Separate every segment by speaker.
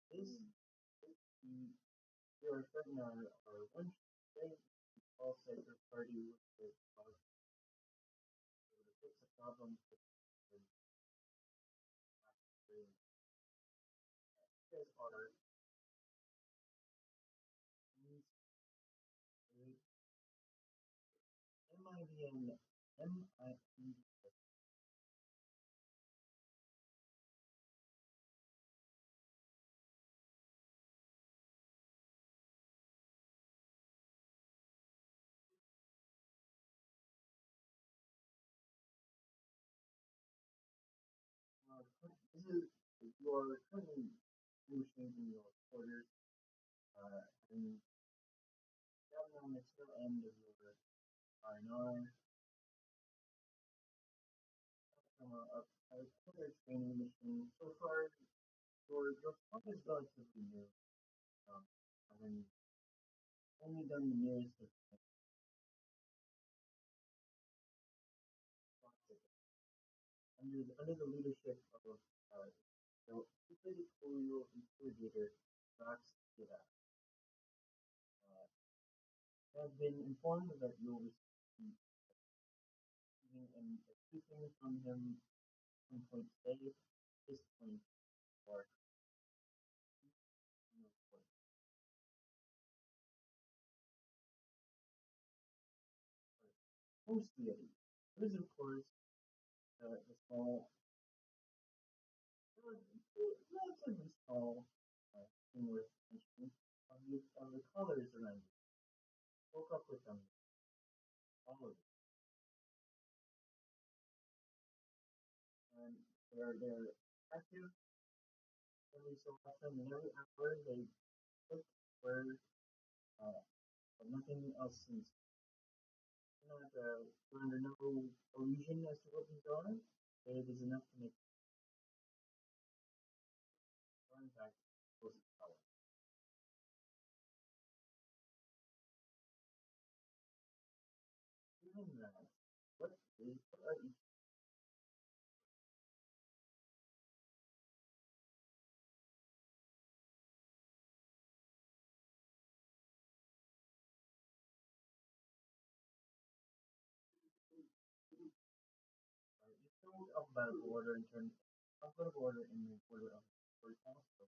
Speaker 1: This we are starting our one day all Psykers party with to fix the problem with are MIDN MID. This is your currently changing your quarters and down on the tail end of your R&R a training mission. So far, your club is relatively new. Having only done the nearest of under the leadership of the editorial interrogator Max Gida. Have been informed that you will be receiving a briefing from him some point today, this point, or mostly at least. There is, of course, the small, relatively small thing worth mentioning of the colors around you. Woke up with them, all of them. And they're active every so often, and every hour they look where but nothing else seems not we're under no illusion as to what these are. It is enough to make in fact close to power. Given that, what are each alphabetical order in terms alphabetical order in the order of word count. So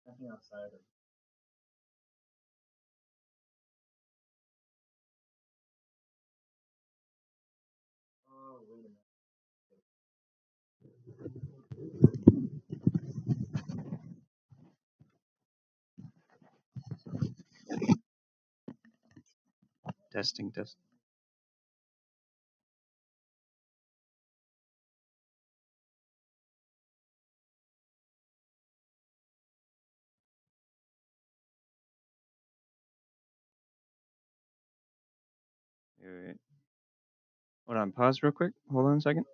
Speaker 1: nothing outside of wait a minute.
Speaker 2: Testing. Wait. Hold on, pause real quick. Hold on a second.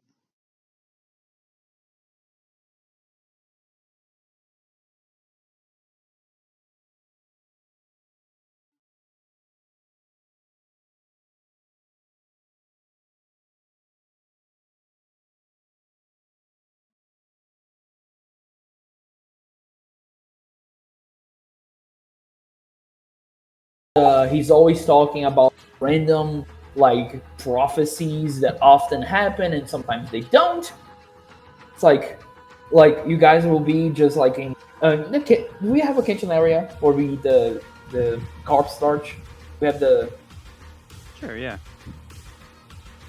Speaker 3: He's always talking about random like prophecies that often happen and sometimes they don't. It's like you guys will be just like in. Do we have a kitchen area where we eat the carb starch? We have the
Speaker 2: Sure, yeah.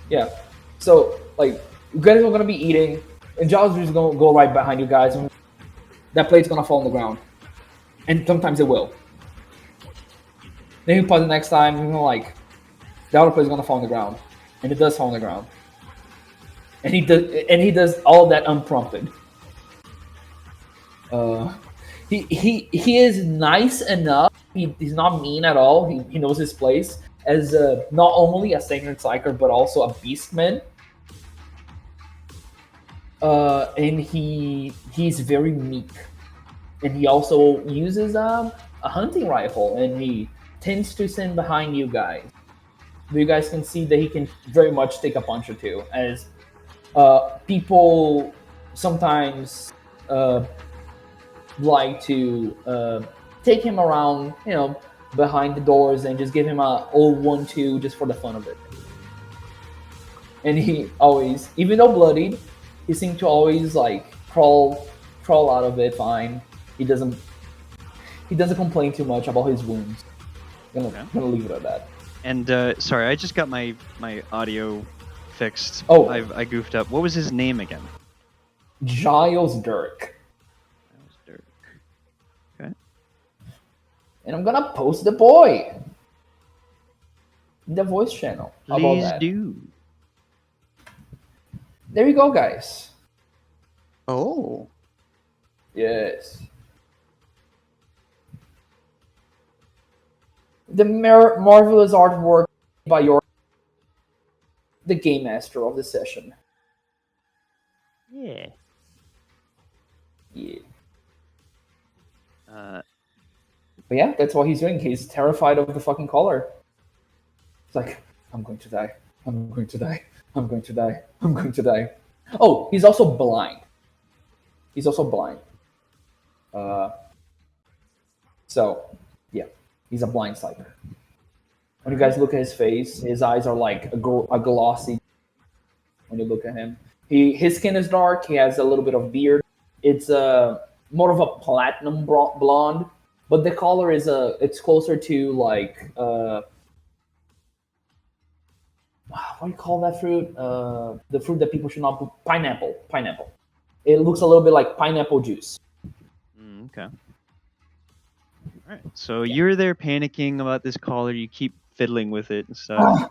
Speaker 3: yeah. So like you guys are gonna be eating, and Jaws is gonna go right behind you guys, and that plate's gonna fall on the ground, and sometimes it will. Then you pause the next time, you know, like the other plate's gonna fall on the ground, and it does fall on the ground, and he does all that unprompted. He is nice enough. He's not mean at all. He knows his place as not only a sanctioned psyker but also a beastman. And he's very meek, and he also uses a hunting rifle, and he tends to stand behind you guys. But you guys can see that he can very much take a punch or two, as people sometimes like to take him around, you know, behind the doors and just give him a old 1-2 just for the fun of it. And he always, even though bloodied, he seemed to always like crawl out of it fine. He doesn't complain too much about his wounds. Gonna leave it at that.
Speaker 2: And sorry, I just got my audio fixed.
Speaker 3: Oh.
Speaker 2: I goofed up. What was his name again?
Speaker 3: Giles Dirk.
Speaker 2: Okay.
Speaker 3: And I'm gonna post the boy in the voice channel.
Speaker 2: Please do.
Speaker 3: There you go, guys.
Speaker 4: Oh.
Speaker 3: Yes. The marvelous artwork by the game master of the session.
Speaker 2: Yeah.
Speaker 3: Yeah.
Speaker 2: But
Speaker 3: yeah, that's what he's doing. He's terrified of the fucking collar. It's like, I'm going to die. I'm going to die. I'm going to die. I'm going to die. Oh, he's also blind. So, yeah, he's a blind psyker. When you guys look at his face, his eyes are like a glossy. When you look at him, his skin is dark. He has a little bit of beard. It's more of a platinum blonde, but the color is it's closer to like what do you call that fruit? The fruit that people should not put, pineapple. It looks a little bit like pineapple juice.
Speaker 2: Okay. All right. So you're there panicking about this collar. You keep fiddling with it and stuff.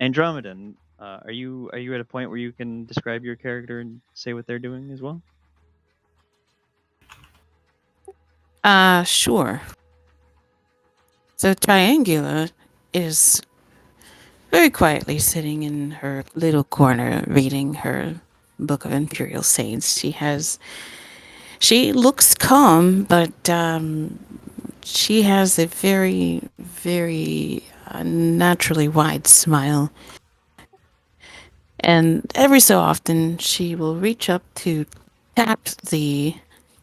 Speaker 2: Andromedan, are you at a point where you can describe your character and say what they're doing as well?
Speaker 5: Sure. So Triangula is very quietly sitting in her little corner reading her book of Imperial Saints. She looks calm, but she has a very, very naturally wide smile. And every so often, she will reach up to tap the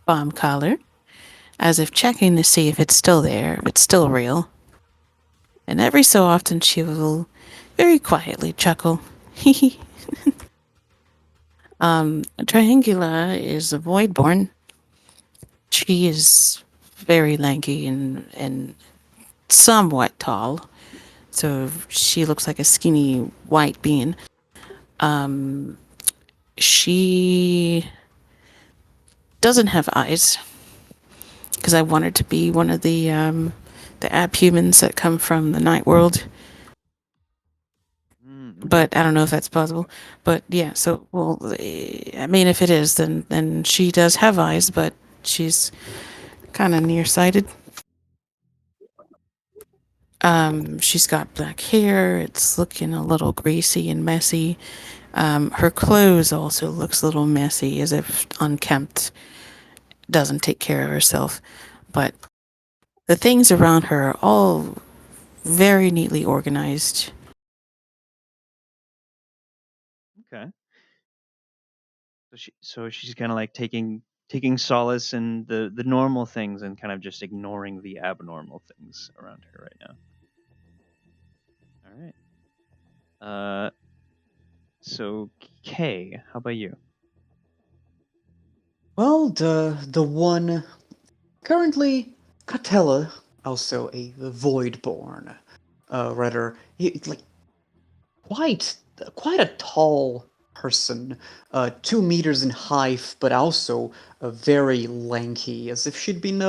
Speaker 5: bomb collar, as if checking to see if it's still there, if it's still real. And every so often, she will very quietly chuckle. Triangula is a voidborn. She is very lanky and somewhat tall, so she looks like a skinny white bean. She doesn't have eyes, because I want her to be one of the abhumans that come from the night world. But I don't know if that's possible. But yeah, so, well, I mean, if it is, then she does have eyes, but she's kind of nearsighted. She's got black hair. It's looking a little greasy and messy. Her clothes also looks a little messy, as if unkempt, doesn't take care of herself. But the things around her are all very neatly organized.
Speaker 2: Okay. So she's kind of like taking solace in the normal things and kind of just ignoring the abnormal things around her right now. All right. So Kay, how about you?
Speaker 4: Well, the one currently Catella, also a Voidborn, rather like quite quite a tall person, 2 meters in height, but also very lanky, as if she'd been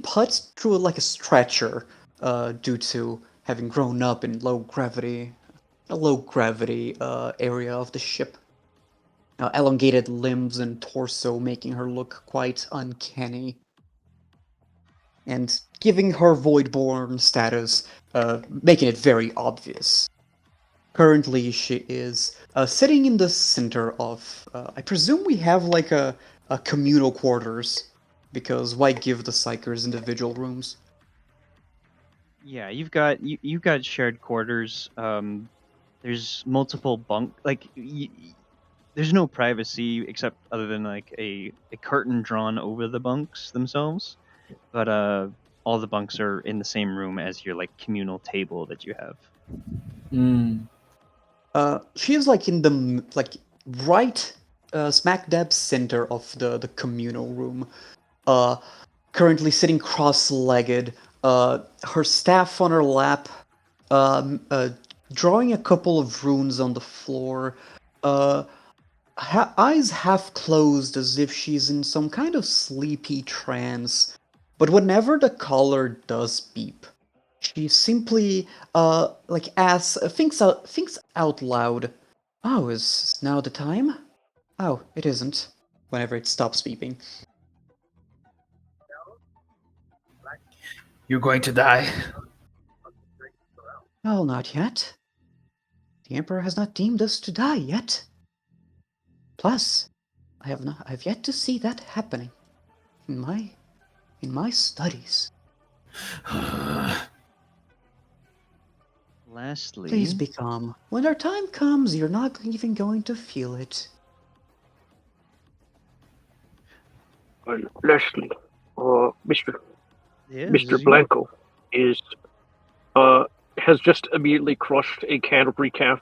Speaker 4: put through like a stretcher, due to having grown up in a low gravity area of the ship. Elongated limbs and torso making her look quite uncanny, and giving her Voidborn status, making it very obvious. Currently, she is sitting in the center of. I presume we have like a communal quarters, because why give the Psykers individual rooms?
Speaker 2: Yeah, you've got shared quarters. There's multiple there's no privacy except other than like a curtain drawn over the bunks themselves. But all the bunks are in the same room as your like communal table that you have.
Speaker 4: She is like in the right smack dab center of the communal room. Uh, Currently sitting cross-legged, her staff on her lap, drawing a couple of runes on the floor, eyes half closed as if she's in some kind of sleepy trance. But whenever the collar does beep, she simply thinks out loud. Oh, is now the time? Oh, it isn't. Whenever it stops beeping.
Speaker 3: You're going to die.
Speaker 4: Oh, not yet. The Emperor has not deemed us to die yet. Plus, I have yet to see that happening in my studies.
Speaker 2: Lastly,
Speaker 4: Please be calm. When our time comes, you're not even going to feel it.
Speaker 6: Lastly, Mr.
Speaker 2: yeah, this
Speaker 6: Mr.
Speaker 2: is you.
Speaker 6: Blanco has just immediately crushed a can of recap,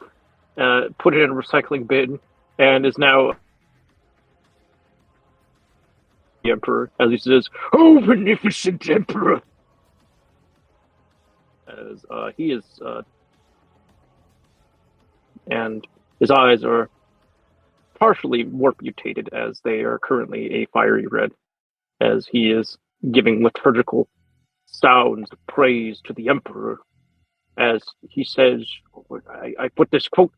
Speaker 6: put it in a recycling bin, and is now the Emperor, as he says, "Oh, beneficent Emperor!" As he is, and his eyes are partially warp mutated, as they are currently a fiery red, as he is giving liturgical sounds of praise to the Emperor, as he says, I put this quote.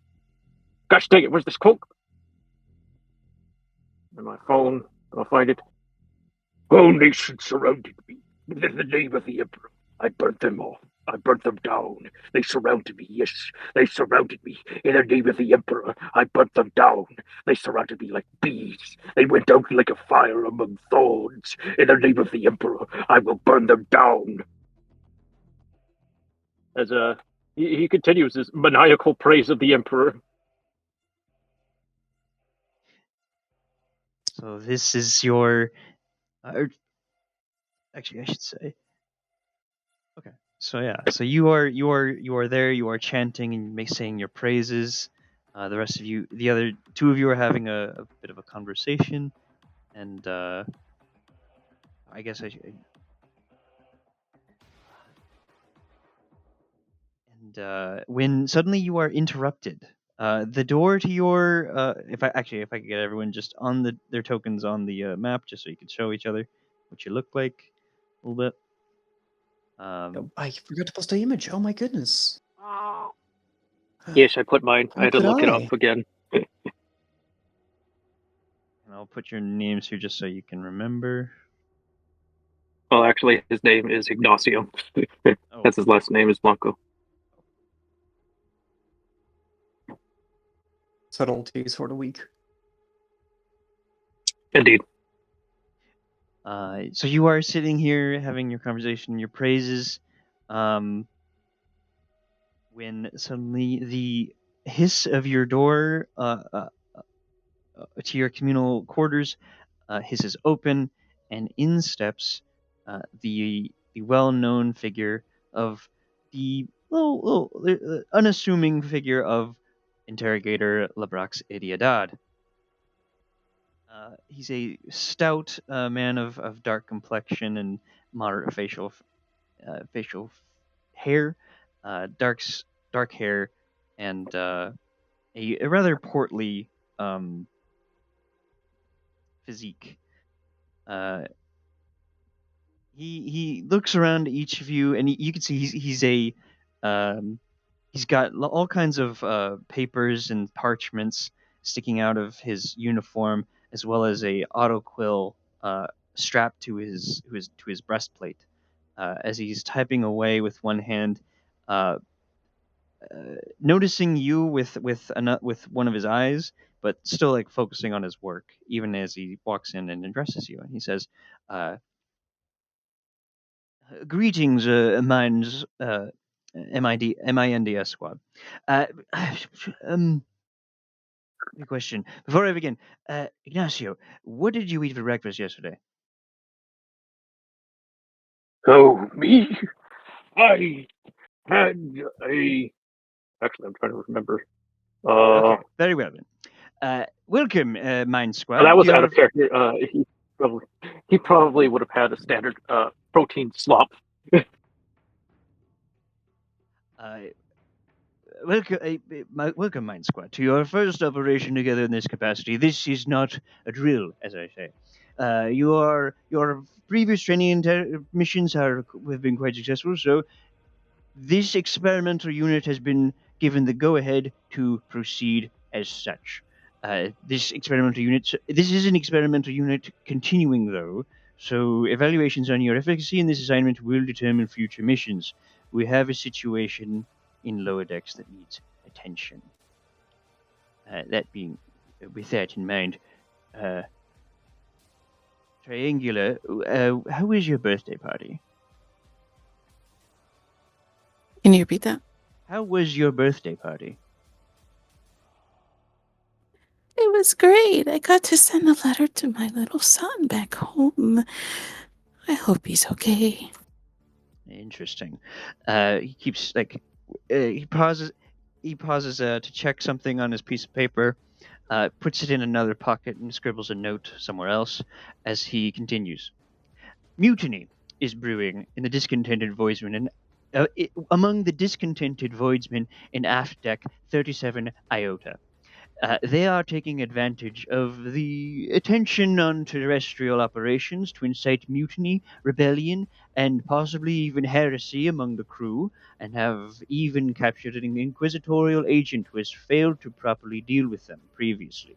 Speaker 6: Gosh dang it, where's this quote? On my phone, I'll find it. Whole nations surrounded me. In the name of the Emperor, I burnt them off. I burnt them down. They surrounded me. Yes, they surrounded me. In the name of the Emperor, I burnt them down. They surrounded me like bees. They went out like a fire among thorns. In the name of the Emperor, I will burn them down. As he continues his maniacal praise of the Emperor.
Speaker 2: So this is your. Actually, I should say. Okay. So yeah. So you are there. You are chanting and saying your praises. The rest of you, the other two of you, are having a bit of a conversation, and I guess I should. And when suddenly you are interrupted, the door to your if I could get everyone just on their tokens on the map, just so you could show each other what you look like a little bit.
Speaker 4: I forgot to post the image. Oh my goodness.
Speaker 6: Yes, I put mine. I
Speaker 4: How
Speaker 6: had to
Speaker 4: could
Speaker 6: look it
Speaker 4: I?
Speaker 6: up again.
Speaker 2: And I'll put your names here just so you can remember.
Speaker 6: Well, actually, his name is Ignacio.
Speaker 2: Oh,
Speaker 6: That's his last name is Blanco.
Speaker 4: Subtleties for the week.
Speaker 6: Indeed.
Speaker 2: so you are sitting here having your conversation, your praises, when suddenly the hiss of your door to your communal quarters hisses open, and in steps the well-known figure of the unassuming figure of interrogator Labrax Idiadad. He's a stout man of dark complexion and moderate facial hair, dark hair, and a rather portly physique. He looks around each of you, and you can see he's got all kinds of papers and parchments sticking out of his uniform, as well as a autoquill strapped to his breastplate. As he's typing away with one hand, uh, noticing you with one of his eyes, but still like focusing on his work, even as he walks in and addresses you, and he says, "Greetings, Minds, MINDS squad. Uh, um, Good question. Before I begin, Ignacio, what did you eat for breakfast yesterday?"
Speaker 6: Oh, me? I had a. Actually, I'm trying to remember.
Speaker 2: Okay, very well then. Welcome, Mind Squad.
Speaker 6: That was out
Speaker 2: You're
Speaker 6: of character. He probably would have had a standard protein slop.
Speaker 2: uh, welcome, Mind Squad, to your first operation together in this capacity. This is not a drill, as I say. Your previous training missions have been quite successful, so this experimental unit has been given the go-ahead to proceed as such. This is an experimental unit continuing though, so evaluations on your efficacy in this assignment will determine future missions. We have a situation in lower decks that needs attention. With that in mind, uh, Triangular, how was your birthday party?
Speaker 5: Can you repeat that?
Speaker 2: How was your birthday party?
Speaker 5: It was great. I got to send a letter to my little son back home. I hope he's okay.
Speaker 2: Interesting. He keeps like he pauses. He pauses to check something on his piece of paper, puts it in another pocket, and scribbles a note somewhere else as he continues. Mutiny is brewing in the discontented voidsmen, and among the discontented voidsmen in aft deck 37 Iota. They are taking advantage of the attention on terrestrial operations to incite mutiny, rebellion, and possibly even heresy among the crew, and have even captured an inquisitorial agent who has failed to properly deal with them previously.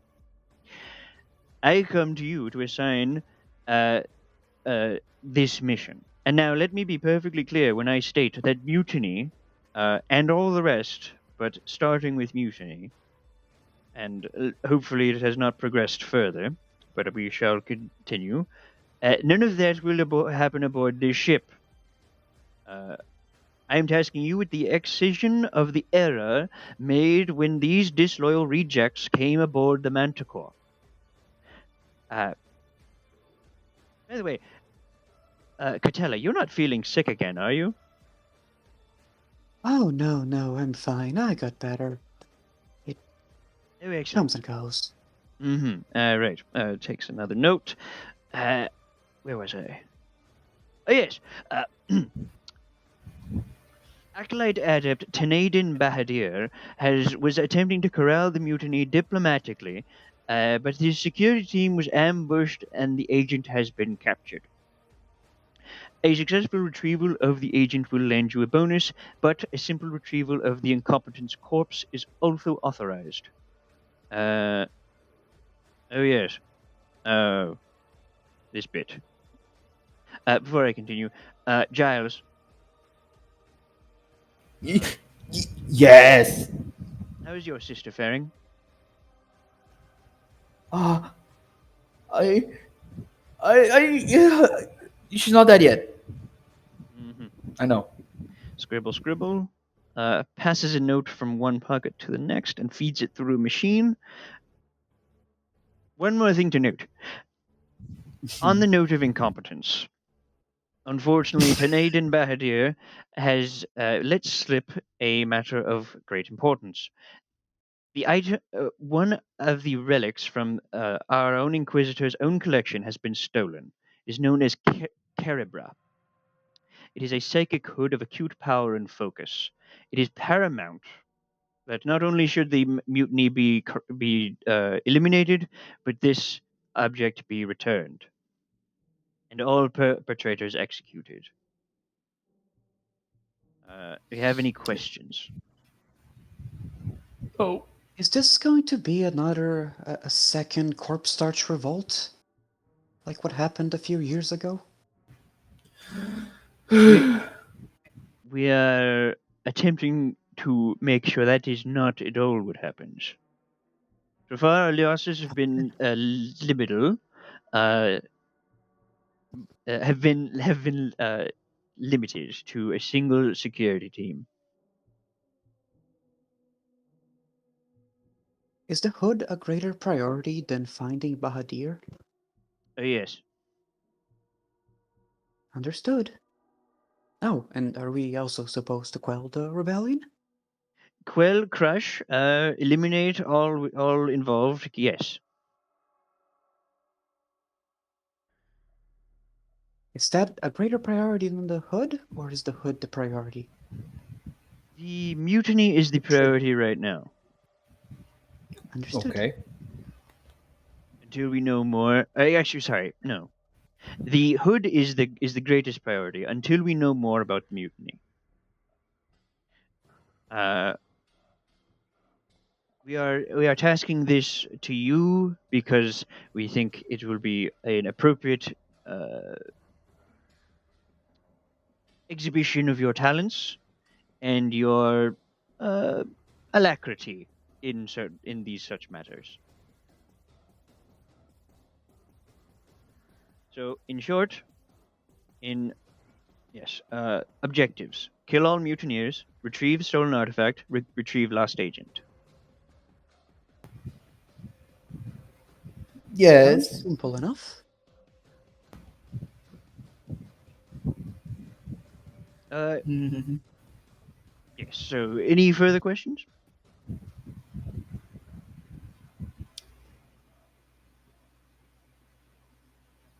Speaker 2: I come to you to assign uh, this mission. And now let me be perfectly clear when I state that mutiny, and all the rest, but starting with mutiny, and hopefully it has not progressed further, but we shall continue. None of that will happen aboard this ship. I am tasking you with the excision of the error made when these disloyal rejects came aboard the Manticore. By the way, Catella, you're not feeling sick again, are you?
Speaker 4: Oh, no, I'm fine. I got better.
Speaker 2: Oh, excellent.
Speaker 4: Comes and goes.
Speaker 2: Mm-hmm. Right. Takes another note. Where was I? Oh, yes. Acolyte adept Tanadin Bahadir was attempting to corral the mutiny diplomatically, but his security team was ambushed and the agent has been captured. A successful retrieval of the agent will land you a bonus, but a simple retrieval of the incompetent's corpse is also authorized. Oh yes. Oh, this bit. Before I continue, Giles,
Speaker 3: Yes.
Speaker 2: how is your sister faring?
Speaker 3: Uh, I, yeah, she's not dead yet.
Speaker 2: Mm-hmm.
Speaker 3: I know.
Speaker 2: Scribble, scribble. Passes a note from one pocket to the next and feeds it through a machine. One more thing to note. On the note of incompetence, unfortunately, Tanadin Bahadir has let slip a matter of great importance. The item, one of the relics from our own Inquisitor's own collection has been stolen. It is known as Cerebra. It is a psychic hood of acute power and focus. It is paramount That not only should the mutiny be eliminated, but this object be returned, and all perpetrators executed. Do you have any questions?
Speaker 3: Oh.
Speaker 4: Is this going to be another a second corpse starch revolt, like what happened a few years ago?
Speaker 2: We are attempting to make sure that is not at all what happens. So far, our losses have been limited. Have been limited to a single security team.
Speaker 4: Is the hood a greater priority than finding Bahadir?
Speaker 2: Yes.
Speaker 4: Understood. Oh, and are we also supposed to quell the rebellion?
Speaker 2: Quell, crush, eliminate all involved. Yes.
Speaker 4: Is that a greater priority than the hood, or is the hood the priority?
Speaker 2: The mutiny is the priority right now.
Speaker 4: Understood.
Speaker 3: Okay.
Speaker 2: Until we know more. Actually, sorry, no. The hood is the greatest priority until we know more about the mutiny. We are tasking this to you because we think it will be an appropriate exhibition of your talents and your uh, alacrity in these such matters. So, in short, in yes, objectives: kill all mutineers, retrieve stolen artifact, retrieve lost agent.
Speaker 4: Sounds
Speaker 3: Yes.
Speaker 4: simple enough.
Speaker 3: Mhm.
Speaker 2: Yes. So, any further questions?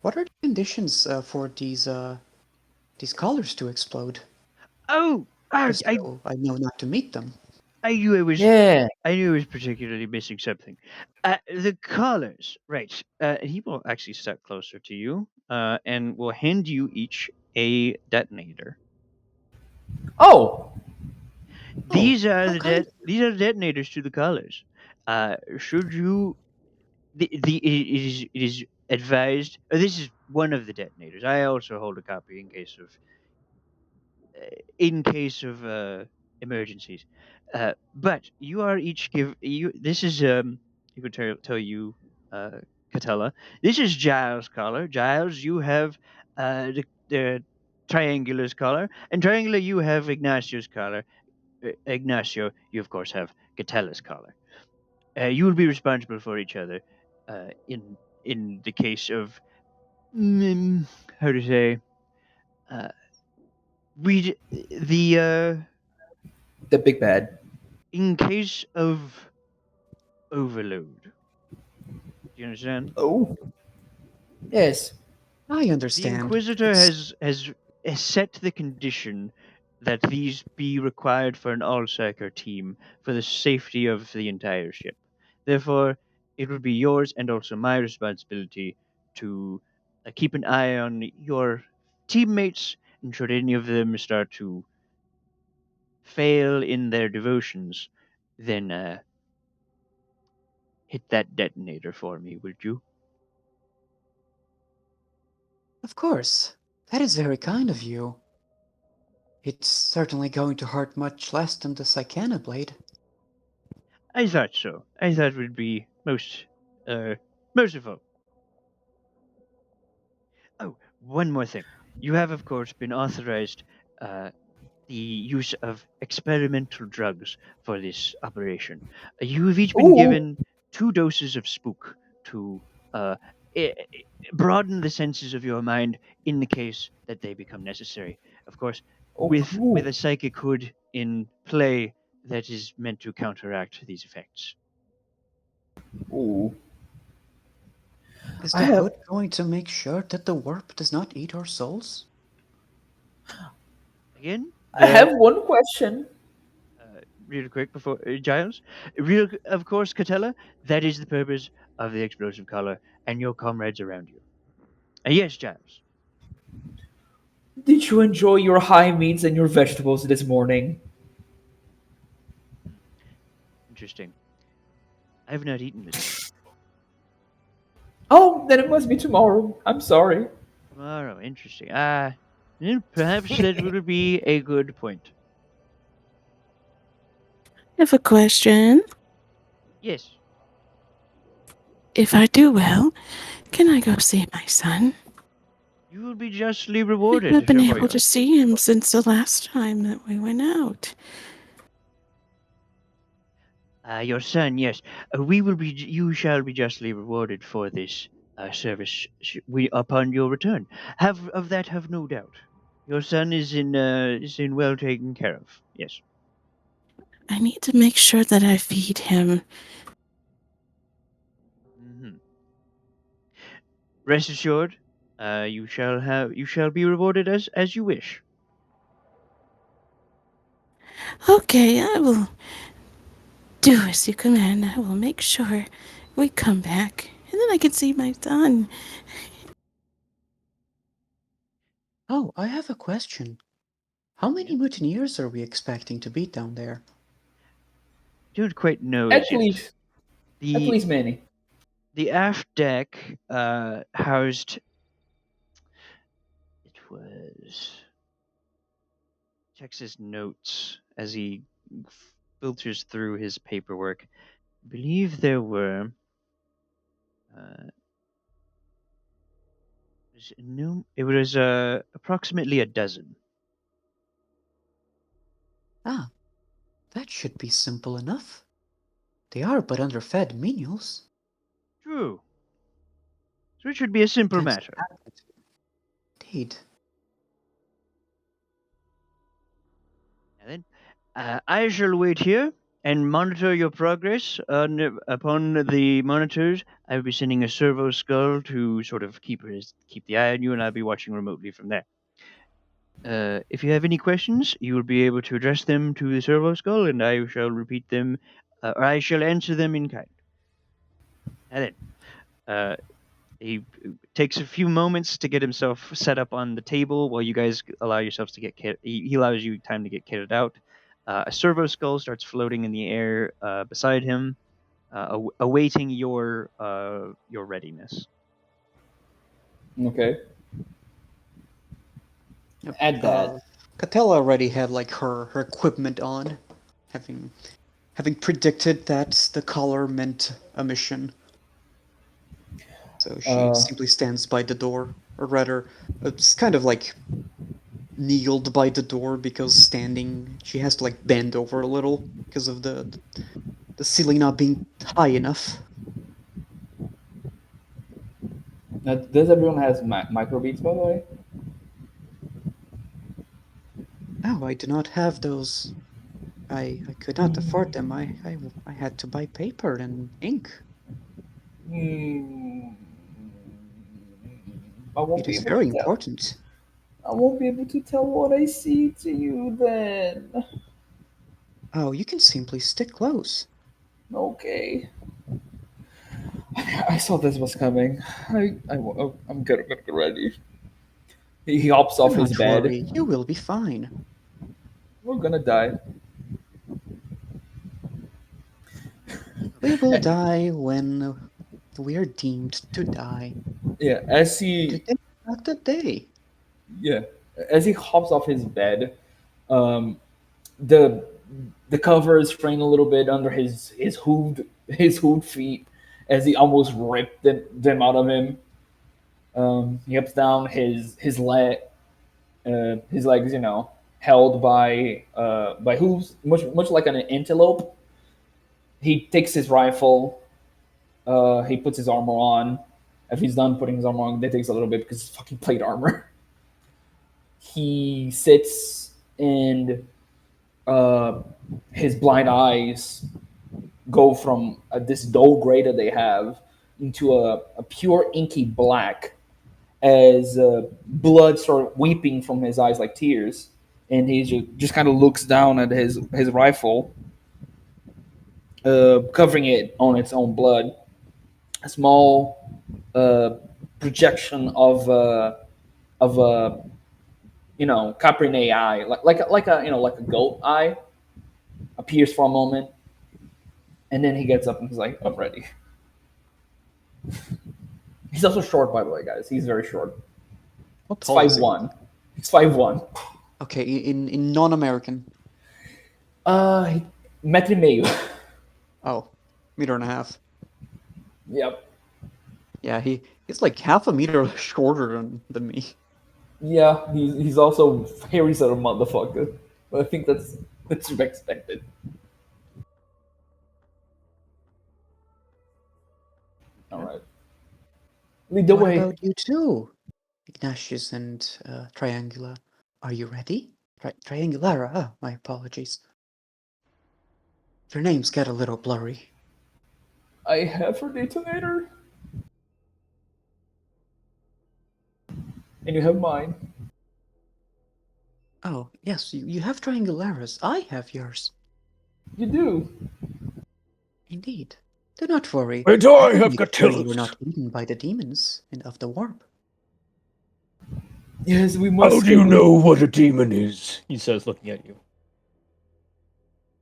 Speaker 4: What are the conditions for these collars to explode?
Speaker 2: Oh,
Speaker 4: Just so I know not to meet them.
Speaker 2: I knew I was.
Speaker 3: Yeah.
Speaker 2: I knew I was particularly missing something. The collars, right? He will actually step closer to you, and will hand you each a detonator.
Speaker 3: Oh.
Speaker 2: These are
Speaker 4: how kind.
Speaker 2: these are the detonators to the collars. Should you it is advised. This is one of the detonators. I also hold a copy in case of emergencies. But you are each give you. This is you could tell you, Catella. This is Giles' collar. Giles, you have the Triangula's collar, and Triangular, you have Ignacio's collar. Ignacio, you of course have Catella's collar. You will be responsible for each other in the case of how to say uh, we the
Speaker 3: The big bad.
Speaker 2: in case of overload. Do you understand?
Speaker 3: Oh. Yes.
Speaker 4: I
Speaker 2: The
Speaker 4: understand.
Speaker 2: Inquisitor
Speaker 4: It's
Speaker 2: has set the condition that these be required for an all-Psyker team for the safety of the entire ship. Therefore, it would be yours and also my responsibility to keep an eye on your teammates, and should any of them start to fail in their devotions, then hit that detonator for me, would you?
Speaker 4: of course. That is very kind of you. It's certainly going to hurt much less than the Psychana blade.
Speaker 2: I thought so. I thought it would be most merciful. Oh, one more thing. You have, of course, been authorized the use of experimental drugs for this operation. You have each been
Speaker 3: Ooh.
Speaker 2: given 2 doses of spook to uh, broaden the senses of your mind in the case that they become necessary. Of course,
Speaker 3: Oh,
Speaker 2: with
Speaker 3: cool.
Speaker 2: a psychic hood in play that is meant to counteract these effects.
Speaker 3: Ooh.
Speaker 4: Is
Speaker 3: I
Speaker 4: the
Speaker 3: have.
Speaker 4: hood going to make sure that the warp does not eat our souls?
Speaker 2: Again,
Speaker 3: I have one question.
Speaker 2: real quick before Giles. Of course, Catella. That is the purpose of the explosive collar and your comrades around you. Yes, Giles.
Speaker 3: Did you enjoy your high meats and your vegetables this morning?
Speaker 2: Interesting. I have not eaten this morning.
Speaker 3: Oh, then it must be tomorrow. I'm sorry.
Speaker 2: Tomorrow, interesting. Perhaps that would be a good point.
Speaker 5: I have a question.
Speaker 2: Yes.
Speaker 5: If I do well, can I go see my son?
Speaker 2: You will be justly
Speaker 5: I
Speaker 2: rewarded
Speaker 5: haven't been
Speaker 2: for
Speaker 5: able
Speaker 2: your.
Speaker 5: to see him since the last time that we went out.
Speaker 2: Your son, yes. We will be. You shall be justly rewarded for this service. We upon your return. Have no doubt. Your son is in well taken care of. Yes.
Speaker 5: I need to make sure that I feed him.
Speaker 2: Hmm. Rest assured, you shall be rewarded as you wish.
Speaker 5: Okay, I will do as you command. I will make sure we come back. And then I can see my son.
Speaker 4: Oh, I have a question. How many
Speaker 2: Yeah.
Speaker 4: mutineers are we expecting to beat down there?
Speaker 2: Don't quite know
Speaker 3: At
Speaker 2: as yet.
Speaker 3: least, at
Speaker 2: The
Speaker 3: least many.
Speaker 2: the aft deck housed. It was checks his notes as he filters through his paperwork. I believe there were uh, no. It was approximately a dozen.
Speaker 4: Ah, that should be simple enough. They are but underfed menials.
Speaker 2: True. So it should be a simple
Speaker 4: Tends to
Speaker 2: matter.
Speaker 4: happen. Indeed.
Speaker 2: And then I shall wait here and monitor your progress. Upon the monitors, I will be sending a servo skull to sort of keep the eye on you, and I'll be watching remotely from there. If you have any questions, you will be able to address them to the servo skull, and I shall repeat them, or I shall answer them in kind. And then uh, he takes a few moments to get himself set up on the table while you guys allow yourselves to get kit. He allows you time to get kitted out. A servo skull starts floating in the air beside him, awaiting your readiness.
Speaker 3: Okay.
Speaker 4: Yep.
Speaker 3: Add that.
Speaker 4: Catella already had like her equipment on, having predicted that the color meant a mission. So she
Speaker 3: Uh,
Speaker 4: simply stands by the door, or rather, it's kind of like kneeled by the door because standing, she has to like bend over a little because of the ceiling not being high enough.
Speaker 3: now, does everyone has microbeats, by the way?
Speaker 4: No, I do not have those. I could not afford them. I had to buy paper and ink.
Speaker 3: Hmm. I won't
Speaker 4: It
Speaker 3: be
Speaker 4: is
Speaker 3: able to
Speaker 4: very
Speaker 3: tell.
Speaker 4: important.
Speaker 3: I won't be able to tell what I see to you then.
Speaker 4: Oh, you can simply stick close.
Speaker 3: Okay. I saw this was coming. I'm gonna get ready. He hops
Speaker 4: Do
Speaker 3: off his
Speaker 4: not
Speaker 3: bed.
Speaker 4: worry, you will be fine.
Speaker 3: We're gonna die.
Speaker 4: We will die when we are deemed to die.
Speaker 3: Yeah, as
Speaker 4: The
Speaker 3: he
Speaker 4: day not the day.
Speaker 3: yeah, as he hops off his bed, um, the the cover is fraying a little bit under his hooved feet as he almost ripped them out of him. He ups down his legs, held by hooves, much like an antelope. He takes his rifle. He puts his armor on. If he's done putting his armor on, that takes a little bit because it's fucking plate armor. He sits and uh, his blind eyes go from this dull gray that they have into a pure inky black as blood started weeping from his eyes like tears, and he just kind of looks down at his rifle, covering it on its own blood. A small projection of Caprine eye, like a goat eye, appears for a moment, and then he gets up and he's like, "I'm ready." He's also short, by the way, guys. He's very short.
Speaker 4: How
Speaker 3: He's
Speaker 4: tall is he?
Speaker 3: 5'1". He's 5'1".
Speaker 4: Okay, in non-American.
Speaker 3: Metro e meio.
Speaker 4: Oh, meter and a half.
Speaker 3: Yep.
Speaker 4: Yeah, he's like half a meter shorter than me.
Speaker 3: Yeah, he's also hairy sort of motherfucker. But I think that's to be expected. All right. Lead the
Speaker 4: What
Speaker 3: way.
Speaker 4: about you two, Ignatius and Triangula? Are you ready? Triangulara. Oh, my apologies. Your names get a little blurry.
Speaker 3: I have her detonator. And you have mine.
Speaker 4: Oh, yes, you have Triangularas. I have yours.
Speaker 3: You do.
Speaker 4: Indeed. Do not worry.
Speaker 6: And
Speaker 4: I
Speaker 6: I
Speaker 4: will
Speaker 6: have
Speaker 4: make sure you are
Speaker 6: Catullus.
Speaker 4: not eaten by the demons of the warp.
Speaker 3: Yes, we must.
Speaker 6: How do you know what a demon is? He says, looking at you.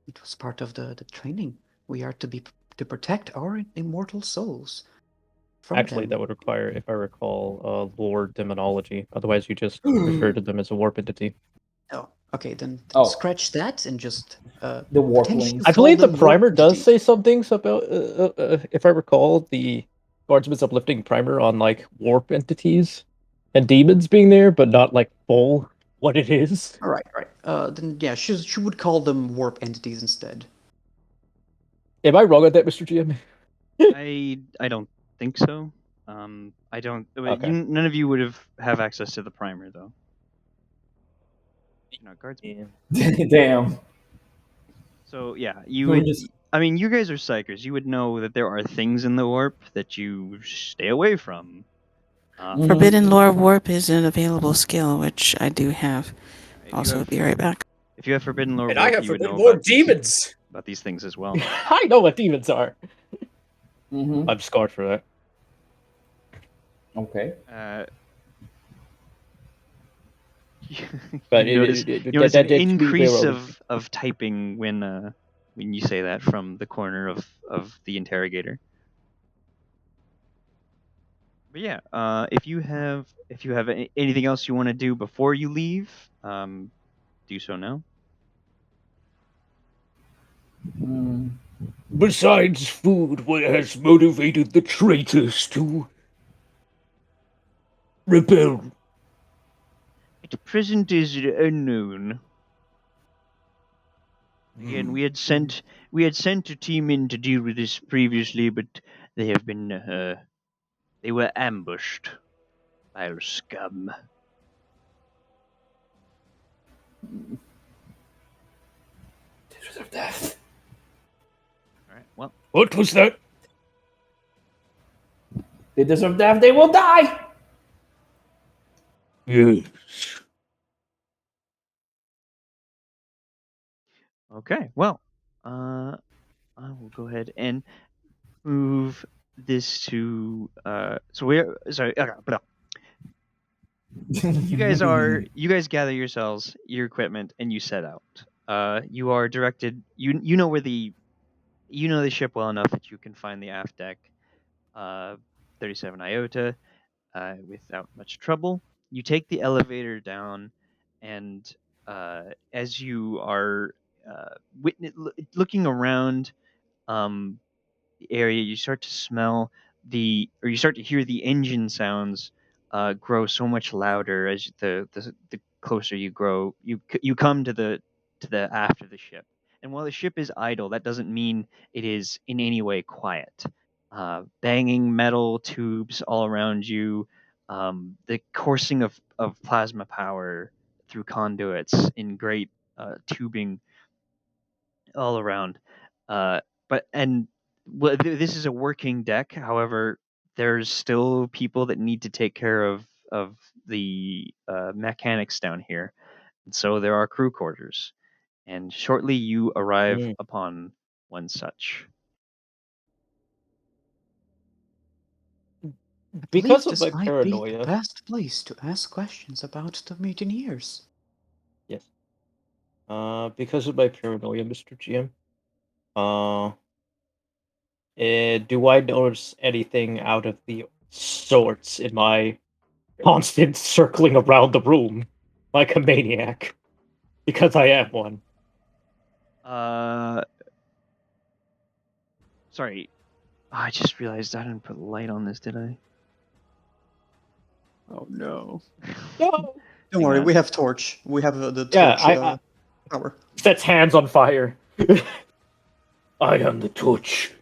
Speaker 4: It was part of the training. We are to protect our immortal souls from
Speaker 6: Actually,
Speaker 4: them.
Speaker 6: that would require, if I recall, lore demonology. Otherwise, you just refer to them as a warp entity.
Speaker 4: Oh, okay, then
Speaker 3: Oh.
Speaker 4: scratch that and just
Speaker 3: The
Speaker 4: pretend you
Speaker 3: warplings.
Speaker 6: I
Speaker 4: call
Speaker 6: believe the
Speaker 4: them
Speaker 6: primer
Speaker 4: warp
Speaker 6: does
Speaker 4: entities.
Speaker 6: say some things about, if I recall, the Guardsman's Uplifting primer on, like, warp entities and demons being there, but not, like, full what it is.
Speaker 4: All right. Then yeah, she would call them warp entities instead.
Speaker 6: Am I wrong on that, Mr. GM?
Speaker 2: I don't think so. I don't.
Speaker 6: Okay.
Speaker 2: None of you would have access to the primer though. You're not guardsmen.
Speaker 3: Damn.
Speaker 2: So yeah, you
Speaker 3: We're
Speaker 2: would.
Speaker 3: just-
Speaker 2: I mean, you guys are psychers. You would know that there are things in the warp that you stay away from.
Speaker 3: Mhm.
Speaker 5: Forbidden Lore Warp is an available skill, which I do have.
Speaker 2: If you
Speaker 5: Also,
Speaker 2: have,
Speaker 5: be right back.
Speaker 2: if you have forbidden lore
Speaker 7: And
Speaker 2: warp,
Speaker 7: I have
Speaker 2: you would know
Speaker 7: forbidden more
Speaker 2: about
Speaker 7: demons.
Speaker 2: these things as well.
Speaker 6: I know what demons are.
Speaker 3: Mhm.
Speaker 6: I'm scarred for that.
Speaker 3: Okay.
Speaker 6: But
Speaker 2: you notice, an increase of typing when you say that from the corner of the interrogator. But yeah, if you have anything else you want to do before you leave, do so now.
Speaker 3: Mm.
Speaker 6: Besides food, what has motivated the traitors to rebel?
Speaker 2: At present is unknown. Again, we had sent a team in to deal with this previously, but they have been they were ambushed by our scum.
Speaker 3: They deserve death.
Speaker 2: All right. Well,
Speaker 6: What was that?
Speaker 3: They deserve death. They will die.
Speaker 6: Yes.
Speaker 2: okay. Well, I will go ahead and move this to so we're sorry. Blah. You guys gather yourselves, your equipment, and you set out. You are directed. You know where the ship well enough that you can find the aft deck, 37 Iota, without much trouble. You take the elevator down, and as you are looking around, the area, you start to smell you start to hear the engine sounds grow so much louder as the closer you grow. You come to the aft of the ship, and while the ship is idle, that doesn't mean it is in any way quiet. Banging metal tubes all around you, the coursing of plasma power through conduits in great tubing all around. But and well, this is a working deck. However, there's still people that need to take care of the mechanics down here, and so there are crew quarters. And shortly, you arrive upon one such.
Speaker 4: I
Speaker 6: Because
Speaker 4: believe
Speaker 6: of
Speaker 4: this
Speaker 6: my
Speaker 4: might be the
Speaker 6: paranoia.
Speaker 4: best place to ask questions about the mutineers.
Speaker 6: Yes. Because of my paranoia, Mr. GM. Do I notice anything out of the sorts in my constant circling around the room like a maniac? Because I am one.
Speaker 2: Sorry. I just realized I didn't put light on this, did I?
Speaker 4: Oh no.
Speaker 6: No.
Speaker 4: Don't
Speaker 2: Hang
Speaker 4: worry,
Speaker 2: on.
Speaker 4: we have torch. We have the
Speaker 6: Yeah,
Speaker 4: torch
Speaker 6: I
Speaker 4: power.
Speaker 6: sets hands on fire. I am the torch.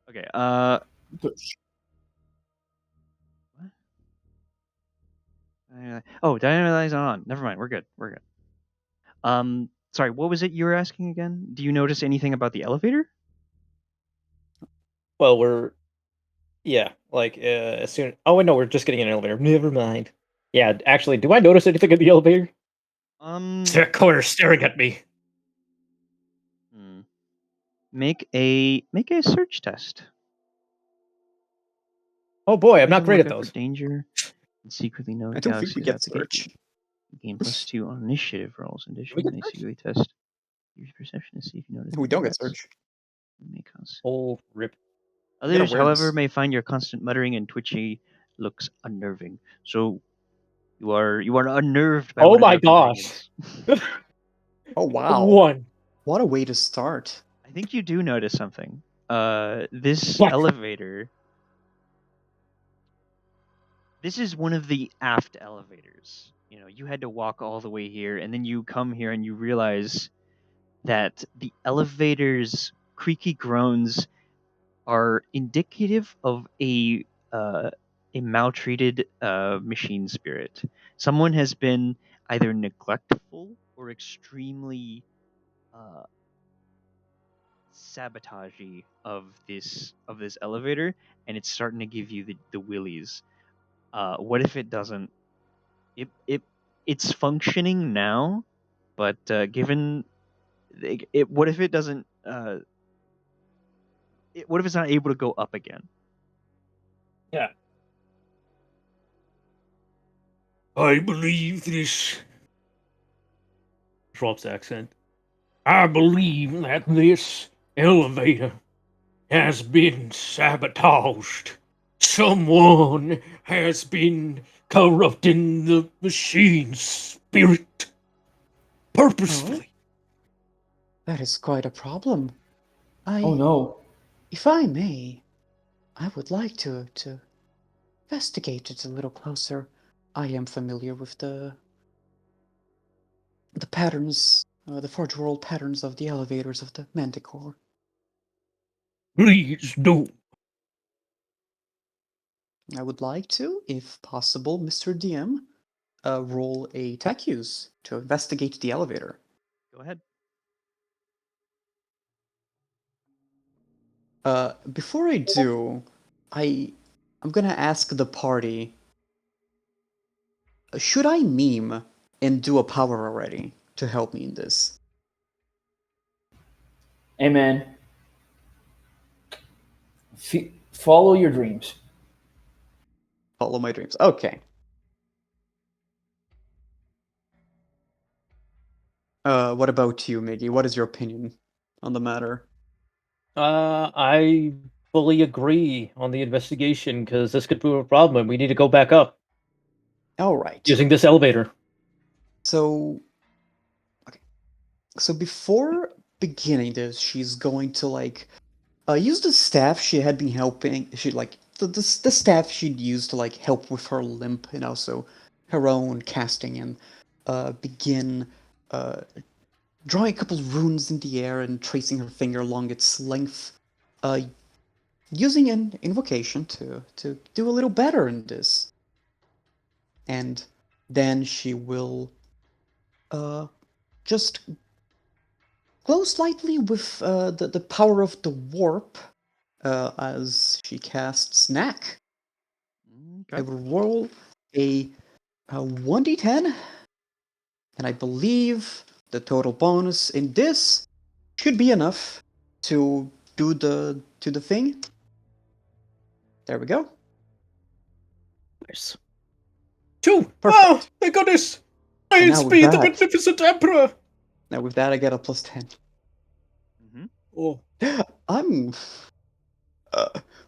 Speaker 2: Okay. Oh, dynamic is on. Never mind. We're good. We're good. Sorry. What was it you were asking again? Do you notice anything about the elevator?
Speaker 6: Well, as soon. Oh no, we're just getting an elevator. Never mind. Yeah, actually, do I notice anything in the elevator? That corner staring at me.
Speaker 2: Make a search test.
Speaker 6: Oh boy, I'm
Speaker 2: Try
Speaker 6: not
Speaker 2: to
Speaker 6: great
Speaker 2: look
Speaker 6: at
Speaker 2: out for
Speaker 6: those.
Speaker 2: danger and secretly know
Speaker 4: I
Speaker 2: the
Speaker 4: don't think we
Speaker 2: galaxies
Speaker 4: get
Speaker 2: out the gate.
Speaker 4: search.
Speaker 2: Gain +2 on initiative rolls. In
Speaker 6: we
Speaker 2: addition,
Speaker 6: get
Speaker 2: may
Speaker 6: search?
Speaker 2: secretly test your perception to see if you notice
Speaker 4: We
Speaker 2: any
Speaker 4: don't get
Speaker 2: threats.
Speaker 4: search.
Speaker 2: May cause.
Speaker 6: Oh, rip.
Speaker 4: We get
Speaker 2: Others, however,
Speaker 4: awareness.
Speaker 2: may find your constant muttering and twitchy looks unnerving. So you are unnerved by
Speaker 6: Oh
Speaker 2: one of
Speaker 6: my
Speaker 2: your
Speaker 6: gosh.
Speaker 2: companions.
Speaker 4: Oh wow.
Speaker 6: One.
Speaker 4: What a way to start.
Speaker 2: I think you do notice something. This
Speaker 6: What?
Speaker 2: elevator. This is one of the aft elevators. You know, you had to walk all the way here, and then you come here and you realize that the elevator's creaky groans are indicative of a maltreated machine spirit. Someone has been either neglectful or extremely uh, sabotagey of this elevator, and it's starting to give you the willies. What if it doesn't? It's functioning now, but given what if it doesn't? What if it's not able to go up again?
Speaker 6: Yeah. I believe this. Trump's accent. I believe that this elevator has been sabotaged. Someone has been corrupting the machine's spirit purposefully.
Speaker 4: That is quite a problem.
Speaker 3: Oh no.
Speaker 4: If I may, I would like to investigate it a little closer. I am familiar with the patterns, the forge world patterns of the elevators of the Manticore.
Speaker 6: Please do.
Speaker 4: I would like to, if possible, Mr. DM, roll a tech use to investigate the elevator.
Speaker 2: Go ahead.
Speaker 4: Before I do, I'm gonna ask the party, should I meme and do a power already to help me in this?
Speaker 3: Hey man, follow your dreams.
Speaker 4: Follow my dreams. Okay. What about you, Miggy? What is your opinion on the matter?
Speaker 6: I fully agree on the investigation because this could prove a problem and we need to go back up
Speaker 4: All right.
Speaker 6: using this elevator.
Speaker 4: So, okay. So before beginning this, she's going to use the staff she had been helping. She the staff she'd used to help with her limp and also her own casting and begin drawing a couple runes in the air and tracing her finger along its length, using an invocation to do a little better in this. And then she will just glow slightly with the power of the warp as she casts Knack. I will roll a 1d10, and I believe the total bonus in this should be enough to do the thing. There we go.
Speaker 7: Nice. 2.
Speaker 4: Perfect.
Speaker 7: Oh, thank goodness!
Speaker 4: And
Speaker 7: Praise
Speaker 4: now with
Speaker 7: be the
Speaker 4: that-
Speaker 7: magnificent Emperor!
Speaker 4: Now with that, I get a +10.
Speaker 7: Oh,
Speaker 4: I'm.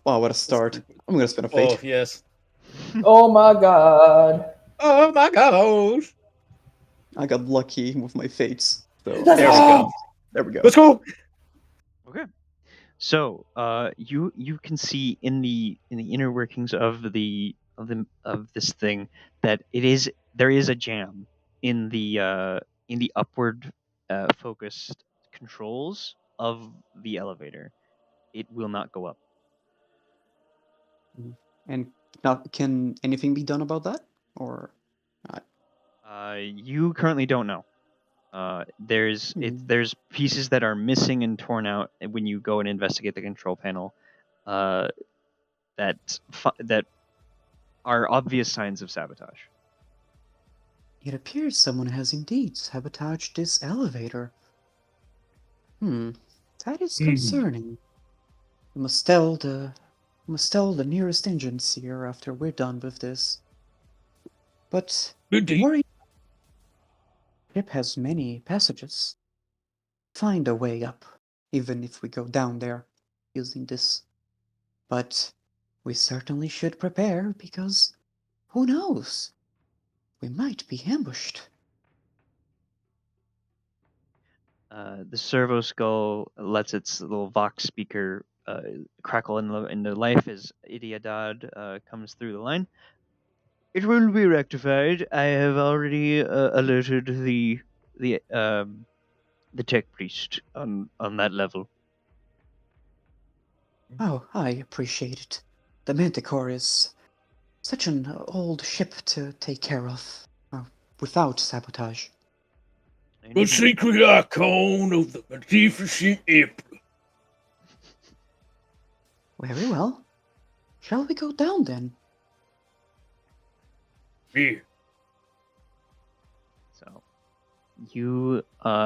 Speaker 4: Wow, what a start! I'm gonna spin a fate.
Speaker 7: oh yes.
Speaker 3: Oh my god.
Speaker 7: Oh my god!
Speaker 4: I got lucky with my fates. So
Speaker 3: Let's
Speaker 4: there we
Speaker 3: go.
Speaker 4: go. There we go.
Speaker 7: Let's go!
Speaker 2: Okay. So, you can see in the inner workings of this thing that there is a jam in the upward focused controls of the elevator. It will not go up.
Speaker 4: And now, can anything be done about that, or
Speaker 2: You currently don't know. There's pieces that are missing and torn out when you go and investigate the control panel. That are obvious signs of sabotage.
Speaker 4: It appears someone has indeed sabotaged this elevator. That is concerning. We must tell the nearest engines here after we're done with this. But
Speaker 7: Indeed.
Speaker 4: worry. Ship has many passages. Find a way up, even if we go down there using this. But we certainly should prepare because who knows? We might be ambushed.
Speaker 2: The servo skull lets its little vox speaker crackle into life as Idiadad comes through the line. It will be rectified. I have already alerted the tech priest on that level.
Speaker 4: Oh, I appreciate it. The Manticore is such an old ship to take care of without sabotage.
Speaker 7: The secret icon of the magnificent Emperor.
Speaker 4: Very well. Shall we go down then?
Speaker 7: Yeah.
Speaker 2: So you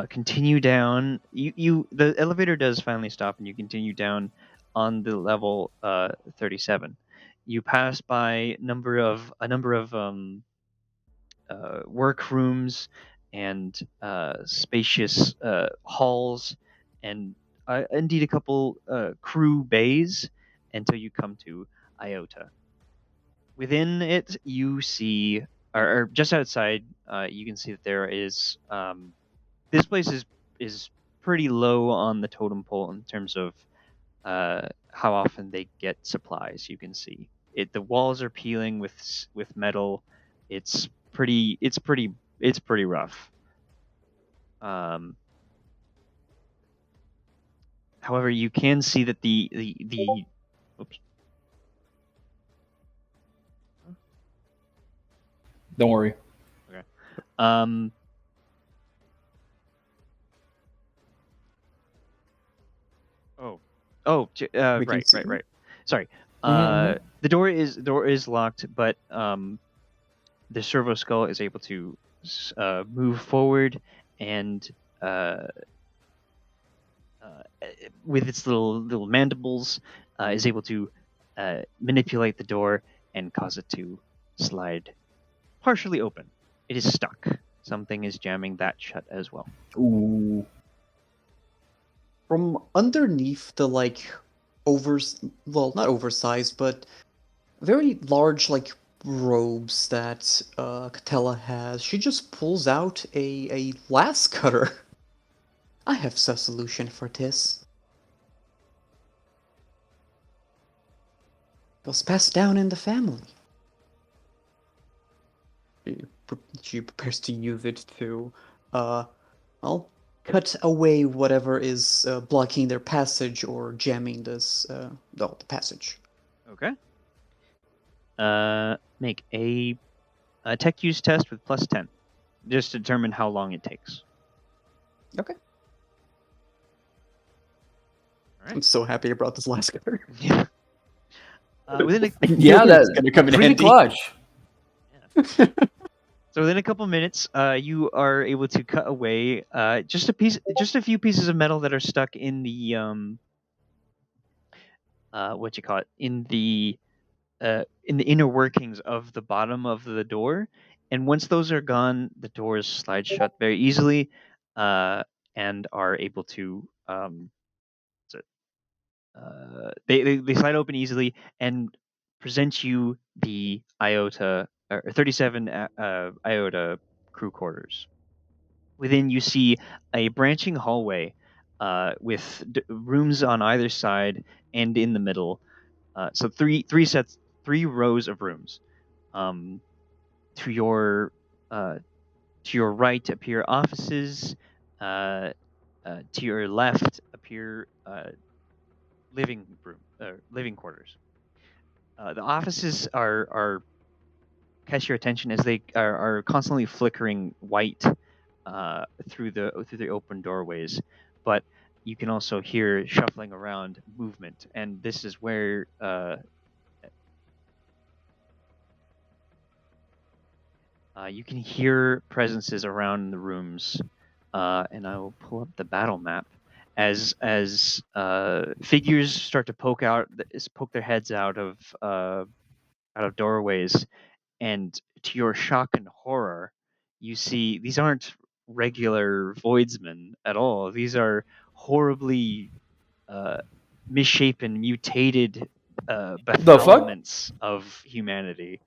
Speaker 2: continue down. The elevator does finally stop, and you continue down on the level 37. You pass by a number of workrooms and spacious halls, and indeed a couple crew bays until you come to Iota. Within it, you see, or just outside, you can see that there is. This place is pretty low on the totem pole in terms of how often they get supplies. You can see it. The walls are peeling with metal. It's pretty rough. However, you can see that the oops.
Speaker 3: Don't worry.
Speaker 2: Okay. Right. Sorry. The door is locked, but the servo skull is able to move forward and with its little mandibles is able to manipulate the door and cause it to slide partially open. It is stuck. Something is jamming that shut as well.
Speaker 3: Ooh.
Speaker 4: From underneath the not oversized, but very large robes that Catella has, she just pulls out a glass cutter. I have a solution for this. It was passed down in the family. She prepares to use it to, cut away whatever is blocking their passage or jamming the passage.
Speaker 2: Okay. Make a tech use test with +10, just to determine how long it takes.
Speaker 4: Okay.
Speaker 2: All right.
Speaker 4: I'm so happy I brought this last card.
Speaker 2: Yeah. Within a,
Speaker 3: Yeah, that's
Speaker 4: gonna come in
Speaker 3: pretty
Speaker 4: handy.
Speaker 3: clutch.
Speaker 2: So within a couple minutes, you are able to cut away just a few pieces of metal that are stuck in the what you call it, in the inner workings of the bottom of the door. And once those are gone, the doors slide shut very easily, and are able to they slide open easily and present you the Iota or 37 Iota crew quarters. Within, you see a branching hallway with rooms on either side and in the middle. So three rows of rooms. Um, to your to your right appear offices. To your left appear living quarters. The offices are catch your attention as they are constantly flickering white through the open doorways, but you can also hear shuffling around movement, and this is where you can hear presences around the rooms. And I will pull up the battle map as figures start to poke their heads out of doorways, and to your shock and horror, you see these aren't regular voidsmen at all. These are horribly uh, misshapen, mutated
Speaker 3: The fuck?
Speaker 2: befoulments of humanity.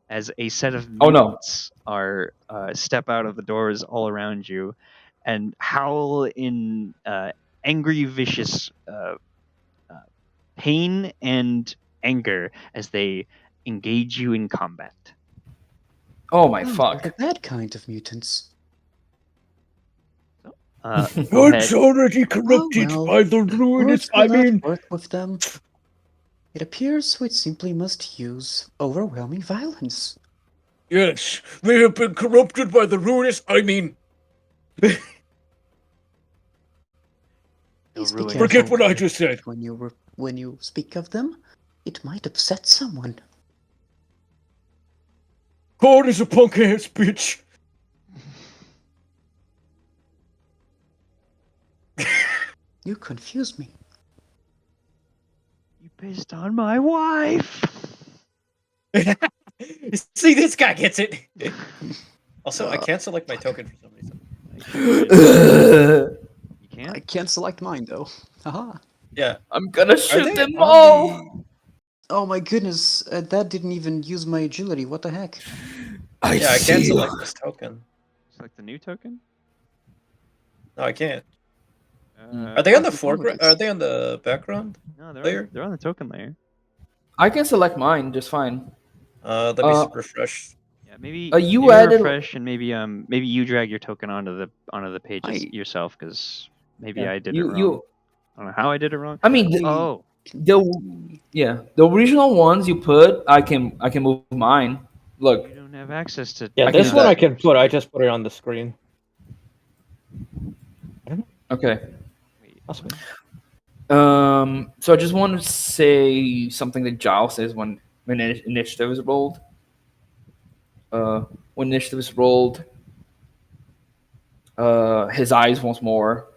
Speaker 2: As a set of
Speaker 3: Oh no.
Speaker 2: mutants are step out of the doors all around you, and howl in angry, vicious uh, pain and anger as they engage you in combat.
Speaker 3: Oh my
Speaker 4: Oh, they're
Speaker 3: fuck.
Speaker 4: the bad kind of mutants.
Speaker 2: Go
Speaker 7: It's
Speaker 2: ahead.
Speaker 7: already corrupted
Speaker 4: well,
Speaker 7: by the ruinous.
Speaker 4: Words
Speaker 7: I
Speaker 4: will not
Speaker 7: mean,
Speaker 4: work with them. It appears we simply must use overwhelming violence.
Speaker 7: yes, they have been corrupted by the ruinous. I mean,
Speaker 2: They'll
Speaker 4: Please be
Speaker 2: ruin
Speaker 4: careful
Speaker 7: forget what I just said.
Speaker 4: when you speak of them. It might upset someone.
Speaker 7: God is a punk ass bitch.
Speaker 4: You confuse me.
Speaker 2: You pissed on my wife.
Speaker 8: See, this guy gets it. Also, I can't select my token for some reason.
Speaker 2: You can?
Speaker 4: I can't select mine though. Haha.
Speaker 8: Yeah.
Speaker 3: I'm gonna
Speaker 8: Are
Speaker 3: shoot
Speaker 8: they
Speaker 3: them
Speaker 8: on
Speaker 3: all.
Speaker 8: the-
Speaker 4: Oh my goodness, that didn't even use my agility. What the heck?
Speaker 8: Yeah, I can't select this token.
Speaker 2: Select the new token.
Speaker 8: No, I can't.
Speaker 2: Uh,
Speaker 8: Are they on the
Speaker 4: the
Speaker 8: foreground?
Speaker 4: comedies.
Speaker 8: Are they on the background
Speaker 2: no,
Speaker 8: layer?
Speaker 2: they're on the token layer.
Speaker 3: I can select mine just fine.
Speaker 8: Let me refresh.
Speaker 2: Yeah, maybe
Speaker 3: You
Speaker 2: maybe
Speaker 3: added-
Speaker 2: refresh, and maybe you drag your token onto the page yourself, because maybe
Speaker 3: Yeah,
Speaker 2: I did it wrong. I don't know how I did it wrong.
Speaker 3: I mean, the original ones you put, I can move mine. Look,
Speaker 2: You don't have access to.
Speaker 9: Yeah,
Speaker 3: I can
Speaker 9: this
Speaker 3: do
Speaker 9: one
Speaker 3: that.
Speaker 9: I can put. I just put it on the screen.
Speaker 3: okay.
Speaker 2: Wait,
Speaker 9: Awesome.
Speaker 3: So I just want to say something that Giles says when initiative is rolled. When initiative is rolled, his eyes once more.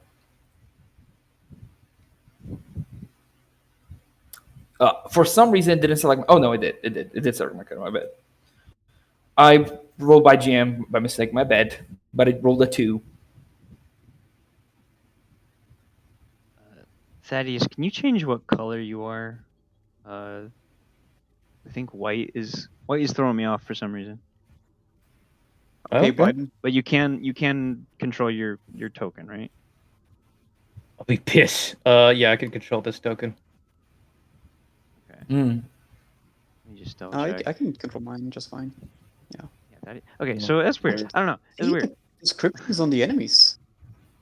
Speaker 3: For some reason, it didn't select. Oh no, it did. It did select my code. My bad. I rolled by GM by mistake. My bad. But it rolled a 2.
Speaker 2: Thaddeus, can you change what color you are? I think white is throwing me off for some reason.
Speaker 4: Okay,
Speaker 9: Okay.
Speaker 2: But you can control your token, right?
Speaker 9: I'll be pissed. Yeah, I can control this token.
Speaker 2: Okay.
Speaker 3: Mm.
Speaker 2: Let me just double
Speaker 4: I
Speaker 2: check.
Speaker 4: can control mine just fine.
Speaker 2: Okay, so that's weird. I don't know. It's weird.
Speaker 4: Descriptions on the enemies.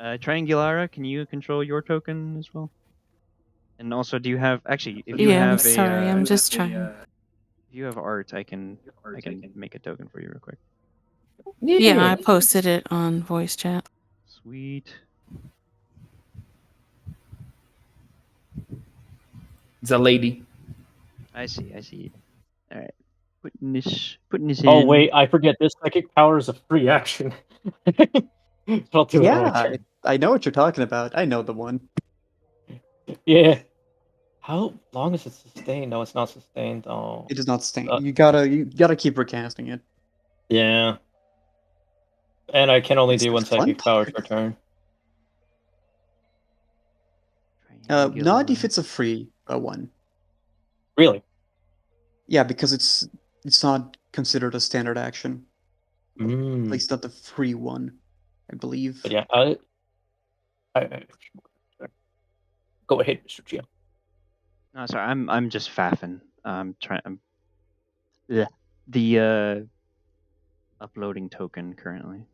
Speaker 2: Triangulara, can you control your token as well? And also, do you have actually? If you
Speaker 5: Yeah, I'm
Speaker 2: have
Speaker 5: sorry. I'm just trying.
Speaker 2: if you have art, I can make a token for you real quick.
Speaker 5: Yeah, I posted it on voice chat.
Speaker 2: Sweet.
Speaker 3: It's a lady.
Speaker 2: I see. All right. putting his
Speaker 9: Oh
Speaker 2: in.
Speaker 9: wait, I forget. This psychic power is a free action. I'll do it on my
Speaker 4: Yeah,
Speaker 9: turn.
Speaker 4: I know what you're talking about. I know the one.
Speaker 9: Yeah. How long is it sustained? No, it's not sustained. Oh.
Speaker 4: It is not staying.
Speaker 9: Uh,
Speaker 4: You gotta keep recasting it.
Speaker 9: Yeah. And I can only
Speaker 4: It's
Speaker 9: do
Speaker 4: the
Speaker 9: one
Speaker 4: fun
Speaker 9: psychic power
Speaker 4: part.
Speaker 9: per turn.
Speaker 4: Not if it's a free one.
Speaker 9: Really?
Speaker 4: Yeah, because it's not considered a standard action. At
Speaker 9: Mm.
Speaker 4: least not the free one, I believe.
Speaker 9: But yeah, I go ahead, Mr. GM.
Speaker 2: No, sorry, I'm just faffing. Yeah, the uploading token currently.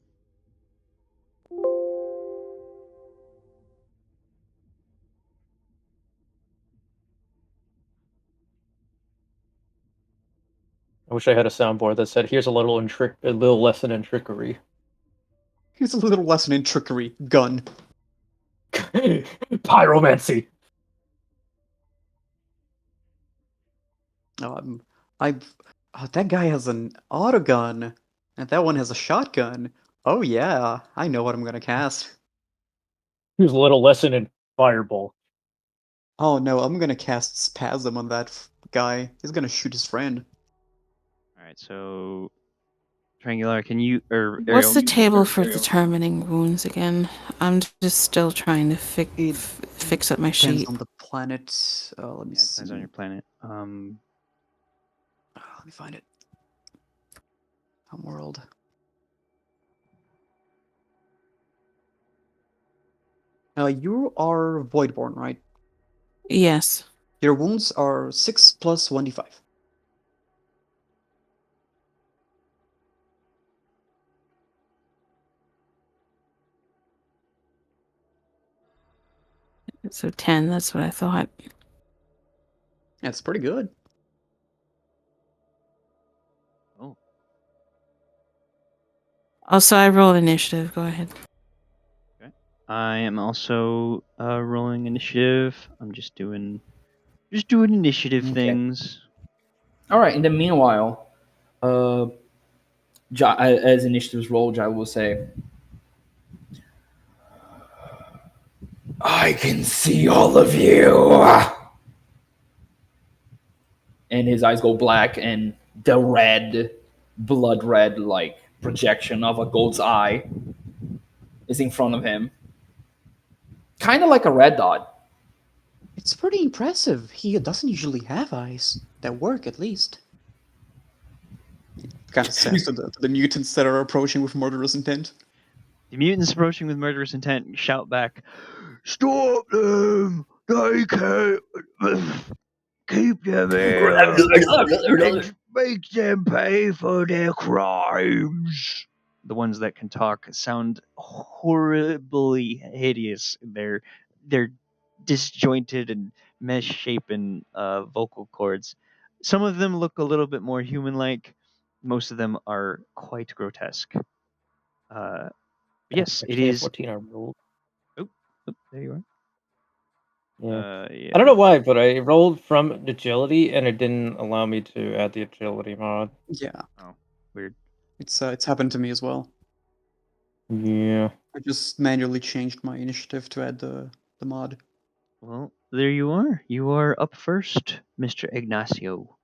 Speaker 9: I wish I had a soundboard that said, "Here's a little lesson in trickery."
Speaker 4: Here's a little lesson in trickery. Gun.
Speaker 9: Pyromancy.
Speaker 4: That guy has an autogun, and that one has a shotgun. Oh yeah, I know what I'm gonna cast.
Speaker 9: Here's a little lesson in fireball.
Speaker 4: Oh no, I'm gonna cast Spasm on that guy. He's gonna shoot his friend.
Speaker 2: All right, so Triangular, can you or
Speaker 5: What's
Speaker 2: Ariel?
Speaker 5: the table for determining wounds again? I'm just still trying to
Speaker 4: It
Speaker 5: fix up my
Speaker 4: depends
Speaker 5: sheet.
Speaker 4: on the planet. Let me
Speaker 2: Yeah, it
Speaker 4: see.
Speaker 2: depends on your planet.
Speaker 4: Let me find it. Homeworld. You are Voidborn, right?
Speaker 5: Yes.
Speaker 4: Your wounds are 6 plus 1d5.
Speaker 5: So 10, that's what I thought.
Speaker 4: That's pretty good.
Speaker 2: Oh,
Speaker 5: Also, I rolled initiative. Go ahead.
Speaker 2: okay. I am also rolling initiative. I'm just doing initiative
Speaker 3: Okay.
Speaker 2: things.
Speaker 3: All right. In the meanwhile, as initiatives roll, Jai will say, "I can see all of you," and his eyes go black, and the red, blood red, like projection of a goat's eye is in front of him, kind of like a red dot.
Speaker 4: It's pretty impressive. He doesn't usually have eyes. That work, at least. Kind of says to the mutants that are approaching with murderous intent.
Speaker 2: The mutants approaching with murderous intent shout back, "Stop them! They can't keep them here and make them pay for their crimes." The ones that can talk sound horribly hideous. They're disjointed and mesh-shapen vocal cords. Some of them look a little bit more human-like. Most of them are quite grotesque. Yes, it
Speaker 9: Actually, a
Speaker 2: is.
Speaker 9: 14 I rolled.
Speaker 2: Oh, there you are.
Speaker 9: Yeah.
Speaker 2: Yeah.
Speaker 9: I don't know why, but I rolled from agility and it didn't allow me to add the agility mod.
Speaker 4: Yeah,
Speaker 2: Oh, weird.
Speaker 4: it's happened to me as well.
Speaker 9: Yeah.
Speaker 4: I just manually changed my initiative to add the mod.
Speaker 2: Well, there you are. You are up first, Mr. Ignacio.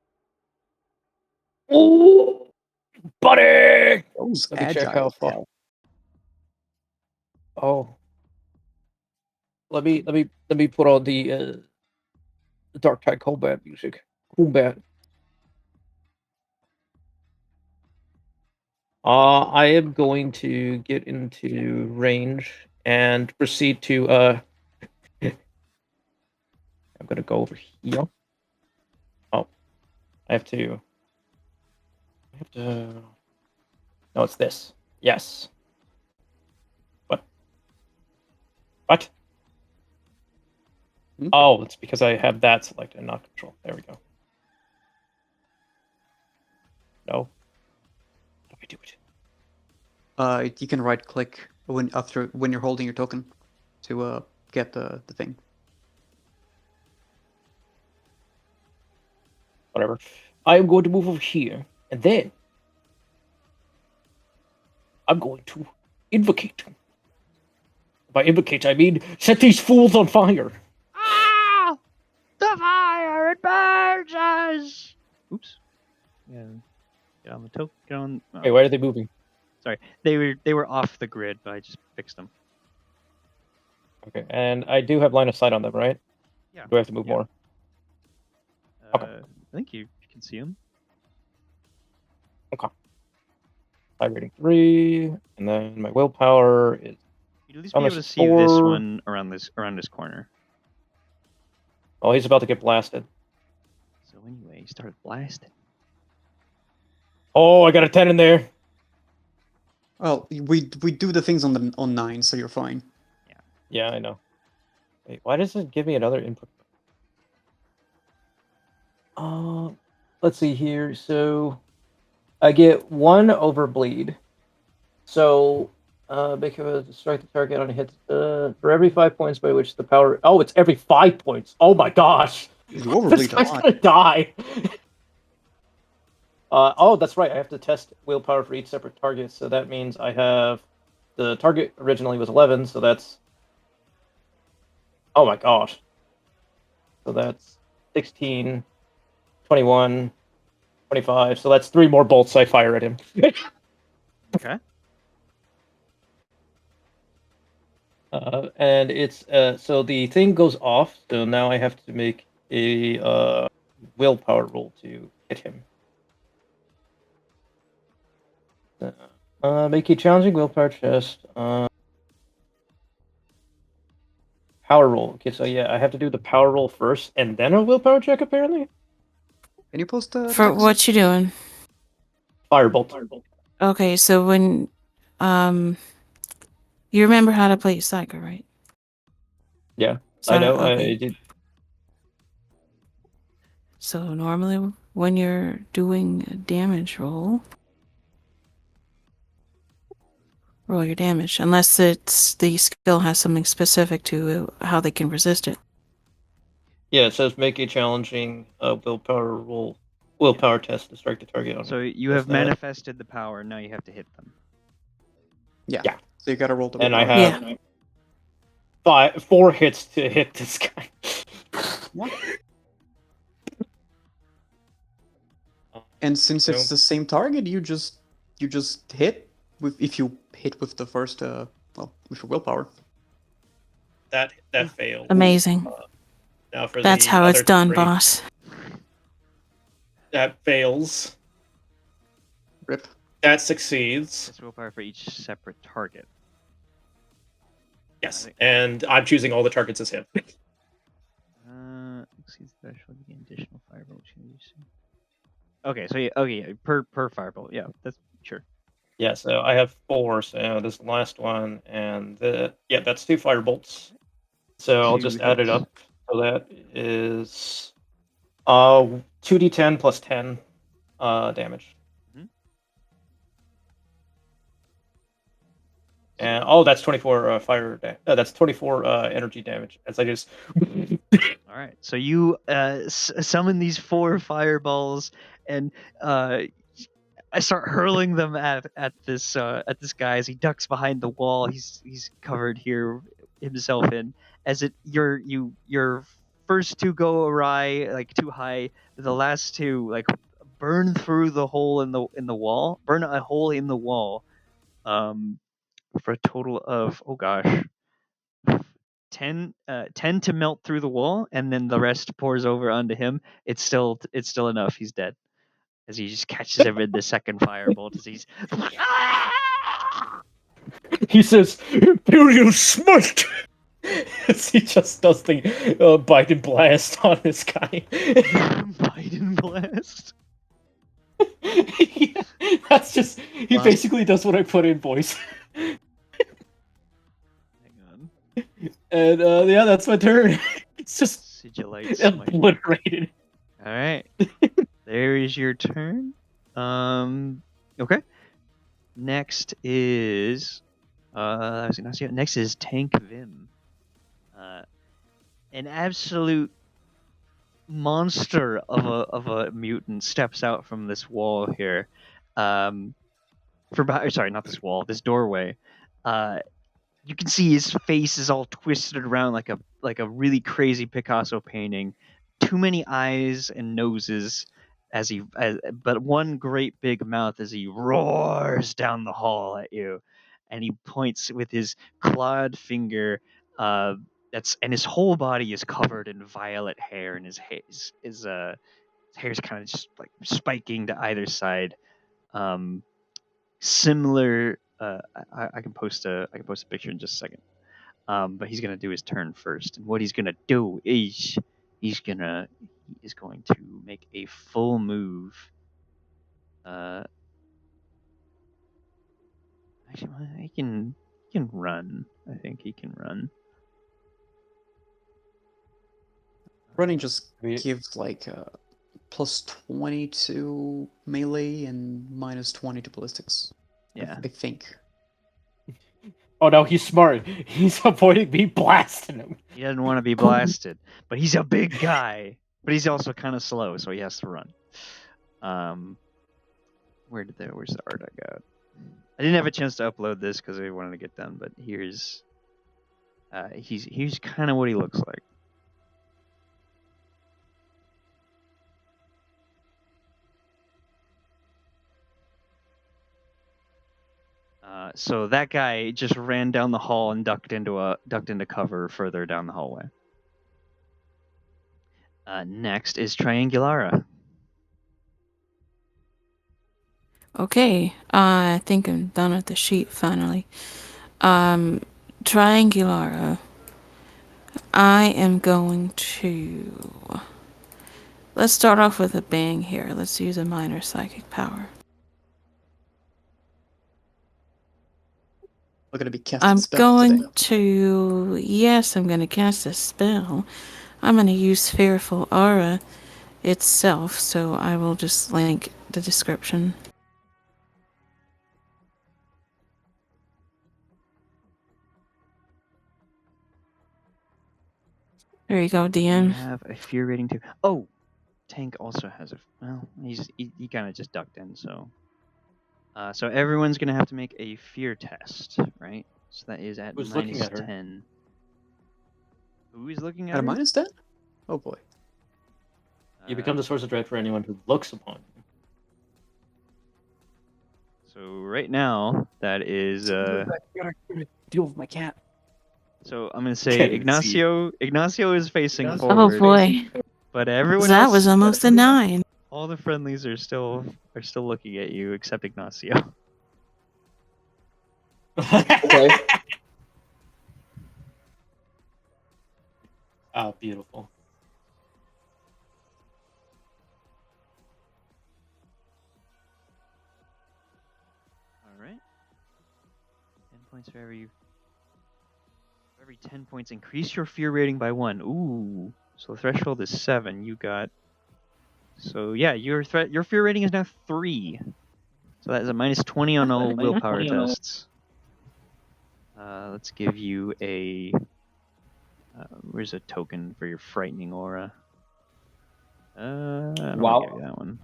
Speaker 9: Oh, buddy!
Speaker 4: Those
Speaker 9: Let me check how
Speaker 4: agile
Speaker 9: far.
Speaker 4: pal.
Speaker 9: Oh, let me put on the Dark Tide combat music. Combat. I am going to get into range and proceed to I'm gonna go over here. Oh, I have to. No, it's this. Yes. What? What?
Speaker 4: Hmm?
Speaker 9: Oh, it's because I have that selected and not control. There we go. No. How do I do it?
Speaker 4: You can right click when you're holding your token to get the thing.
Speaker 9: Whatever. I am going to move over here. And then I'm going to invocate. By invocate, I mean set these fools on fire.
Speaker 2: Ah! The fire! It burns us! Oops. Yeah. Get on the token. Get on. Oh,
Speaker 9: Wait, why are they moving?
Speaker 2: sorry. They were off the grid, but I just fixed them.
Speaker 9: Okay, and I do have line of sight on them, right?
Speaker 2: Yeah.
Speaker 9: Do I have to move
Speaker 2: Yeah.
Speaker 9: more? Okay.
Speaker 2: I think you can see them.
Speaker 9: Side rating 3, and then my willpower is.
Speaker 2: You'd at least be able to
Speaker 9: Bonus
Speaker 2: see this
Speaker 9: 4.
Speaker 2: one around this corner.
Speaker 9: Oh, he's about to get blasted.
Speaker 2: So anyway, he started blasting.
Speaker 9: Oh, I got a 10 in there.
Speaker 4: Well, we do the things on 9, so you're fine.
Speaker 9: Yeah, I know. Wait, why does it give me another input? Let's see here. So I get 1 over bleed. So because strike the target on a hit for every 5 points by which the power. Oh, it's every 5 points. Oh my gosh!
Speaker 4: You
Speaker 9: This
Speaker 4: overbleed a
Speaker 9: guy's
Speaker 4: lot.
Speaker 9: gonna die. Oh, that's right. I have to test willpower for each separate target. So that means I have the target originally was 11. So that's. Oh my gosh. So that's 16, 21, 25. So that's 3 more bolts I fire at him.
Speaker 2: Okay.
Speaker 9: And it's so the thing goes off. So now I have to make a willpower roll to hit him. Make a challenging willpower test. Power roll. Okay, so yeah, I have to do the power roll first and then a willpower check, apparently.
Speaker 4: Can you post the
Speaker 5: For
Speaker 4: text?
Speaker 5: what you doing?
Speaker 9: Firebolt.
Speaker 5: Okay, so when you remember how to play Psyker, right?
Speaker 9: Yeah,
Speaker 5: So,
Speaker 9: I know.
Speaker 5: okay.
Speaker 9: I did.
Speaker 5: So normally when you're doing a damage roll your damage, unless it's the skill has something specific to how they can resist it.
Speaker 9: Yeah, it says make a challenging willpower test to strike the target on
Speaker 2: So
Speaker 9: it.
Speaker 2: you
Speaker 9: That's
Speaker 2: have
Speaker 9: that.
Speaker 2: manifested the power. Now you have to hit them.
Speaker 4: Yeah.
Speaker 9: Yeah.
Speaker 4: So you gotta roll the
Speaker 9: And I
Speaker 4: willpower.
Speaker 9: have 4 hits to hit this guy.
Speaker 4: Yeah. And since it's the same target, you just hit with if you hit with the first with your willpower.
Speaker 8: That failed.
Speaker 5: Amazing.
Speaker 8: Now for
Speaker 5: That's
Speaker 8: the
Speaker 5: how it's
Speaker 8: other
Speaker 5: done,
Speaker 8: 3,
Speaker 5: boss.
Speaker 8: That fails.
Speaker 4: Rip.
Speaker 8: That succeeds.
Speaker 2: That's willpower for each separate target.
Speaker 8: Yes, and I'm choosing all the targets as him.
Speaker 2: Exceeds the threshold, you get additional fireball. Okay, so yeah, per fireball, yeah, that's sure.
Speaker 9: Yeah, so I have 4. So this last one, and that's 2 firebolts. So I'll
Speaker 2: 2
Speaker 9: just add it
Speaker 2: hits.
Speaker 9: up. So that is 2d10 plus 10 damage.
Speaker 2: Mhm.
Speaker 9: And that's 24 that's 24 energy damage. As I just.
Speaker 2: All right, so you summon these 4 fireballs, and I start hurling them at this guy as he ducks behind the wall. He's covered here himself in. As your first 2 go awry, like too high. The last 2 like burn through the hole in the wall, burn a hole in the wall, for a total of 10 to melt through the wall, and then the rest pours over onto him. It's still enough. He's dead. As he just catches him in the second firebolt as he's
Speaker 9: He says, Imperial Smite! As he just does the Biden blast on this guy.
Speaker 2: Biden blast.
Speaker 9: Yeah, that's just, he
Speaker 4: Wow.
Speaker 9: basically does what I put in, boys.
Speaker 2: Hang on.
Speaker 9: And yeah, that's my turn. It's just
Speaker 2: Sigillite smite.
Speaker 9: obliterated.
Speaker 2: All right. There is your turn. Okay. Next is next is Tank Vim. An absolute monster of a mutant steps out from this wall here. Sorry, not this wall, this doorway. You can see his face is all twisted around like a really crazy Picasso painting. Too many eyes and noses but one great big mouth as he roars down the hall at you, and he points with his clawed finger. And his whole body is covered in violet hair, and his hair's kind of just like spiking to either side. Similar. I can post a picture in just a second. But he's gonna do his turn first, and what he's gonna do is he is going to make a full move. Actually, he can run. I think he can run.
Speaker 4: Running just
Speaker 9: We-
Speaker 4: gives like plus 20 to melee and minus 20 to ballistics.
Speaker 2: Yeah.
Speaker 4: I think.
Speaker 9: Oh no, he's smart. He's avoiding me blasting him.
Speaker 2: He doesn't want to be blasted, but he's a big guy. But he's also kind of slow, so he has to run. Where's the art I got? I didn't have a chance to upload this because I wanted to get done, but here's kind of what he looks like. So that guy just ran down the hall and ducked into cover further down the hallway. Next is Triangulara.
Speaker 5: Okay, I think I'm done with the sheet finally. Triangulara. I am going to... Let's start off with a bang here. Let's use a minor psychic power.
Speaker 4: We're gonna be casting
Speaker 5: I'm
Speaker 4: spells
Speaker 5: going
Speaker 4: today.
Speaker 5: to... Yes, I'm going to cast a spell. I'm going to use Fearful Aura itself, so I will just link the description. There you go,
Speaker 2: You
Speaker 5: DM.
Speaker 2: have a fear rating too. Oh, Tank also has a. Well, he kind of just ducked in, so. So everyone's gonna have to make a fear test, right? So that is at
Speaker 9: Who's looking
Speaker 2: minus
Speaker 9: at her?
Speaker 2: 10. Who is looking
Speaker 4: At
Speaker 2: at
Speaker 4: a
Speaker 2: her?
Speaker 4: minus 10? Oh boy.
Speaker 9: You become the source of dread for anyone who looks upon you.
Speaker 2: So right now that is.
Speaker 4: Deal with my cat.
Speaker 2: So I'm gonna say
Speaker 8: Can't even see.
Speaker 2: Ignacio is facing
Speaker 1: Oh,
Speaker 2: forward.
Speaker 5: Oh boy,
Speaker 2: But everyone
Speaker 5: that
Speaker 2: else,
Speaker 5: was almost a 9.
Speaker 2: all the friendlies are still looking at you except Ignacio.
Speaker 3: Okay.
Speaker 9: Oh, beautiful.
Speaker 2: All right. 10 points for every 10 points. Increase your fear rating by 1. Ooh. So the threshold is 7. You got. So yeah, your fear rating is now 3. So that is a minus 20 on all willpower tests. Let's give you a. Where's a token for your frightening aura? I don't
Speaker 3: Wow.
Speaker 2: want to give you that one.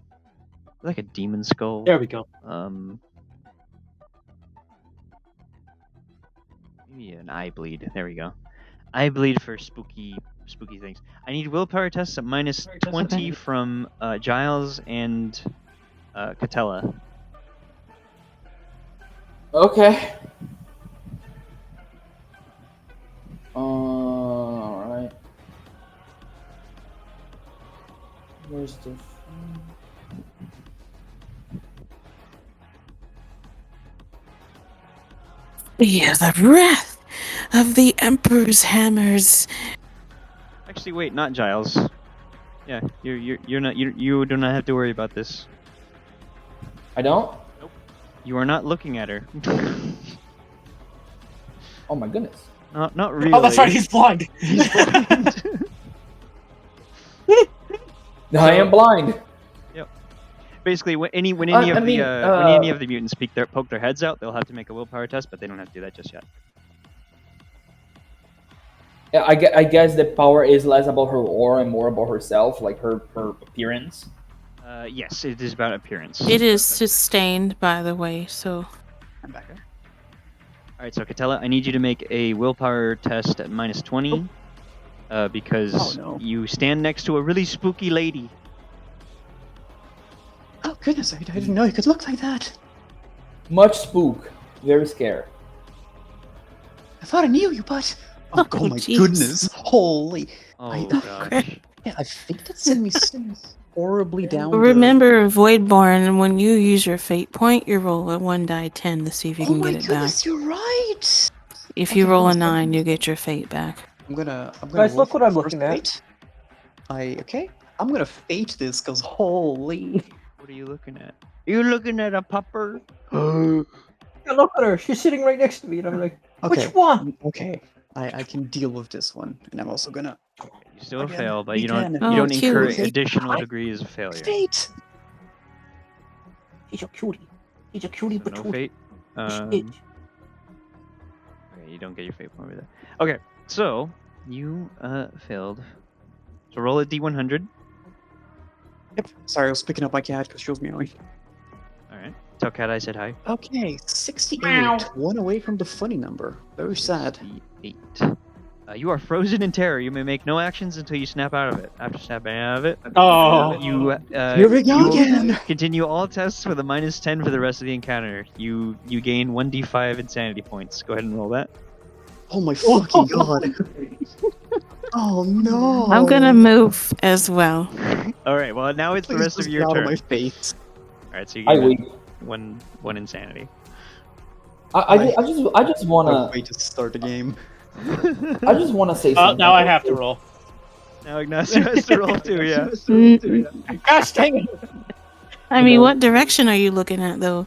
Speaker 2: Like a demon skull.
Speaker 9: There we go.
Speaker 2: Maybe an eye bleed. There we go. Eye bleed for spooky things. I need willpower tests at minus 20 from Giles and Catella.
Speaker 3: Okay. Alright. Where's the...
Speaker 5: Yeah, the wrath of the Emperor's hammers.
Speaker 2: Actually, wait, not Giles. Yeah, you're not you do not have to worry about this.
Speaker 3: I don't?
Speaker 2: You are not looking at her.
Speaker 3: Oh my goodness.
Speaker 2: Not really.
Speaker 8: Oh, that's right. He's blind.
Speaker 2: He's blind.
Speaker 3: I am blind.
Speaker 2: Basically, when any
Speaker 3: I
Speaker 2: of
Speaker 3: mean,
Speaker 2: the mutants poke their heads out, they'll have to make a willpower test, but they don't have to do that just yet.
Speaker 3: I guess the power is less about her aura and more about herself, like her appearance.
Speaker 2: Yes, it is about appearance.
Speaker 5: It is sustained, by the way, so
Speaker 4: I'm back.
Speaker 2: All right, so Catella, I need you to make a willpower test at -20, because
Speaker 4: Oh, no.
Speaker 2: you stand next to a really spooky lady.
Speaker 4: Oh goodness, I didn't know you could look like that.
Speaker 3: Much spook, very scared.
Speaker 4: I thought I knew you, but oh,
Speaker 5: Oh,
Speaker 4: my
Speaker 5: jeez.
Speaker 4: goodness, holy!
Speaker 2: Oh
Speaker 4: I-
Speaker 2: gosh.
Speaker 4: Yeah, I think that sent me horribly down.
Speaker 5: remember, Voidborn, when you use your fate point, you roll a 1d10 to see if you
Speaker 4: Oh
Speaker 5: can
Speaker 4: my
Speaker 5: get it
Speaker 4: goodness,
Speaker 5: back.
Speaker 4: you're right.
Speaker 5: If you
Speaker 4: Okay,
Speaker 5: roll a
Speaker 4: one
Speaker 5: 9,
Speaker 4: second.
Speaker 5: you get your fate back.
Speaker 4: I'm gonna
Speaker 9: Guys,
Speaker 4: roll
Speaker 9: look
Speaker 4: for
Speaker 9: what I'm
Speaker 4: the
Speaker 9: looking
Speaker 4: first
Speaker 9: at.
Speaker 4: fate. I'm gonna fate this because holy.
Speaker 2: What are you looking at? You looking at a pupper?
Speaker 9: Yeah, look at her. She's sitting right next to me, and I'm like,
Speaker 4: Okay.
Speaker 9: which one?
Speaker 4: Okay, I can deal with this one, and I'm also gonna
Speaker 2: You still
Speaker 4: Again,
Speaker 2: fail, but you don't
Speaker 4: D10.
Speaker 2: you don't
Speaker 5: Oh,
Speaker 2: incur
Speaker 5: cute.
Speaker 2: additional degrees of failure.
Speaker 4: fate.
Speaker 9: She's a cutie. She's a cutie
Speaker 2: So no
Speaker 9: patootie.
Speaker 2: fate.
Speaker 9: Bitch.
Speaker 2: Okay, you don't get your fate point over there. Okay, so you failed. So roll a d100.
Speaker 4: Yep. Sorry, I was picking up my cat because she was meowing.
Speaker 2: All right. Tell Cat I said hi.
Speaker 4: Okay, 68.
Speaker 3: Meow.
Speaker 4: One away from the funny number. Very sad.
Speaker 2: 68. You are frozen in terror. You may make no actions until you snap out of it. After snapping out of it,
Speaker 9: Oh.
Speaker 2: you
Speaker 4: Here we go
Speaker 2: you
Speaker 4: again.
Speaker 2: continue all tests with a -10 for the rest of the encounter. You gain 1d5 insanity points. Go ahead and roll that.
Speaker 4: Oh my fucking god. Oh no.
Speaker 5: I'm gonna move as well.
Speaker 2: All right. Well, now it's the
Speaker 4: Please
Speaker 2: rest of
Speaker 4: just
Speaker 2: your
Speaker 4: get out
Speaker 2: turn.
Speaker 4: of my face.
Speaker 2: All right. So you
Speaker 3: I
Speaker 2: get
Speaker 3: wait.
Speaker 2: one insanity.
Speaker 3: I just
Speaker 4: What a
Speaker 3: wanna
Speaker 4: way to start the game.
Speaker 3: I just wanna say something.
Speaker 9: Now I have to roll.
Speaker 2: Now Ignacio has to roll too. Yeah.
Speaker 9: Gosh dang it.
Speaker 5: I mean, what direction are you looking at, though?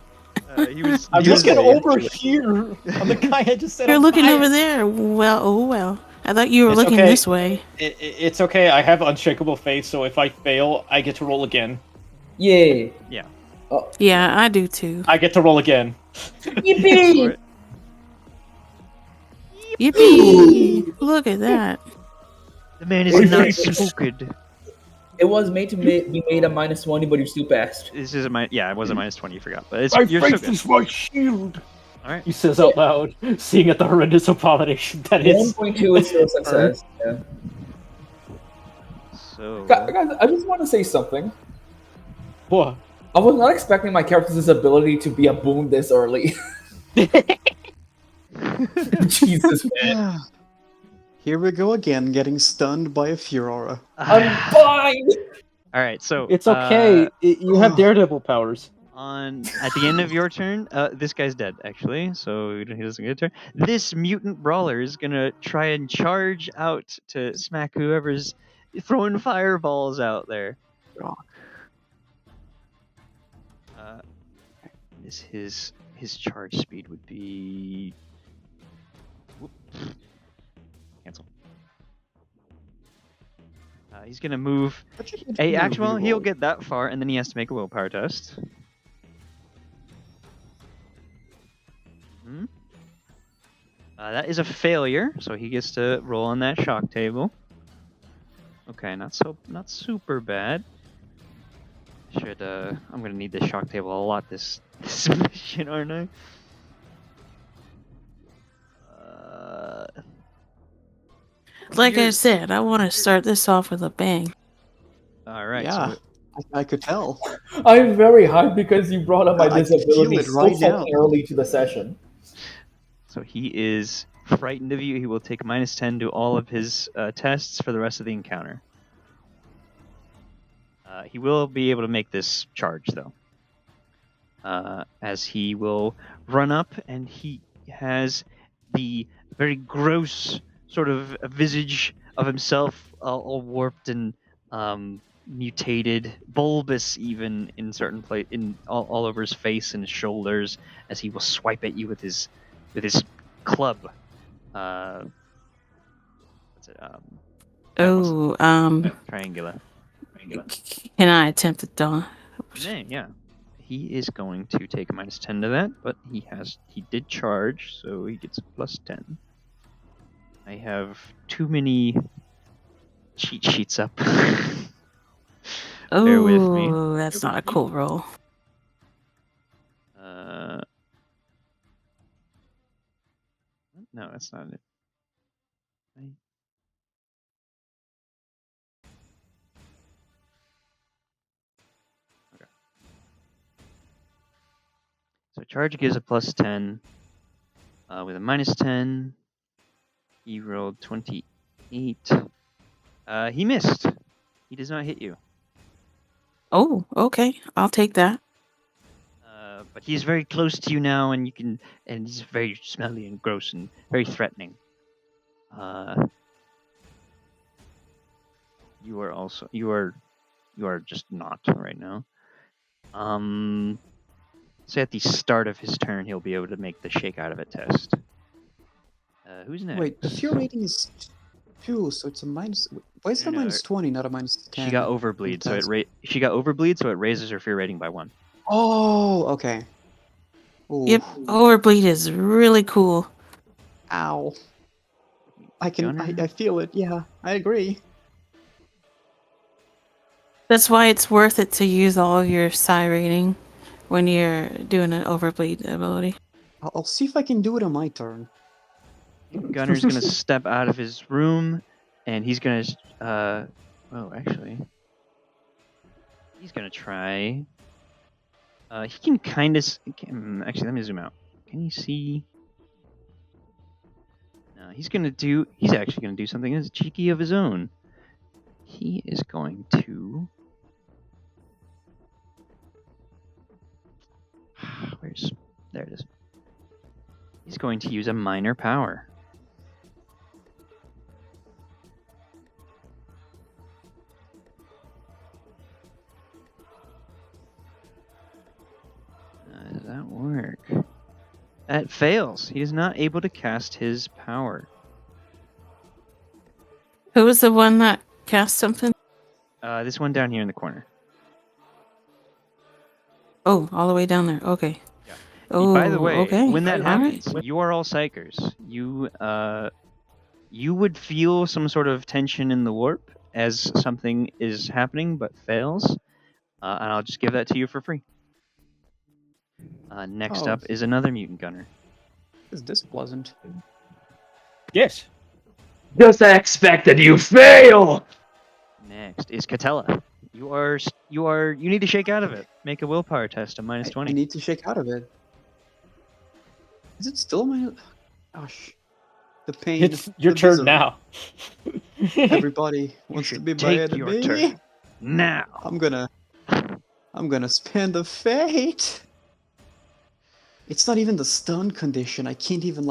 Speaker 2: He was.
Speaker 9: I'm
Speaker 2: he was-
Speaker 9: looking over here. I'm the guy I just said.
Speaker 5: You're
Speaker 9: I'm
Speaker 5: looking
Speaker 9: fine.
Speaker 5: over there. Well, oh well. I thought you were
Speaker 9: It's
Speaker 5: looking
Speaker 9: okay.
Speaker 5: this way.
Speaker 9: It's okay. I have unshakable faith, so if I fail, I get to roll again.
Speaker 3: Yeah.
Speaker 5: Yeah, I do too.
Speaker 9: I get to roll again.
Speaker 2: for
Speaker 3: Yippee!
Speaker 2: it.
Speaker 5: Yippee! Look at that.
Speaker 2: The man is
Speaker 3: Wait,
Speaker 2: not
Speaker 3: wait.
Speaker 2: spooked.
Speaker 3: It was made to be made a -20, but you still passed.
Speaker 2: This is a yeah. It was a -20. You forgot, but it's
Speaker 7: My
Speaker 2: you're so
Speaker 7: faith
Speaker 2: good.
Speaker 7: is my shield.
Speaker 2: All right.
Speaker 9: He says out loud, seeing at the horrendous abomination that is.
Speaker 3: 1.2 is still a success. Yeah.
Speaker 2: So
Speaker 3: Guys, I just want to say something.
Speaker 9: What?
Speaker 3: I was not expecting my character's ability to be a boon this early. Jesus, man.
Speaker 4: Here we go again, getting stunned by a Furora.
Speaker 3: I'm fine!
Speaker 2: all right. So
Speaker 9: It's okay. You have daredevil powers.
Speaker 2: At the end of your turn, this guy's dead actually, so he doesn't get a turn. This mutant brawler is gonna try and charge out to smack whoever's throwing fireballs out there.
Speaker 4: Rock.
Speaker 2: His charge speed would be. Whoop. Cancel. He's gonna move. Hey, actually, he'll get that far, and then he has to make a willpower test. That is a failure, so he gets to roll on that shock table. Okay, not super bad. I'm gonna need this shock table a lot this mission, aren't I?
Speaker 5: Like I said, I want to start this off with a bang.
Speaker 2: All right.
Speaker 4: Yeah,
Speaker 2: So
Speaker 4: I could tell.
Speaker 3: I'm very hyped because you brought up my
Speaker 4: I can
Speaker 3: disability
Speaker 4: feel it
Speaker 3: so
Speaker 4: right
Speaker 3: fucking
Speaker 4: now.
Speaker 3: early to the session.
Speaker 2: So he is frightened of you. He will take -10 to all of his tests for the rest of the encounter. He will be able to make this charge, though. As he will run up, and he has the very gross sort of visage of himself, all warped and mutated, bulbous even in certain all over his face and his shoulders, as he will swipe at you with his club. What's it? Triangular.
Speaker 5: Can I attempt it, Dawn?
Speaker 2: Yeah. He is going to take a -10 to that, but he did charge, so he gets a +10. I have too many cheat sheets up. Bear with me.
Speaker 5: Oh, that's not a cool roll.
Speaker 2: No, that's not it. Okay. So charge gives a plus 10. With a minus 10, he rolled 28. He missed. He does not hit you.
Speaker 5: Oh, okay. I'll take that.
Speaker 2: But he's very close to you now, and he's very smelly and gross and very threatening. You are just not right now. So at the start of his turn, he'll be able to make the shake out of it test. Who's next?
Speaker 4: Wait, the fear rating is 2, so it's a minus. Why is it a minus 20, not a minus 10?
Speaker 2: She got overbleed, so it raises her fear rating by 1.
Speaker 4: Oh, okay. Ooh.
Speaker 5: Yep, overbleed is really cool.
Speaker 4: Ow. I
Speaker 2: Gunner?
Speaker 4: feel it. Yeah, I agree.
Speaker 5: That's why it's worth it to use all of your psi rating when you're doing an overbleed ability.
Speaker 4: I'll see if I can do it on my turn.
Speaker 2: Gunner's gonna step out of his room, and he's gonna. He's gonna try. He can kind of. Actually, let me zoom out. Can you see? No, he's actually gonna do something as cheeky of his own. He is going to. There it is. He's going to use a minor power. Does that work? That fails. He is not able to cast his power.
Speaker 5: Who was the one that cast something?
Speaker 2: This one down here in the corner.
Speaker 5: Oh, all the way down there. Okay.
Speaker 2: Yeah.
Speaker 5: Oh,
Speaker 2: by the way,
Speaker 5: okay.
Speaker 2: when that
Speaker 5: All right.
Speaker 2: happens, you are all Psykers. You would feel some sort of tension in the warp as something is happening but fails, and I'll just give that to you for free. Next up is another mutant gunner.
Speaker 4: Is this pleasant?
Speaker 8: Yes.
Speaker 6: Just expected you fail.
Speaker 2: Next is Catella. You need to shake out of it. Make a willpower test, a minus 20.
Speaker 4: I need to shake out of it. Is it still my? Gosh, the pain.
Speaker 8: It's your
Speaker 4: the
Speaker 8: turn
Speaker 4: misery.
Speaker 8: now.
Speaker 4: Everybody wants to be my
Speaker 2: Take
Speaker 4: enemy.
Speaker 2: your turn now.
Speaker 4: I'm gonna spend a fate. It's not even the stun condition. I can't even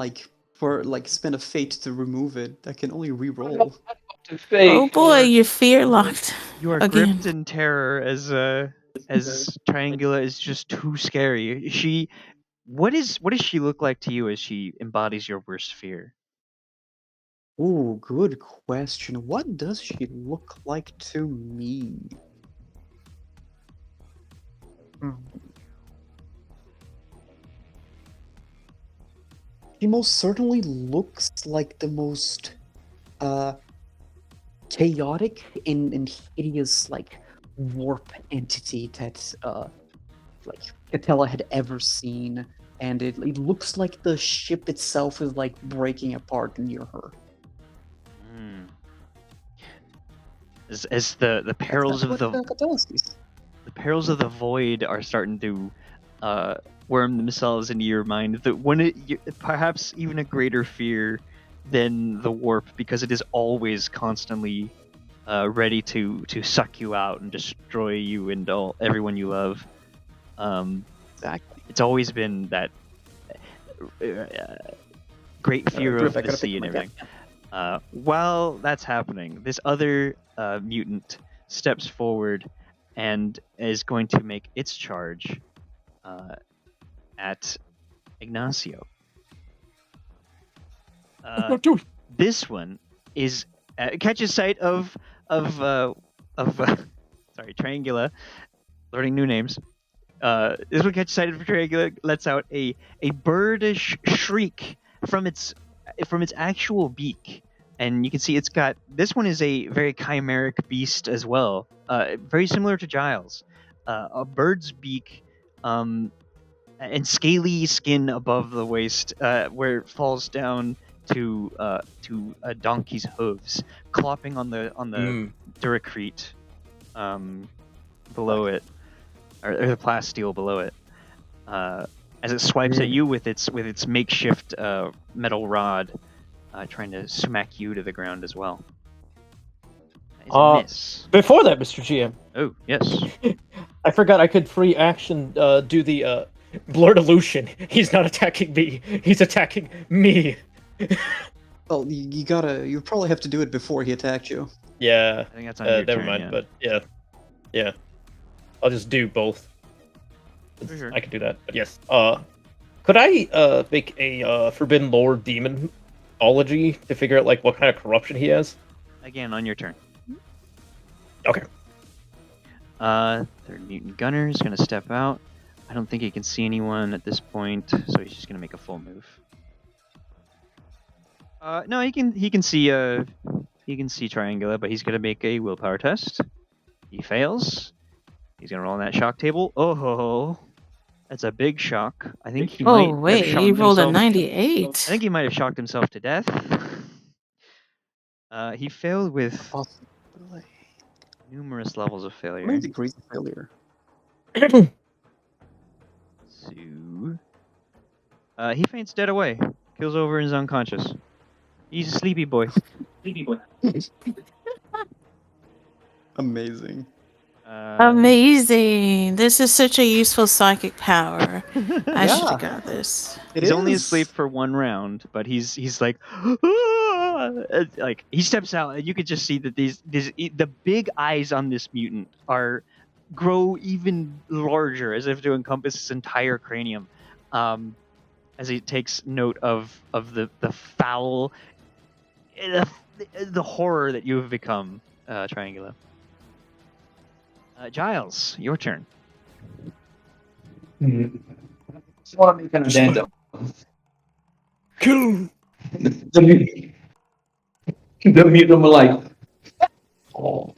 Speaker 4: spend a fate to remove it. I can only re-roll.
Speaker 5: Oh boy, you're fear locked.
Speaker 2: You are
Speaker 5: again.
Speaker 2: gripped in terror as Triangula is just too scary. What does she look like to you as she embodies your worst fear?
Speaker 4: Ooh, good question. What does she look like to me? She most certainly looks like the most chaotic and hideous warp entity that Catella had ever seen, and it looks like the ship itself is breaking apart near her.
Speaker 2: As the perils
Speaker 4: That's
Speaker 2: of the
Speaker 4: Catella sees.
Speaker 2: the perils of the void are starting to worm themselves into your mind. Perhaps even a greater fear than the warp, because it is always constantly ready to suck you out and destroy you and everyone you love.
Speaker 4: Exactly.
Speaker 2: It's always been that great fear of the sea and everything. While that's happening, this other mutant steps forward and is going to make its charge at Ignacio. This one is catches sight of Triangula, learning new names. This one catches sight of Triangula, lets out a birdish shriek from its from its actual beak, and you can see it's got this one is a very chimeric beast as well, very similar to Giles, a bird's beak, and scaly skin above the waist, where it falls down to a donkey's hooves, clopping on the duracrete below it, or the plasteel below it, as it swipes at you with its makeshift metal rod, trying to smack you to the ground as well. That is a miss.
Speaker 9: Before that, Mr. GM.
Speaker 2: Oh, yes.
Speaker 9: I forgot I could free action do the blurred illusion. He's not attacking me. He's attacking me.
Speaker 4: Well, you probably have to do it before he attacked you.
Speaker 9: Yeah.
Speaker 2: I think that's on your
Speaker 9: never
Speaker 2: turn,
Speaker 9: mind,
Speaker 2: yeah.
Speaker 9: but yeah. I'll just do both.
Speaker 2: For sure.
Speaker 9: I can do that. But yes. Could I make a Forbidden Lore demonology to figure out like what kind of corruption he has?
Speaker 2: Again, on your turn.
Speaker 9: Okay.
Speaker 2: Third mutant gunner is going to step out. I don't think he can see anyone at this point, so he's just going to make a full move. No, he can see Triangula, but he's going to make a willpower test. He fails. He's going to roll on that shock table. Oh, that's a big shock. I think he might
Speaker 5: Oh wait,
Speaker 2: have shocked
Speaker 5: he rolled a
Speaker 2: himself.
Speaker 5: 98.
Speaker 2: I think he might have shocked himself to death. He failed with numerous levels of
Speaker 4: How
Speaker 2: failure.
Speaker 4: many degrees of failure?
Speaker 2: So, he faints dead away. Kills over and is unconscious. He's a sleepy boy.
Speaker 4: Amazing.
Speaker 5: Amazing! This is such a useful psychic power. I should have got this.
Speaker 2: He's only asleep for one round, but he's like, like he steps out, and you could just see that the big eyes on this mutant grow even larger, as if to encompass his entire cranium, as he takes note of the foul, the horror that you have become, Triangula. Giles, your turn.
Speaker 10: Just want to make an addendum.
Speaker 7: Kill.
Speaker 10: The mutant will like. Oh.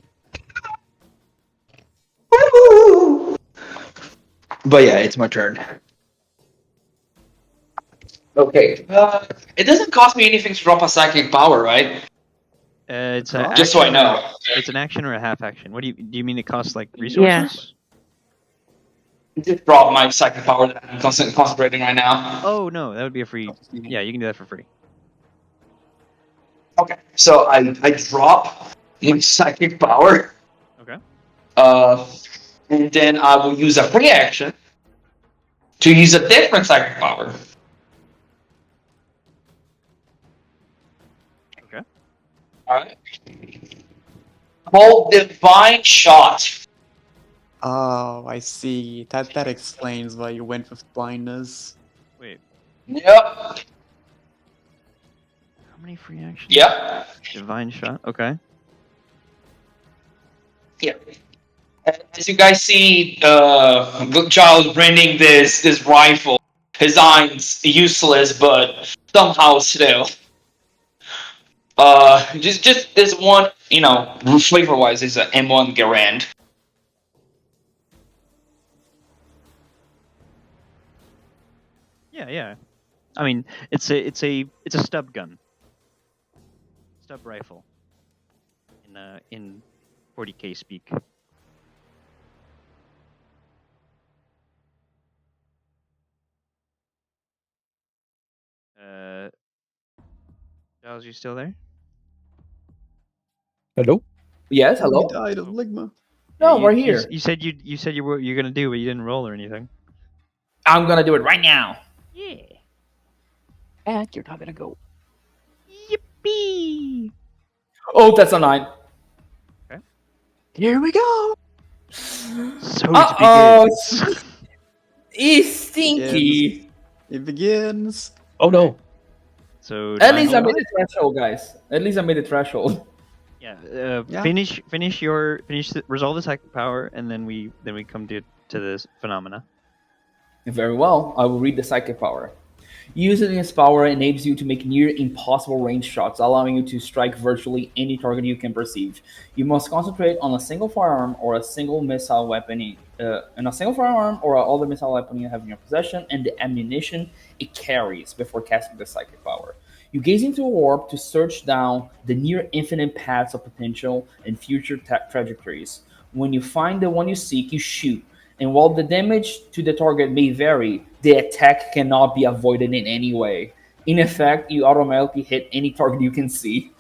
Speaker 10: But yeah, it's my turn. Okay. It doesn't cost me anything to drop a psychic power, right?
Speaker 2: It's an
Speaker 10: Just so I know.
Speaker 2: It's an action or a half action. What do you mean? It costs like resources?
Speaker 10: Just drop my psychic power that I'm concentrating right now.
Speaker 2: Oh no, that would be a free. Yeah, you can do that for free.
Speaker 10: Okay, so I drop my psychic power.
Speaker 2: Okay.
Speaker 10: And then I will use a free action to use a different psychic power.
Speaker 2: Okay.
Speaker 10: Alright. Called Divine Shot.
Speaker 4: Oh, I see. That explains why you went with blindness.
Speaker 2: Wait.
Speaker 10: Yep.
Speaker 2: How many free actions?
Speaker 10: Yep.
Speaker 2: Divine shot. Okay.
Speaker 10: Yep. As you guys see, Giles branding this rifle. His eyes useless, but somehow still. Just this one, flavor-wise, is an M1 Garand.
Speaker 2: Yeah. I mean, it's a stub gun. Stub rifle. In 40k speak. Giles, you still there?
Speaker 3: Hello? Yes, hello?
Speaker 4: He died of ligma.
Speaker 3: No,
Speaker 2: Yeah,
Speaker 3: we're here.
Speaker 2: You said you're gonna do, but you didn't roll or anything.
Speaker 3: I'm gonna do it right now.
Speaker 2: Yeah.
Speaker 9: And you're not gonna go.
Speaker 2: Yippee!
Speaker 3: Oh, that's a 9.
Speaker 2: Okay.
Speaker 4: Here we go.
Speaker 2: So
Speaker 3: Uh-oh.
Speaker 2: it begins.
Speaker 3: He's stinky.
Speaker 4: It begins.
Speaker 9: Oh no.
Speaker 2: So
Speaker 3: At least I
Speaker 2: Triangula?
Speaker 3: made the threshold, guys. At least I made the threshold.
Speaker 2: Yeah.
Speaker 4: Yeah.
Speaker 2: Resolve the psychic power, and then we come to this phenomena.
Speaker 3: Very well. I will read the psychic power. Using this power enables you to make near impossible range shots, allowing you to strike virtually any target you can perceive. You must concentrate on a single firearm or a single missile weapon, and a single firearm or other missile weapon you have in your possession, and the ammunition it carries before casting the psychic power. You gaze into a warp to search down the near infinite paths of potential and future trajectories. When you find the one you seek, you shoot. And while the damage to the target may vary, the attack cannot be avoided in any way. In effect, you automatically hit any target you can see,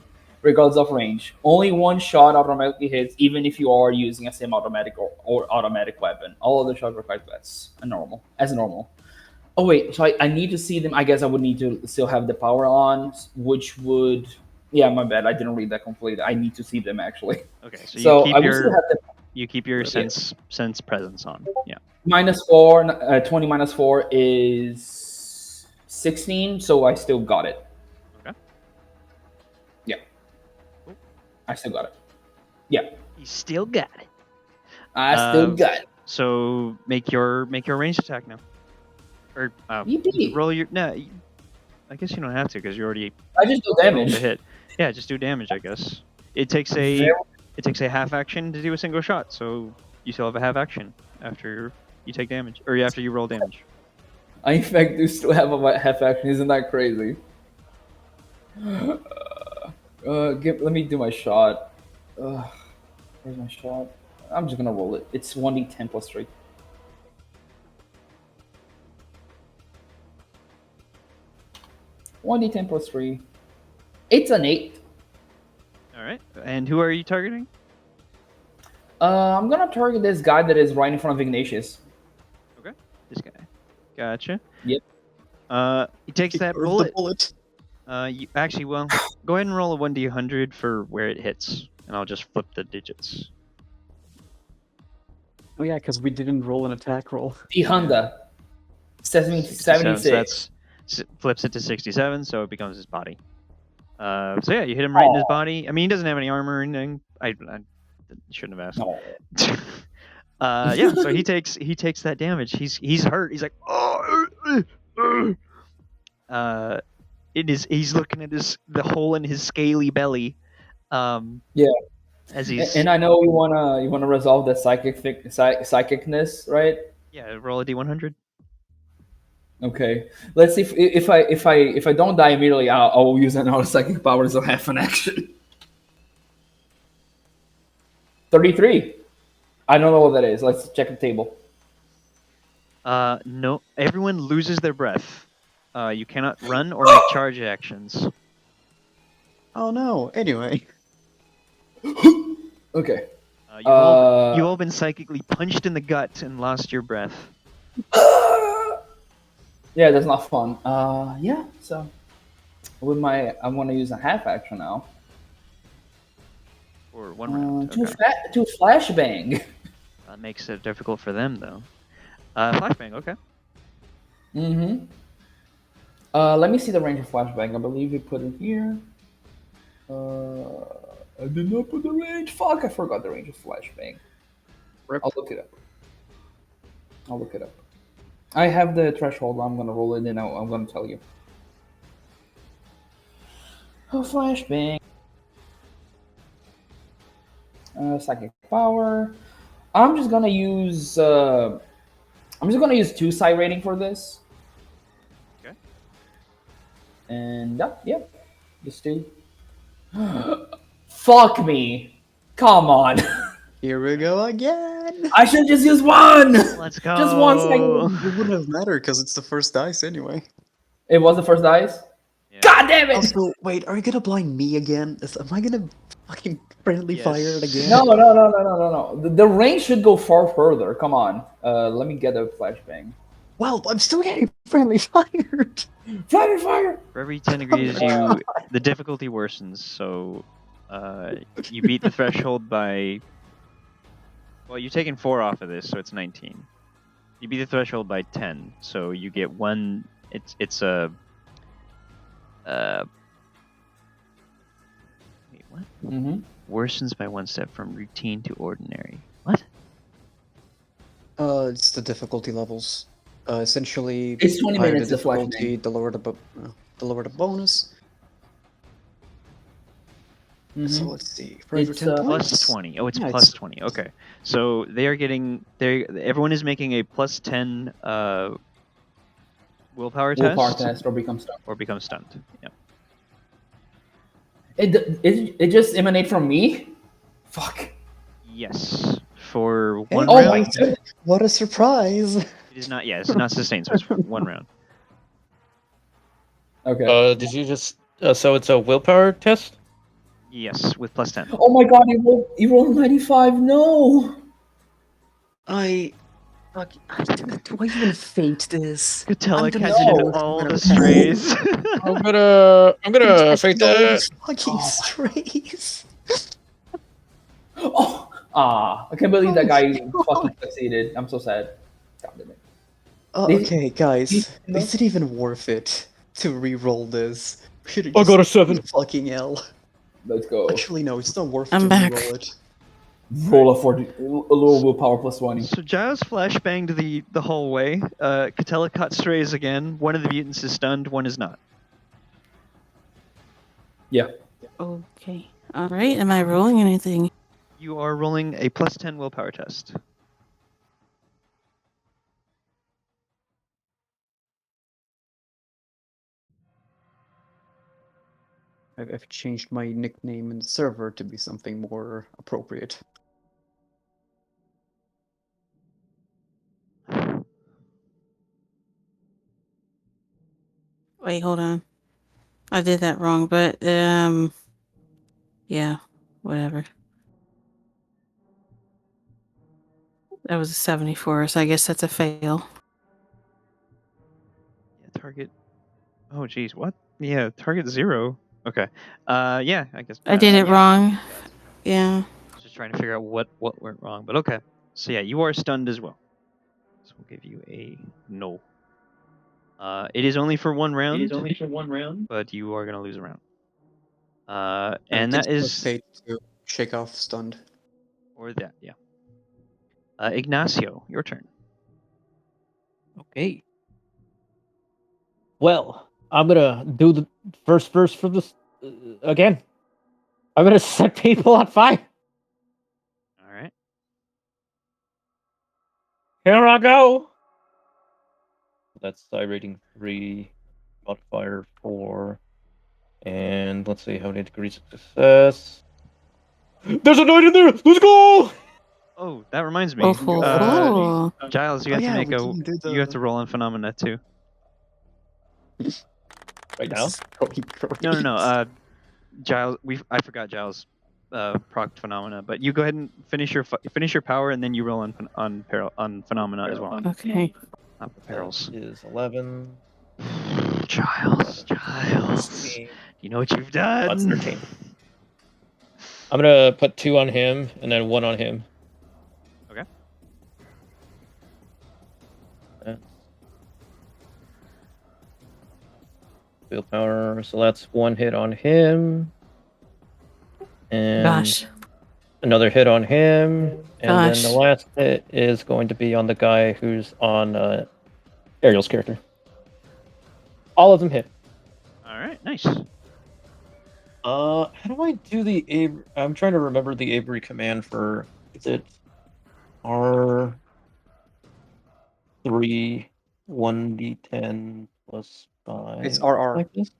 Speaker 3: regardless of range. Only one shot automatically hits, even if you are using a semi-automatic or automatic weapon. All other shots require less, as normal. Oh wait, so I need to see them. I guess I would need to still have the power on, which would. Yeah, my bad. I didn't read that completely. I need to see them actually.
Speaker 2: Okay, so
Speaker 3: So I will still have the
Speaker 2: you keep your sense presence on. Yeah.
Speaker 3: -4, 20 -4 is 16, so I still got it.
Speaker 2: Okay.
Speaker 3: Yeah. I still got it. Yeah.
Speaker 2: You still got it.
Speaker 3: I still got it.
Speaker 2: So make your ranged attack now. Or roll your I guess you don't have to because you already.
Speaker 3: I just do damage.
Speaker 2: To hit. Yeah, just do damage. I guess it takes a half action to do a single shot, so you still have a half action after you take damage or after you roll damage.
Speaker 3: I in fact do still have a half action. Isn't that crazy? Let me do my shot. Where's my shot? I'm just gonna roll it. It's 1d10 plus 3. One d10 plus 3. It's an 8.
Speaker 2: All right. And who are you targeting?
Speaker 3: I'm gonna target this guy that is right in front of Ignatius.
Speaker 2: Okay. This guy. Gotcha.
Speaker 3: Yep.
Speaker 2: He takes that bullet. You actually, well, go ahead and roll a 1d100 for where it hits, and I'll just flip the digits.
Speaker 4: Oh yeah, because we didn't roll an attack roll.
Speaker 3: The Honda. 76.
Speaker 2: So that's flips it to 67, so it becomes his body. So yeah, you hit him right in his body. I mean, he doesn't have any armor or anything. I shouldn't have asked. Yeah, so he takes that damage. He's hurt. He's like, he's looking at the hole in his scaly belly.
Speaker 3: Yeah.
Speaker 2: As he's
Speaker 3: and I know you wanna resolve the psychicness, right?
Speaker 2: Yeah, roll a d100.
Speaker 3: Okay, let's see if I don't die immediately, I'll use another psychic power as a half an action. 33. I don't know what that is. Let's check the table.
Speaker 2: No, everyone loses their breath. You cannot run or make charge actions.
Speaker 4: Oh no. Anyway.
Speaker 3: Okay.
Speaker 2: You've all been psychically punched in the gut and lost your breath.
Speaker 3: Yeah, that's not fun. Yeah, so with I want to use a half action now.
Speaker 2: For one round.
Speaker 3: To flashbang.
Speaker 2: That makes it difficult for them, though. Flashbang, okay.
Speaker 3: Mm-hmm. Let me see the range of flashbang. I believe we put it here. I did not put the range. Fuck, I forgot the range of flashbang. I'll look it up. I have the threshold. I'm gonna roll it and I'm gonna tell you. Oh, flashbang. Psychic power. I'm just gonna use 2 psi rating for this.
Speaker 2: Okay.
Speaker 3: And yeah, just 2. Fuck me. Come on.
Speaker 4: Here we go again.
Speaker 3: I should just use 1.
Speaker 2: Let's go.
Speaker 3: Just 1 second.
Speaker 4: It wouldn't have mattered because it's the first dice anyway.
Speaker 3: It was the first dice?
Speaker 2: Yeah.
Speaker 3: God damn it!
Speaker 4: Also, wait, are you gonna blind me again? Am I gonna fucking friendly fire it again?
Speaker 3: No. The range should go far further. Come on. Let me get a flashbang.
Speaker 4: Well, I'm still getting friendly fired.
Speaker 3: Friendly fire!
Speaker 2: For every 10 degrees, the difficulty worsens. So, you beat the threshold by. Well, you've taken 4 off of this, so it's 19. You beat the threshold by 10, so you get 1. It's a. Wait, what?
Speaker 3: Mm-hmm.
Speaker 2: Worsens by 1 step from routine to ordinary. What?
Speaker 4: It's the difficulty levels. Essentially,
Speaker 3: It's 20
Speaker 4: higher
Speaker 3: minutes
Speaker 4: the
Speaker 3: the flash
Speaker 4: difficulty,
Speaker 3: name.
Speaker 4: the lower the bonus. So let's see. For every
Speaker 3: It's
Speaker 4: 10
Speaker 2: Plus
Speaker 4: points.
Speaker 2: 20. Oh, it's
Speaker 4: Yeah,
Speaker 2: plus 20. Okay. So they are getting. Everyone is making a plus 10 willpower test.
Speaker 3: test or become stuck.
Speaker 2: Or become stunned. Yeah.
Speaker 3: It just emanate from me? Fuck.
Speaker 2: Yes. For
Speaker 4: Hey,
Speaker 2: one
Speaker 3: Oh
Speaker 2: round.
Speaker 3: my goodness.
Speaker 4: What a surprise!
Speaker 2: It is not. Yeah, it's not sustained. So it's for 1 round.
Speaker 3: Okay.
Speaker 9: Did you just? So it's a willpower test.
Speaker 2: Yes, with plus 10.
Speaker 3: Oh my god, you rolled 95. No.
Speaker 4: Fuck, do I even fate this?
Speaker 2: Catella
Speaker 4: I'm gonna
Speaker 2: catching
Speaker 3: know.
Speaker 2: all
Speaker 4: I'm
Speaker 2: the
Speaker 4: gonna
Speaker 2: strays.
Speaker 9: I'm gonna fake
Speaker 4: all
Speaker 9: that.
Speaker 4: these fucking
Speaker 3: Oh my-
Speaker 4: strays.
Speaker 3: Oh. I can't believe that
Speaker 4: Oh
Speaker 3: guy
Speaker 4: my
Speaker 3: fucking
Speaker 4: God.
Speaker 3: succeeded. I'm so sad. God damn it.
Speaker 4: Okay, guys,
Speaker 3: No.
Speaker 4: is it even worth it to re-roll this? Should
Speaker 7: I got a 7.
Speaker 4: fucking hell.
Speaker 3: Let's go.
Speaker 4: Actually, no, it's not worth
Speaker 5: I'm
Speaker 4: to
Speaker 5: back.
Speaker 4: re-roll it.
Speaker 3: Roll a little willpower plus 20.
Speaker 2: So Giles flashbanged the whole way. Catella caught strays again. One of the mutants is stunned. One is not.
Speaker 3: Yeah.
Speaker 5: Okay. All right. Am I rolling anything?
Speaker 2: You are rolling a plus 10 willpower test.
Speaker 4: I've changed my nickname in the server to be something more appropriate.
Speaker 5: Wait, hold on. I did that wrong, but yeah, whatever. That was a 74, so I guess that's a fail.
Speaker 2: Yeah, target. Oh, geez, what? Yeah, target 0. Okay. Yeah, I guess.
Speaker 5: I did it wrong. Yeah.
Speaker 2: Just trying to figure out what went wrong, but okay. So yeah, you are stunned as well. So we'll give you a no. It is only for 1 round. But you are gonna lose a round. And that is
Speaker 4: fate to shake off stunned.
Speaker 2: or that, yeah. Ignacio, your turn.
Speaker 9: Okay. Well, I'm gonna do the first verse for this again. I'm gonna set people on fire.
Speaker 2: All right.
Speaker 9: Here I go. That's rating 3, modifier 4, and let's see how many degrees of success. There's a knight in there. Let's go.
Speaker 2: Oh, that reminds me.
Speaker 5: Oh,
Speaker 2: Giles, you have to
Speaker 4: yeah,
Speaker 2: make
Speaker 4: we
Speaker 2: a.
Speaker 4: didn't do
Speaker 2: You have
Speaker 4: the-
Speaker 2: to roll on phenomena too.
Speaker 9: Right now.
Speaker 4: This is going great.
Speaker 2: No. Giles, I forgot Giles. Proc phenomena, but you go ahead and finish your power, and then you roll on phenomena as well.
Speaker 5: okay.
Speaker 2: Not the perils.
Speaker 9: That is 11.
Speaker 2: Giles,
Speaker 9: 16.
Speaker 2: you know what you've done.
Speaker 9: That's 13. I'm gonna put 2 on him and then 1 on him.
Speaker 2: Okay.
Speaker 9: Willpower, so that's 1 hit on him. And
Speaker 5: Gosh.
Speaker 9: another hit on him. And
Speaker 5: Gosh.
Speaker 9: then the last hit is going to be on the guy who's on Ariel's character. All of them hit.
Speaker 2: All right, nice.
Speaker 9: How do I do the I'm trying to remember the Avery command for. Is it R3 1d10 plus 5?
Speaker 4: It's RR.
Speaker 9: Like this?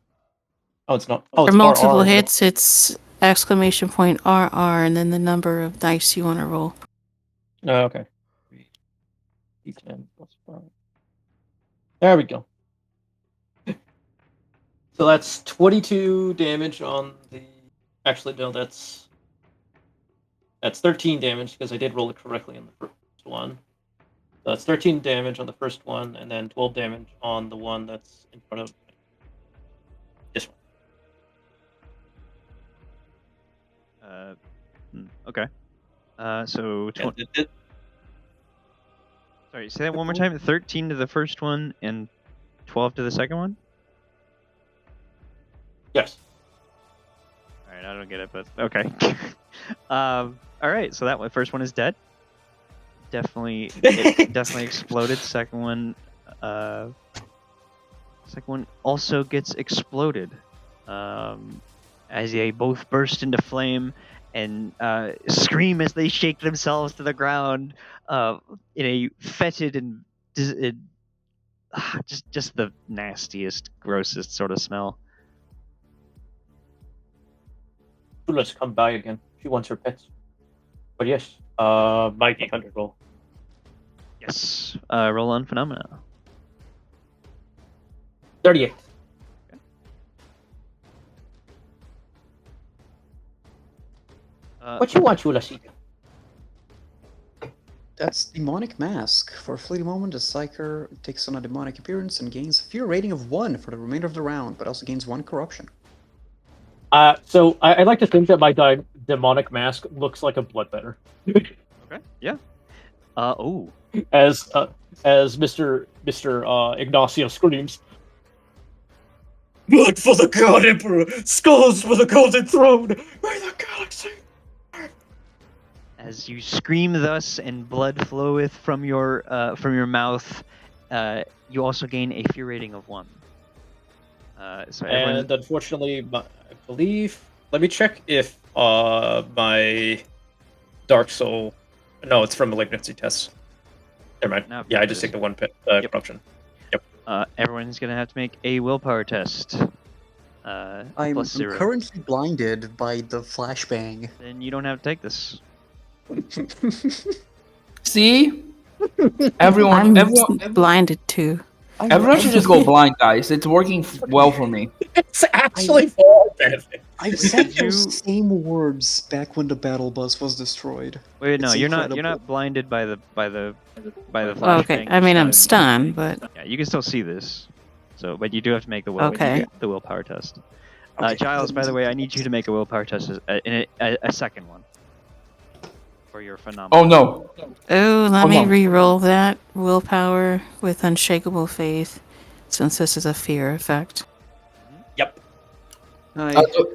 Speaker 9: Oh, it's not. Oh,
Speaker 5: For
Speaker 9: it's
Speaker 5: multiple
Speaker 9: RR.
Speaker 5: hits, it's exclamation point RR and then the number of dice you want to roll.
Speaker 9: Oh, okay. D10 plus 5. There we go. So that's 22 damage on the. Actually, no, that's 13 damage because I did roll it correctly on the first one. So that's 13 damage on the first one, and then 12 damage on the one that's in front of this one.
Speaker 2: Okay. So
Speaker 9: Yeah,
Speaker 2: sorry, say that one more time. 13 to the first one and 12 to the second one.
Speaker 9: yes.
Speaker 2: All right, I don't get it, but okay. All right, so that one, first one is dead. Definitely, it definitely exploded. Second one, Second one also gets exploded. As they both burst into flame and scream as they shake themselves to the ground in a fetid and just the nastiest, grossest sort of smell.
Speaker 9: Let's come by again. She wants her pets. But yes, my 800 roll.
Speaker 2: Yes. Roll on phenomena.
Speaker 9: 38. What you want, Chulasita?
Speaker 4: That's Demonic Mask. For a fleeting moment, the Psyker takes on a demonic appearance and gains a fear rating of 1 for the remainder of the round, but also gains 1 corruption.
Speaker 9: So I like to think that my demonic mask looks like a bloodbetter.
Speaker 2: Okay. Yeah.
Speaker 9: As Mr. Ignacio screams,
Speaker 7: Blood for the God Emperor! Skulls for the Golden Throne! May the galaxy!
Speaker 2: As you scream thus and blood floweth from your mouth, you also gain a fear rating of 1.
Speaker 9: and unfortunately, I believe. Let me check if my Dark Soul. No, it's from malignancy tests. Never mind.
Speaker 2: No,
Speaker 9: Yeah, I just take the 1 corruption. Yep.
Speaker 2: Everyone's gonna have to make a willpower test.
Speaker 4: I'm
Speaker 2: plus 0.
Speaker 4: currently blinded by the flashbang.
Speaker 2: Then you don't have to take this.
Speaker 3: See? Everyone
Speaker 5: blinded too.
Speaker 3: Everyone should just go blind, guys. It's working well for me.
Speaker 9: It's actually for benefit.
Speaker 4: I said those same words back when the battle bus was destroyed.
Speaker 2: Wait, no,
Speaker 4: It's
Speaker 2: you're
Speaker 4: incredible.
Speaker 2: not blinded by the flashbang.
Speaker 5: Well, okay, I mean I'm stunned, but
Speaker 2: Yeah, you can still see this. So, but you do have to make the the willpower test.
Speaker 4: Okay,
Speaker 2: Giles, by
Speaker 4: that
Speaker 2: the way, I need you to make a willpower test, a second one, for your phenomenal.
Speaker 3: Oh no!
Speaker 5: oh, let
Speaker 3: Hold
Speaker 5: me
Speaker 3: on.
Speaker 5: re-roll that willpower with unshakable faith, since this is a fear effect.
Speaker 9: Yep.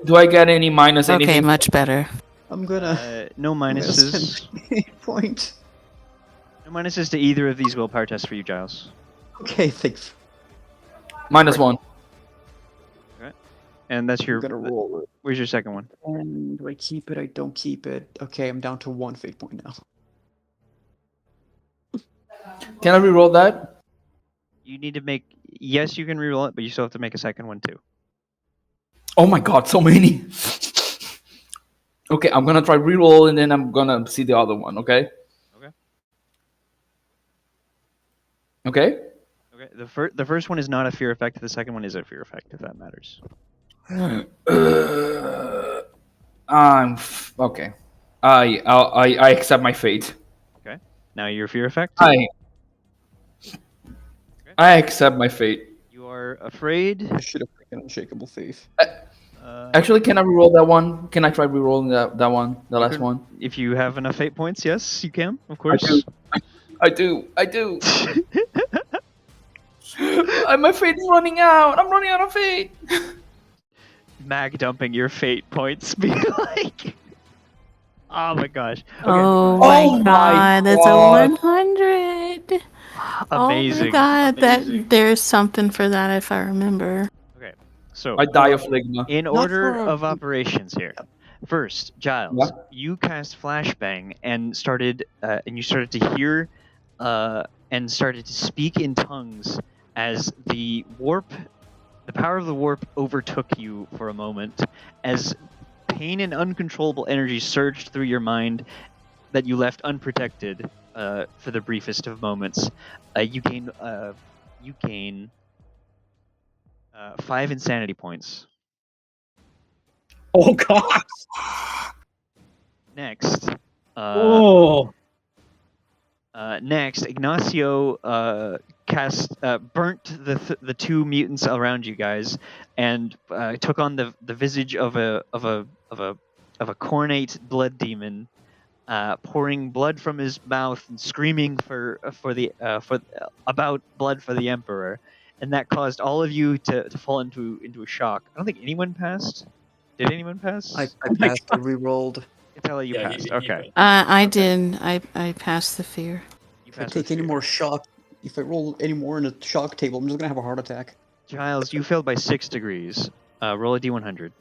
Speaker 3: Do I get any minus
Speaker 5: Okay,
Speaker 3: anything?
Speaker 5: much better.
Speaker 4: I'm gonna.
Speaker 2: No minuses.
Speaker 4: Point.
Speaker 2: No minuses to either of these willpower tests for you, Giles.
Speaker 4: Okay, thanks.
Speaker 3: -1.
Speaker 2: And that's your.
Speaker 4: I'm gonna roll it.
Speaker 2: Where's your second one?
Speaker 4: And do I keep it? I don't keep it. Okay, I'm down to 1 fate point now.
Speaker 3: Can I reroll that?
Speaker 2: You need to make. Yes, you can reroll it, but you still have to make a second one too.
Speaker 3: Oh my god, so many! Okay, I'm gonna try reroll and then I'm gonna see the other one, okay?
Speaker 2: Okay.
Speaker 3: Okay?
Speaker 2: Okay. The first one is not a fear effect. The second one is a fear effect, if that matters.
Speaker 3: Okay. I accept my fate.
Speaker 2: Okay. Now your fear effect.
Speaker 3: I accept my fate.
Speaker 2: You are afraid.
Speaker 4: I should have taken unshakable faith.
Speaker 3: Actually, can I reroll that one? Can I try rerolling that one, the last one?
Speaker 2: If you have enough fate points, yes, you can. Of course.
Speaker 3: I do. My fate is running out. I'm running out of fate.
Speaker 2: Mag dumping your fate points. Be like. Oh my gosh. Okay.
Speaker 5: Oh my god, that's a 100!
Speaker 2: Amazing.
Speaker 5: Oh my god,
Speaker 2: Amazing.
Speaker 5: there's something for that if I remember.
Speaker 2: Okay. So
Speaker 3: I die of ligma.
Speaker 2: in order of operations here. First, Giles,
Speaker 3: Yeah.
Speaker 2: you cast flashbang and started you started to hear and started to speak in tongues as the power of the warp overtook you for a moment, as pain and uncontrollable energy surged through your mind that you left unprotected for the briefest of moments. You gain 5 insanity points.
Speaker 9: Oh god.
Speaker 2: Next, next, Ignacio burnt the 2 mutants around you guys, and took on the visage of a cornate blood demon, pouring blood from his mouth and screaming about blood for the Emperor, and that caused all of you to fall into a shock. I don't think anyone passed. Did anyone pass?
Speaker 4: I passed. I rerolled.
Speaker 2: Itala, you passed. Okay.
Speaker 5: I did. I passed the fear.
Speaker 2: You
Speaker 4: If I
Speaker 2: passed with
Speaker 4: take any
Speaker 2: fear.
Speaker 4: more shock, If I roll any more in a shock table, I'm just gonna have a heart attack.
Speaker 2: Giles, you failed by 6 degrees. Roll a d100.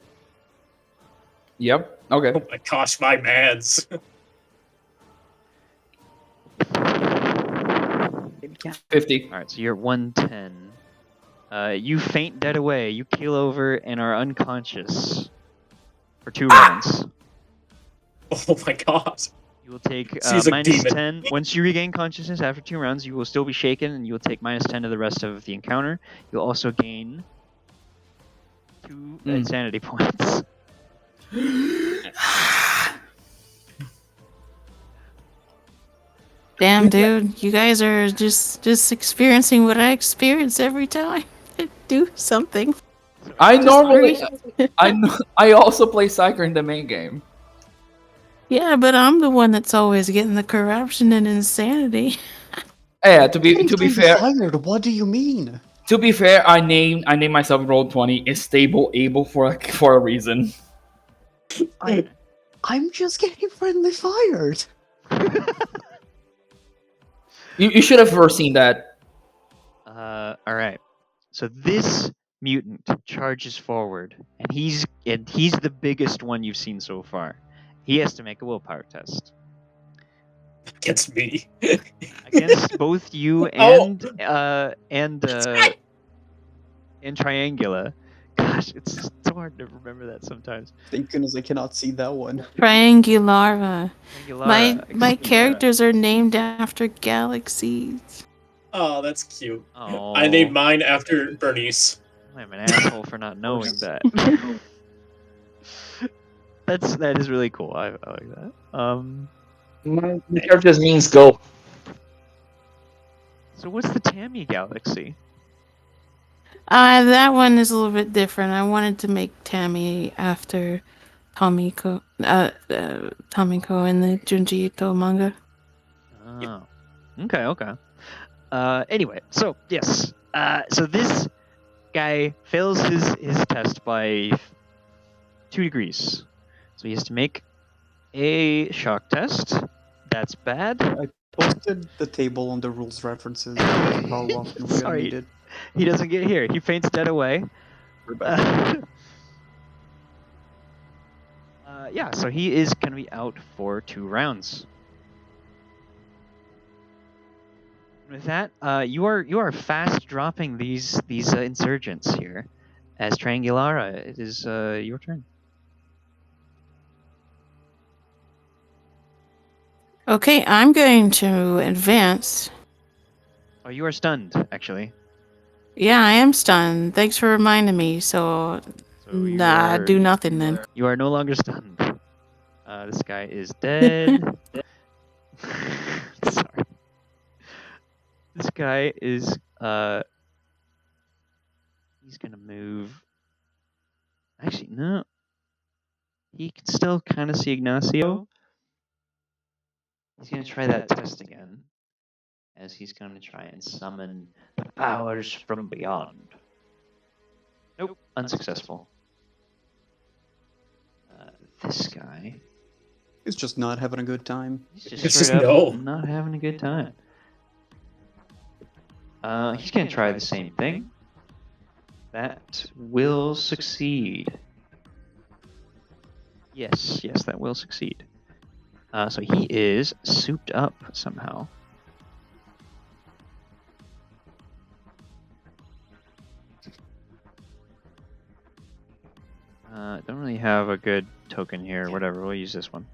Speaker 3: Yep. Okay.
Speaker 8: Oh my gosh, my mads.
Speaker 3: 50.
Speaker 2: All right, so you're at 110. You faint dead away. You keel over and are unconscious for 2 rounds.
Speaker 8: Oh my god.
Speaker 2: You will take
Speaker 8: She's a
Speaker 2: minus
Speaker 8: demon.
Speaker 2: 10. Once you regain consciousness after 2 rounds, you will still be shaken, and you will take minus 10 to the rest of the encounter. You'll also gain 2 insanity points.
Speaker 5: Damn, dude, you guys are just experiencing what I experience every time I do something.
Speaker 3: I normally,
Speaker 5: Sorry.
Speaker 3: I also play Psyker in the main game.
Speaker 5: Yeah, but I'm the one that's always getting the corruption and insanity.
Speaker 3: Yeah, to be fair,
Speaker 4: Fired. What do you mean?
Speaker 3: to be fair, I named myself Roll20 is stable able for a reason.
Speaker 4: I'm just getting friendly fired.
Speaker 3: You should have foreseen that.
Speaker 2: All right. So this mutant charges forward, and he's the biggest one you've seen so far. He has to make a willpower test
Speaker 8: Against me.
Speaker 2: against both you and Triangula. Gosh, it's so hard to remember that sometimes.
Speaker 4: Thank goodness I cannot see that one.
Speaker 5: Triangulara. My
Speaker 2: Triangulara.
Speaker 5: characters are named after galaxies.
Speaker 8: Oh, that's cute.
Speaker 2: Oh,
Speaker 8: I named mine after Bernice.
Speaker 2: I'm an asshole for not knowing that. That is really cool. I like that.
Speaker 10: My character just means go.
Speaker 2: So what's the Tammy galaxy?
Speaker 5: That one is a little bit different. I wanted to make Tammy after Tomiko in the Junji Ito manga.
Speaker 2: Oh. Okay. Anyway, so yes. So this guy fails his test by 2 degrees. So he has to make a shock test. That's bad.
Speaker 4: I posted the table on the rules references because of how often we
Speaker 2: Sorry.
Speaker 4: need it.
Speaker 2: He doesn't get here. He faints dead away. Yeah, so he is going to be out for 2 rounds. With that, you are fast dropping these insurgents here. As Triangulara, it is your turn.
Speaker 5: Okay, I'm going to advance.
Speaker 2: Oh, you are stunned, actually.
Speaker 5: Yeah, I am stunned. Thanks for reminding me. So
Speaker 2: you
Speaker 5: nah,
Speaker 2: are-
Speaker 5: do nothing then.
Speaker 2: You are no longer stunned. This guy is dead. Sorry. This guy is he's gonna move. Actually, no. He can still kind of see Ignacio. He's gonna try that test again, as he's gonna try and summon the powers from beyond. Nope, unsuccessful. This guy.
Speaker 4: He's just not having a good time.
Speaker 2: He's just
Speaker 8: It's
Speaker 2: straight
Speaker 8: just
Speaker 2: up
Speaker 8: no.
Speaker 2: not having a good time. He's gonna try the same thing. That will succeed. Yes, that will succeed. So he is souped up somehow. Don't really have a good token here. Whatever, we'll use this one.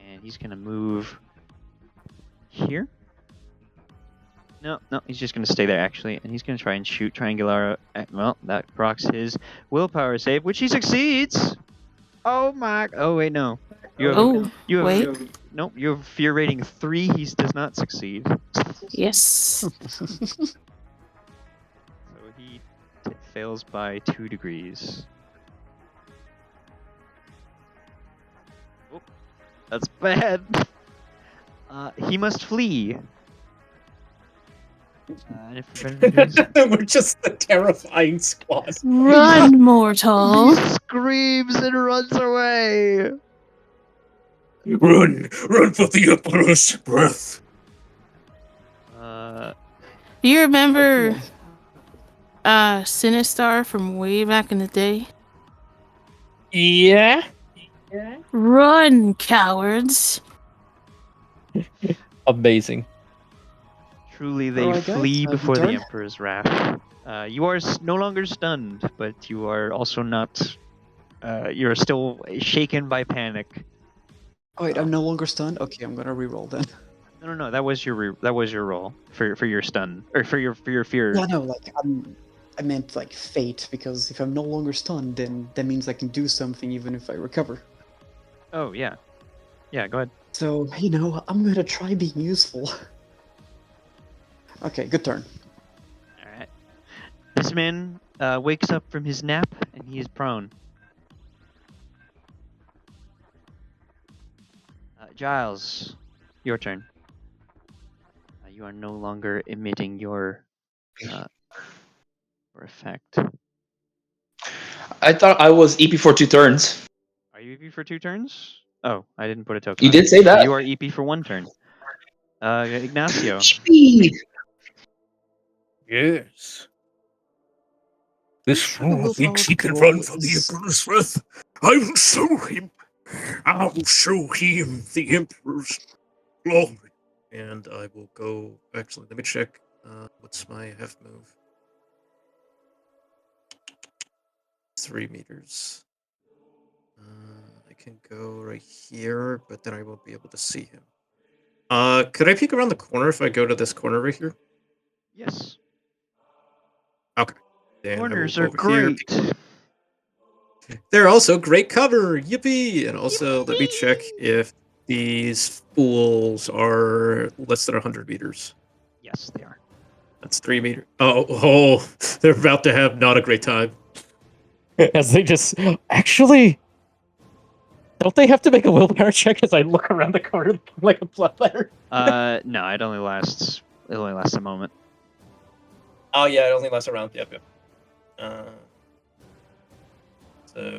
Speaker 2: And he's gonna move here. No, he's just gonna stay there actually, and he's gonna try and shoot Triangulara. Well, that procs his willpower save, which he succeeds. Oh my! Oh wait, no. You have,
Speaker 5: wait.
Speaker 2: Nope, you have fear rating 3. He does not succeed.
Speaker 5: Yes.
Speaker 2: So he fails by 2 degrees. Oh, that's bad. He must flee. And if
Speaker 8: We're just the terrifying squad.
Speaker 5: Run, mortal.
Speaker 2: He screams and runs away.
Speaker 7: Run for the Emperor's breath.
Speaker 5: Do you remember
Speaker 4: Okay.
Speaker 5: Sinistar from way back in the day?
Speaker 8: Yeah.
Speaker 5: Run, cowards!
Speaker 8: Amazing.
Speaker 2: Truly, they
Speaker 4: Alright, guys,
Speaker 2: flee
Speaker 4: your
Speaker 2: before the
Speaker 4: turn.
Speaker 2: Emperor's wrath. You are no longer stunned, but you are also not. You're still shaken by panic.
Speaker 4: Oh, wait, I'm no longer stunned? Okay, I'm gonna reroll then.
Speaker 2: No. That was your roll for your stun or for your fear.
Speaker 4: Yeah, no, like, I meant, like, fate, because if I'm no longer stunned, then that means I can do something even if I recover.
Speaker 2: Oh yeah, go ahead.
Speaker 4: So, you know, I'm gonna try being useful. Okay, good turn.
Speaker 2: All right. This man wakes up from his nap and he is prone. Giles, your turn. You are no longer emitting your effect.
Speaker 10: I thought I was EP for 2 turns.
Speaker 2: Are you EP for 2 turns? Oh, I didn't put a token
Speaker 10: You
Speaker 2: on
Speaker 10: did
Speaker 2: you.
Speaker 10: say
Speaker 2: So
Speaker 10: that.
Speaker 2: you are EP for 1 turn. Ignacio.
Speaker 10: Speed.
Speaker 6: Yes. This
Speaker 4: Sure, the
Speaker 6: fool thinks he can
Speaker 4: willpower
Speaker 6: run from the
Speaker 4: is-
Speaker 6: Emperor's wrath. I will show him. I will show him the Emperor's glory. And I will go. Actually, let me check. What's my half move? 3 meters. I can go right here, but then I won't be able to see him. Could I peek around the corner if I go to this corner right here?
Speaker 2: Yes.
Speaker 6: Okay. Then
Speaker 2: Corners
Speaker 6: I will
Speaker 2: are
Speaker 6: go over here.
Speaker 2: great.
Speaker 6: They're also great cover. Yippee! And also, let me check if these fools are less than 100 meters.
Speaker 2: Yes, they are.
Speaker 6: That's 3 meters. Oh, they're about to have not a great time.
Speaker 8: As they just actually, don't they have to make a willpower check as I look around the corner looking like a blood letter?
Speaker 2: No, it only lasts a moment.
Speaker 8: Oh yeah, it only lasts around. Yep. So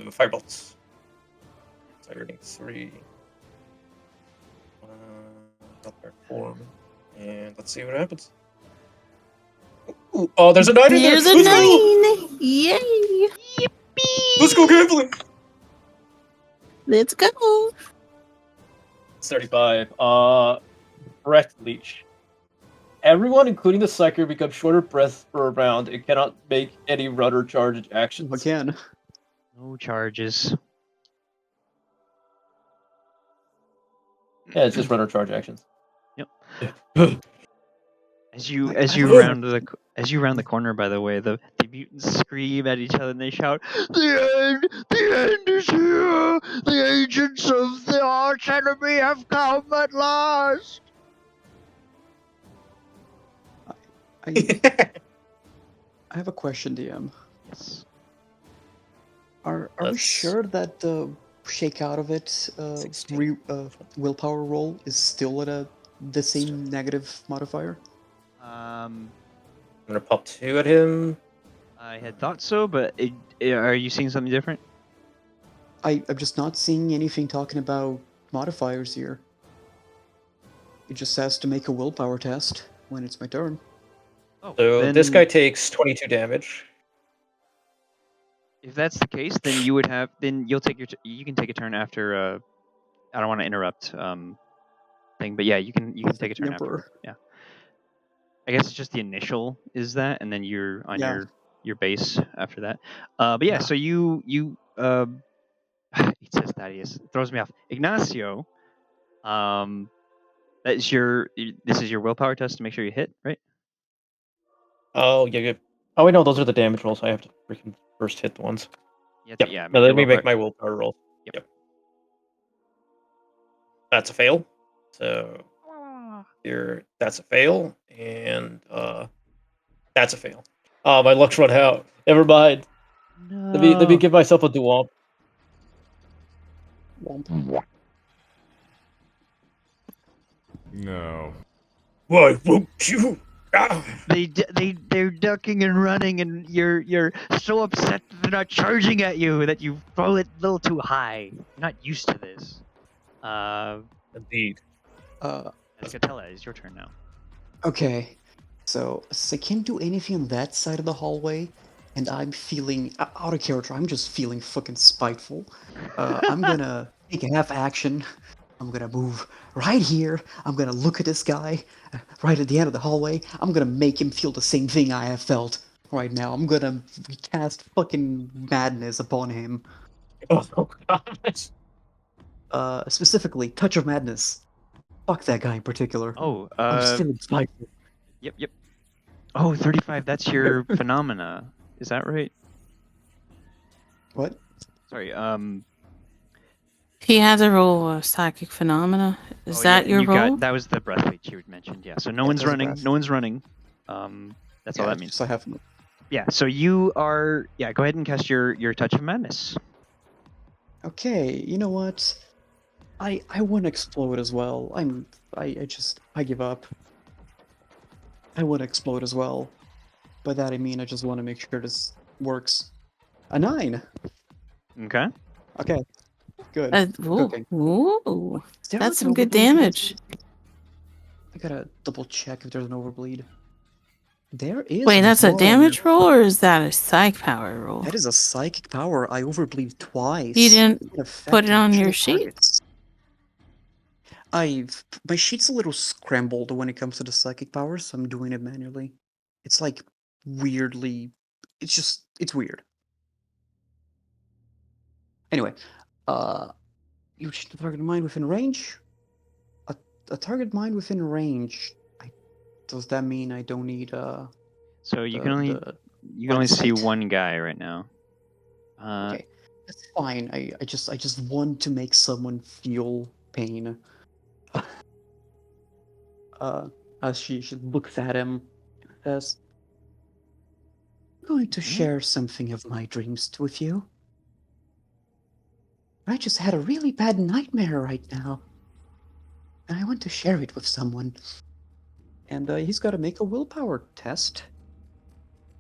Speaker 8: firebolts. Targeting 3. Willpower form, and let's see what happens. Ooh, oh, there's a 9 in there.
Speaker 5: There's a
Speaker 8: Let's go.
Speaker 5: 9! Yay!
Speaker 8: Let's go gambling.
Speaker 5: Let's go!
Speaker 8: It's 35. Breath leech. Everyone, including the Psyker, becomes shorter breath for a round and cannot make any run or charge actions.
Speaker 4: Again.
Speaker 2: No charges.
Speaker 8: Yeah, it's just run or charge actions.
Speaker 2: Yep. As you round the corner, by the way, the mutants scream at each other and they shout, the end is here! The agents of the arch enemy have come at last!
Speaker 4: I have a question, DM.
Speaker 2: Yes.
Speaker 4: Are we
Speaker 8: Let's-
Speaker 4: sure that the shake out of it
Speaker 8: 16.
Speaker 4: willpower roll is still at the same negative modifier?
Speaker 8: I'm gonna pop 2 at him.
Speaker 2: I had thought so, but are you seeing something different?
Speaker 4: I'm just not seeing anything talking about modifiers here. It just says to make a willpower test when it's my turn.
Speaker 2: Oh,
Speaker 8: So this guy takes 22 damage.
Speaker 2: If that's the case, then you would have. Then you'll take your. You can take a turn after. I don't want to interrupt. Thing, but yeah, you can take a turn
Speaker 4: Emperor.
Speaker 2: after. Yeah. I guess it's just the initial is that, and then you're on
Speaker 4: Yeah.
Speaker 2: your base after that. But yeah,
Speaker 4: Yeah.
Speaker 2: so you it says Thaddeus. It throws me off. Ignacio. This is your willpower test to make sure you hit, right?
Speaker 8: Oh, yeah, good. Oh, wait, no, those are the damage rolls. I have to freaking first hit the ones. Yep.
Speaker 2: Yeah.
Speaker 8: No,
Speaker 2: your
Speaker 8: let me make
Speaker 2: willpower-
Speaker 8: my willpower roll.
Speaker 2: Yep.
Speaker 8: That's a fail. So here, that's a fail, and that's a fail. Oh, my luck's run out. Never mind. Let me
Speaker 2: No.
Speaker 8: give myself a duomp.
Speaker 11: No.
Speaker 6: Why won't you? Ah.
Speaker 2: They're ducking and running, and you're so upset that they're not charging at you that you throw it a little too high. You're not used to this.
Speaker 8: Indeed.
Speaker 2: Catella, it's your turn now.
Speaker 4: Okay. So I can't do anything on that side of the hallway, and I'm feeling out of character. I'm just feeling fucking spiteful. I'm gonna take a half action. I'm gonna move right here. I'm gonna look at this guy right at the end of the hallway. I'm gonna make him feel the same thing I have felt right now. I'm gonna cast fucking madness upon him.
Speaker 8: Oh gosh.
Speaker 4: Specifically, touch of madness. Fuck that guy in particular.
Speaker 2: Oh,
Speaker 4: I'm just feeling spiteful.
Speaker 2: Yep. Oh, 35, that's your phenomena. Is that right?
Speaker 4: What?
Speaker 2: Sorry,
Speaker 5: He had to roll a psychic phenomena. Is that
Speaker 2: and
Speaker 5: your roll?
Speaker 2: that was the breath weight you had mentioned, yeah. So no
Speaker 4: Yeah,
Speaker 2: one's
Speaker 4: there's a
Speaker 2: running.
Speaker 4: breath.
Speaker 2: No one's running. That's all that means.
Speaker 4: So I have.
Speaker 2: Yeah, so you are... Yeah, go ahead and cast your Touch of Madness.
Speaker 4: Okay, you know what? I want to explode as well. I give up. I want to explode as well. By that I mean I just want to make sure this works. A 9.
Speaker 2: Okay.
Speaker 4: Okay. Good.
Speaker 5: Ooh,
Speaker 4: Cooking.
Speaker 5: ooh,
Speaker 4: Is there,
Speaker 5: that's
Speaker 4: like, an
Speaker 5: some good
Speaker 4: overbleed for this?
Speaker 5: damage.
Speaker 4: I gotta double check if there's an overbleed. There is.
Speaker 5: Wait, that's a
Speaker 4: one.
Speaker 5: damage roll or is that a psych power roll?
Speaker 4: That is a psychic power. I overbleed twice.
Speaker 5: You didn't
Speaker 4: It
Speaker 5: put it
Speaker 4: affected
Speaker 5: on
Speaker 4: two
Speaker 5: your sheet.
Speaker 4: targets. My sheet's a little scrambled when it comes to the psychic powers, so I'm doing it manually. It's like weirdly, it's weird. Anyway, you shoot the target mine within range. A target mine within range. Does that mean I don't need
Speaker 2: So you can only see one guy right now.
Speaker 4: Okay, that's fine. I just want to make someone feel pain. As she looks at him and says, I'm going to share something of my dreams with you. I just had a really bad nightmare right now, and I want to share it with someone. And he's got to make a willpower test.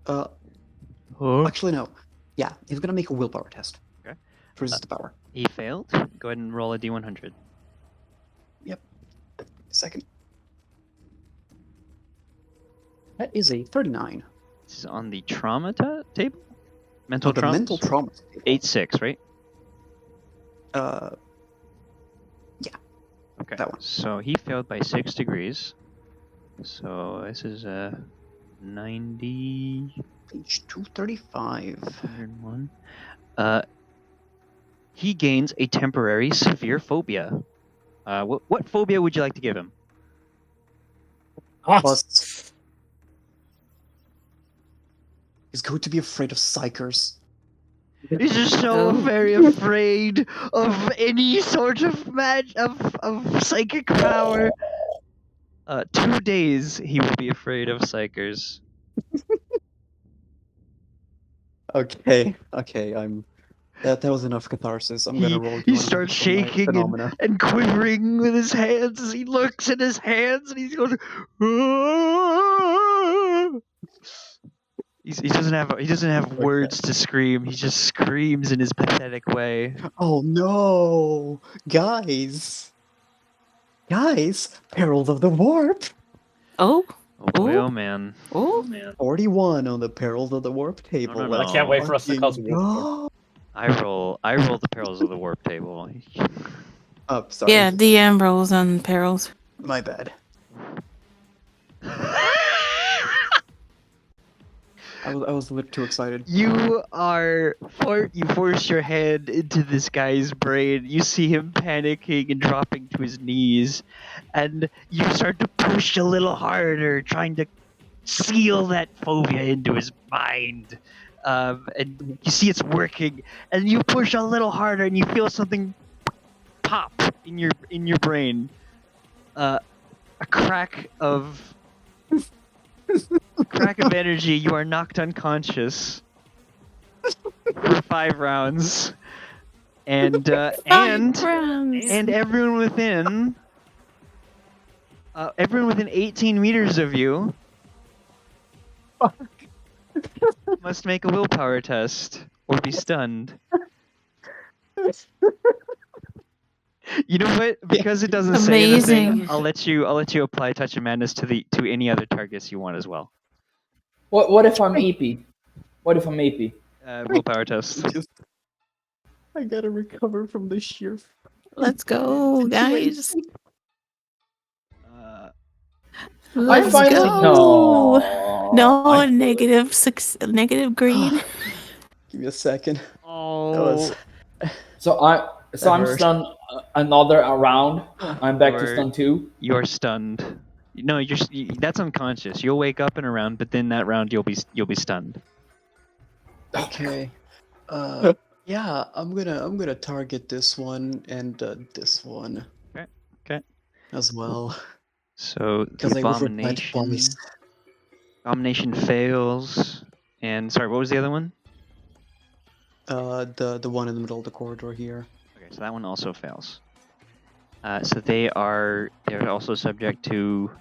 Speaker 4: Actually, no. Yeah, he's gonna make a willpower test.
Speaker 2: Okay.
Speaker 4: To resist the power.
Speaker 2: He failed. Go ahead and roll a d100.
Speaker 4: Yep. Second. That is a 39.
Speaker 2: This is on the trauma table? Mental
Speaker 4: the
Speaker 2: trauma?
Speaker 4: mental trauma table.
Speaker 2: 8-6, right?
Speaker 4: Yeah.
Speaker 2: Okay.
Speaker 4: That one.
Speaker 2: So he failed by 6 degrees. So this is a 90...
Speaker 4: Page 235.
Speaker 2: 101. He gains a temporary severe phobia. What phobia would you like to give him?
Speaker 4: Plus, he's going to be afraid of Psykers.
Speaker 2: He's just so very afraid of any sort of of psychic power. 2 days he will be afraid of Psykers.
Speaker 4: Okay, that was enough catharsis. I'm gonna roll.
Speaker 2: He starts shaking and quivering with his hands as he looks at his hands and he's going. "Ah!" He doesn't have words to scream. He just screams in his pathetic way.
Speaker 4: Oh no, guys, perils of the warp.
Speaker 5: Oh.
Speaker 2: Oh boy, oh man.
Speaker 5: Oh.
Speaker 4: 41 on the perils of the warp table.
Speaker 2: No.
Speaker 8: I can't wait for us to call it.
Speaker 4: No.
Speaker 2: I roll the perils of the warp table.
Speaker 4: Oh, sorry.
Speaker 5: Yeah, DM rolls on perils.
Speaker 4: My bad. I was a little too excited.
Speaker 2: You force your hand into this guy's brain. You see him panicking and dropping to his knees, and you start to push a little harder, trying to seal that phobia into his mind. And you see it's working, and you push a little harder, and you feel something pop in your brain. A crack of energy. You are knocked unconscious for 5 rounds, and everyone within 18 meters of you must make a willpower test or be stunned. You know what? Because it doesn't say anything,
Speaker 5: Amazing.
Speaker 2: I'll let you apply Touch of Madness to any other targets you want as well.
Speaker 3: What if I'm AP? What if I'm AP?
Speaker 2: Willpower test.
Speaker 4: I gotta recover from the sheer.
Speaker 5: Let's go, guys.
Speaker 3: I
Speaker 5: Let's
Speaker 3: finally
Speaker 5: go. No
Speaker 3: I-
Speaker 5: negative green.
Speaker 4: Give me a second.
Speaker 2: Oh.
Speaker 4: That was.
Speaker 3: So I'm
Speaker 4: hurt.
Speaker 3: stunned another round. I'm back to
Speaker 2: You're-
Speaker 3: stun 2.
Speaker 2: You're stunned. No, that's unconscious. You'll wake up in a round, but then that round you'll be stunned.
Speaker 4: Okay. Yeah, I'm gonna target this one and this one.
Speaker 2: Okay.
Speaker 4: As well.
Speaker 2: So
Speaker 4: Because
Speaker 2: the
Speaker 4: I overbid
Speaker 2: abomination.
Speaker 4: twice.
Speaker 2: Abomination fails. And sorry, what was the other one?
Speaker 4: The one in the middle of the corridor here.
Speaker 2: Okay, so that one also fails. So they're also subject to.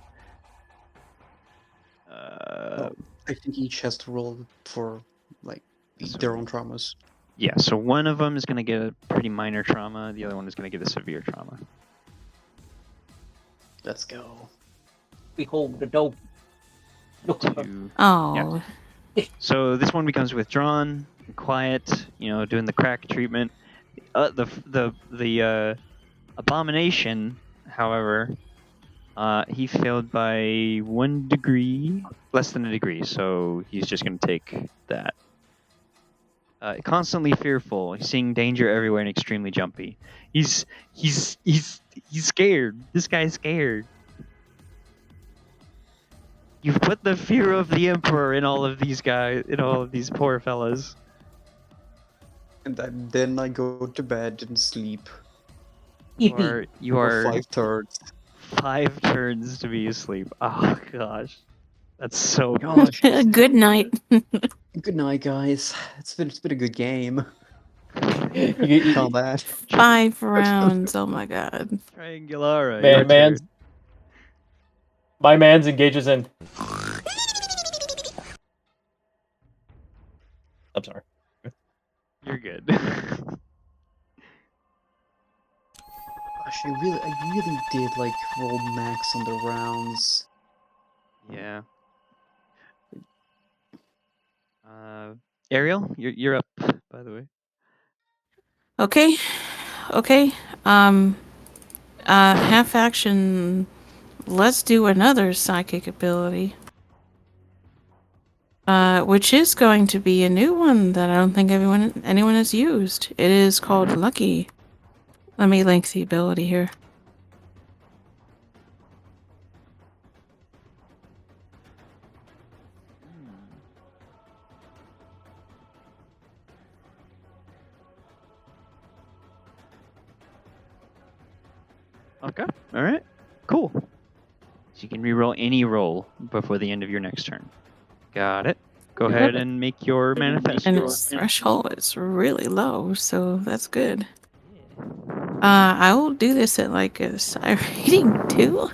Speaker 4: I think each has to roll for like their own traumas.
Speaker 2: Yeah, so one of them is going to get a pretty minor trauma. The other one is going to get a severe trauma.
Speaker 4: Let's go.
Speaker 9: Behold the dope.
Speaker 5: Oh.
Speaker 2: So this one becomes withdrawn, and quiet. Doing the crack treatment. The abomination, however, he failed by 1 degree, less than a degree. So he's just going to take that. Constantly fearful, he's seeing danger everywhere and extremely jumpy. He's scared. This guy's scared. You've put the fear of the Emperor in all of these guys, in all of these poor fellas.
Speaker 4: And then I go to bed and sleep.
Speaker 2: You are
Speaker 4: for 5 turns.
Speaker 2: 5 turns to be asleep. Oh gosh, that's so
Speaker 4: Gosh.
Speaker 5: Good night.
Speaker 4: Good night, guys. It's been a good game.
Speaker 9: You-
Speaker 4: Combat.
Speaker 5: 5 rounds. Oh my god.
Speaker 2: Triangulara.
Speaker 8: Man,
Speaker 2: your
Speaker 8: man's-
Speaker 2: turn.
Speaker 8: My man's engages in. I'm sorry.
Speaker 2: You're good.
Speaker 4: Gosh, I really did like roll max on the rounds.
Speaker 2: Yeah. Ariel, you're up. By the way.
Speaker 5: Okay. Half action. Let's do another psychic ability. Which is going to be a new one that I don't think anyone has used. It is called Lucky. Let me link the ability here.
Speaker 2: Okay. All right. Cool. So you can reroll any roll before the end of your next turn. Got it. Go ahead and make your manifest.
Speaker 5: And its threshold is really low, so that's good. I will do this at like a psi rating 2.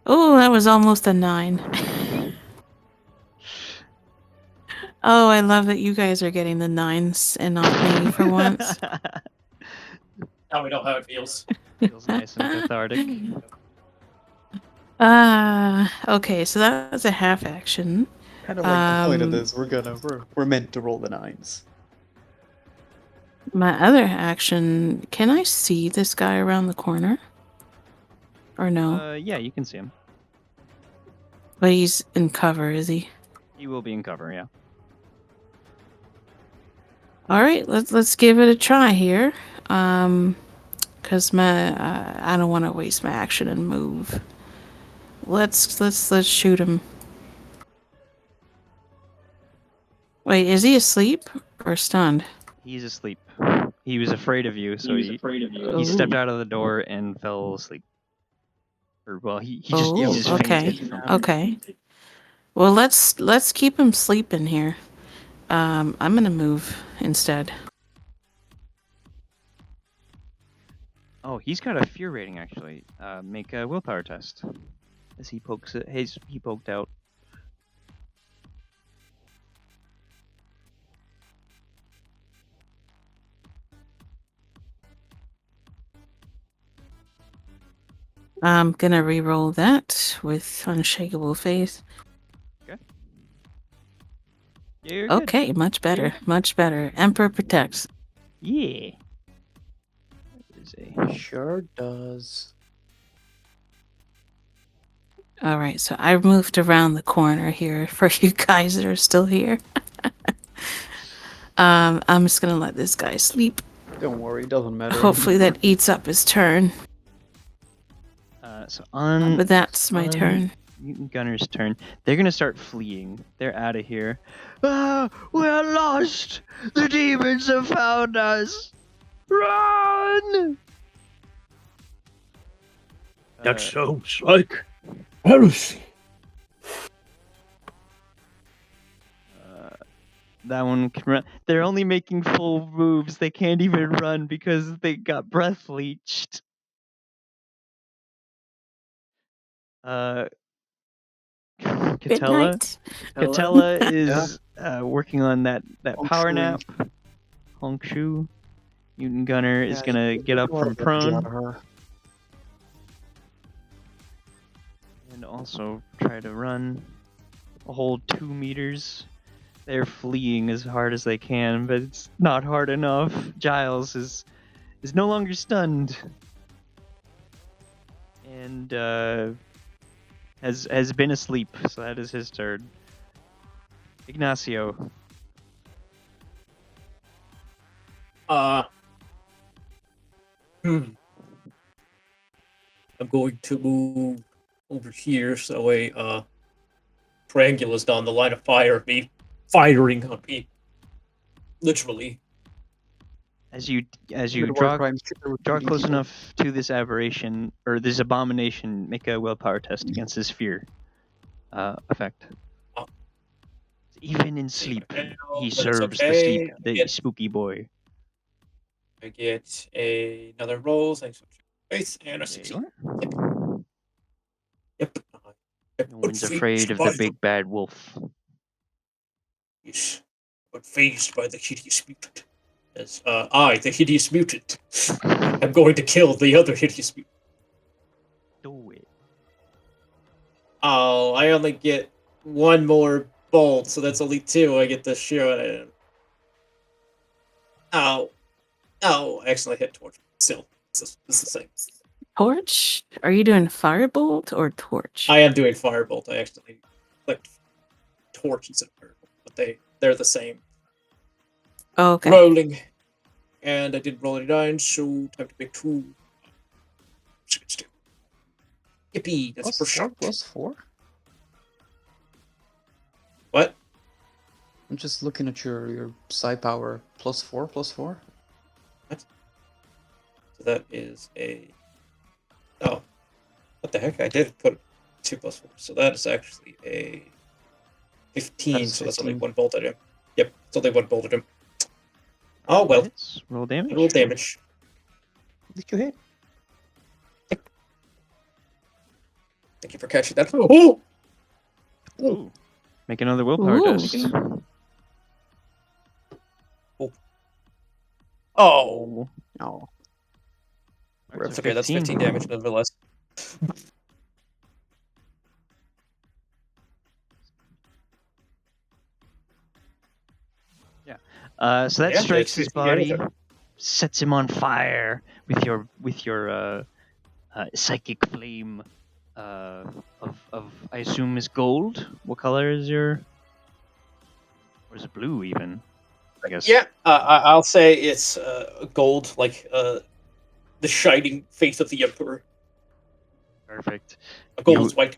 Speaker 5: Oh, that was almost a 9. Oh, I love that you guys are getting the 9s and not me for once.
Speaker 7: Now we know how it feels.
Speaker 2: Feels nice and cathartic.
Speaker 5: Okay, so that was a half action.
Speaker 4: Kind of like the point of this. We're meant to roll the 9s.
Speaker 5: My other action, can I see this guy around the corner? Or no?
Speaker 2: Yeah, you can see him.
Speaker 5: But he's in cover, is he?
Speaker 2: He will be in cover, yeah.
Speaker 5: All right, let's give it a try here. Cause I don't want to waste my action and move. Let's shoot him. Wait, is he asleep or stunned?
Speaker 2: He's asleep. He was afraid of you, so he stepped out of the door and fell asleep. Or well, he just
Speaker 5: okay.
Speaker 2: fainted from-
Speaker 5: Okay. Well, let's keep him sleeping here. I'm gonna move instead.
Speaker 2: Oh, he's got a fear rating actually. Make a willpower test. As he pokes it, he poked out.
Speaker 5: I'm gonna re-roll that with unshakable faith.
Speaker 2: Okay. Yeah, you're good.
Speaker 5: Okay, much better, much better. Emperor protects.
Speaker 2: Yeah. That is a
Speaker 4: Sure does.
Speaker 5: All right, so I moved around the corner here for you guys that are still here. I'm just gonna let this guy sleep.
Speaker 4: Don't worry, it doesn't matter.
Speaker 5: Hopefully that eats up his turn.
Speaker 2: So on.
Speaker 5: But that's my
Speaker 2: on
Speaker 5: turn.
Speaker 2: Mutant Gunner's turn. They're gonna start fleeing. They're out of here. Ah, we're lost. The demons have found us. Run!
Speaker 6: That sounds like heresy.
Speaker 2: That one can run. They're only making full moves. They can't even run because they got breath leached.
Speaker 5: Good
Speaker 2: Catella.
Speaker 5: night.
Speaker 2: Catella is working on that power
Speaker 4: Hongshui.
Speaker 2: nap. Hongshu. Mutant Gunner is gonna get up from prone and also try to run a whole 2 meters. They're fleeing as hard as they can, but it's not hard enough. Giles is no longer stunned and has been asleep, so that is his turn. Ignacio.
Speaker 7: I'm going to move over here so that way Triangula's down the line of fire of me firing on me. Literally.
Speaker 2: As you
Speaker 4: Good
Speaker 2: draw
Speaker 4: work, Rhymes.
Speaker 2: draw close enough to this aberration or this abomination, make a willpower test against his fear effect. Even in sleep, he serves the spooky boy.
Speaker 7: I get another roll, thanks for faith, and a
Speaker 2: There
Speaker 7: 16.
Speaker 2: you
Speaker 7: Yep.
Speaker 2: No one's afraid of the big bad wolf.
Speaker 7: Yes, but phased by the hideous mutant. As I, the hideous mutant, am going to kill the other hideous mutant.
Speaker 2: Do it.
Speaker 7: Oh, I only get one more bolt, so that's only 2 I get to shoot at him. Ow. Oh, I accidentally hit torch. Still, it's the same.
Speaker 5: Torch? Are you doing firebolt or torch?
Speaker 7: I am doing firebolt. I accidentally clicked torch instead of firebolt, but they're the same.
Speaker 5: Oh, okay.
Speaker 7: Rolling, and I did roll 89, so time to make 2. Yippee! That's
Speaker 4: Plus
Speaker 7: per
Speaker 4: 4,
Speaker 7: shot.
Speaker 4: plus 4?
Speaker 7: What?
Speaker 4: I'm just looking at your psi power. Plus 4, plus 4?
Speaker 7: What? So that is a... Oh. What the heck? I did put 2 plus 4. So that is actually a 15, so that's only 1 bolt at him. Yep, it's only 1 bolt at him. Oh, well.
Speaker 2: Hits. Roll damage.
Speaker 7: Roll damage.
Speaker 4: Did you hit?
Speaker 7: Thank you for catching that. Oh!
Speaker 2: Ooh. Make another willpower test.
Speaker 7: Oh!
Speaker 4: No.
Speaker 7: That's okay, that's 15 damage, nevertheless.
Speaker 2: So that
Speaker 7: Yeah,
Speaker 2: strikes
Speaker 7: that's
Speaker 2: his
Speaker 7: 15 damage.
Speaker 2: body, sets him on fire with your psychic flame of I assume is gold. What color is your? Or is it blue even? I guess.
Speaker 7: Yeah, I'll say it's gold, like the shining face of the Emperor.
Speaker 2: Perfect.
Speaker 7: A gold is white.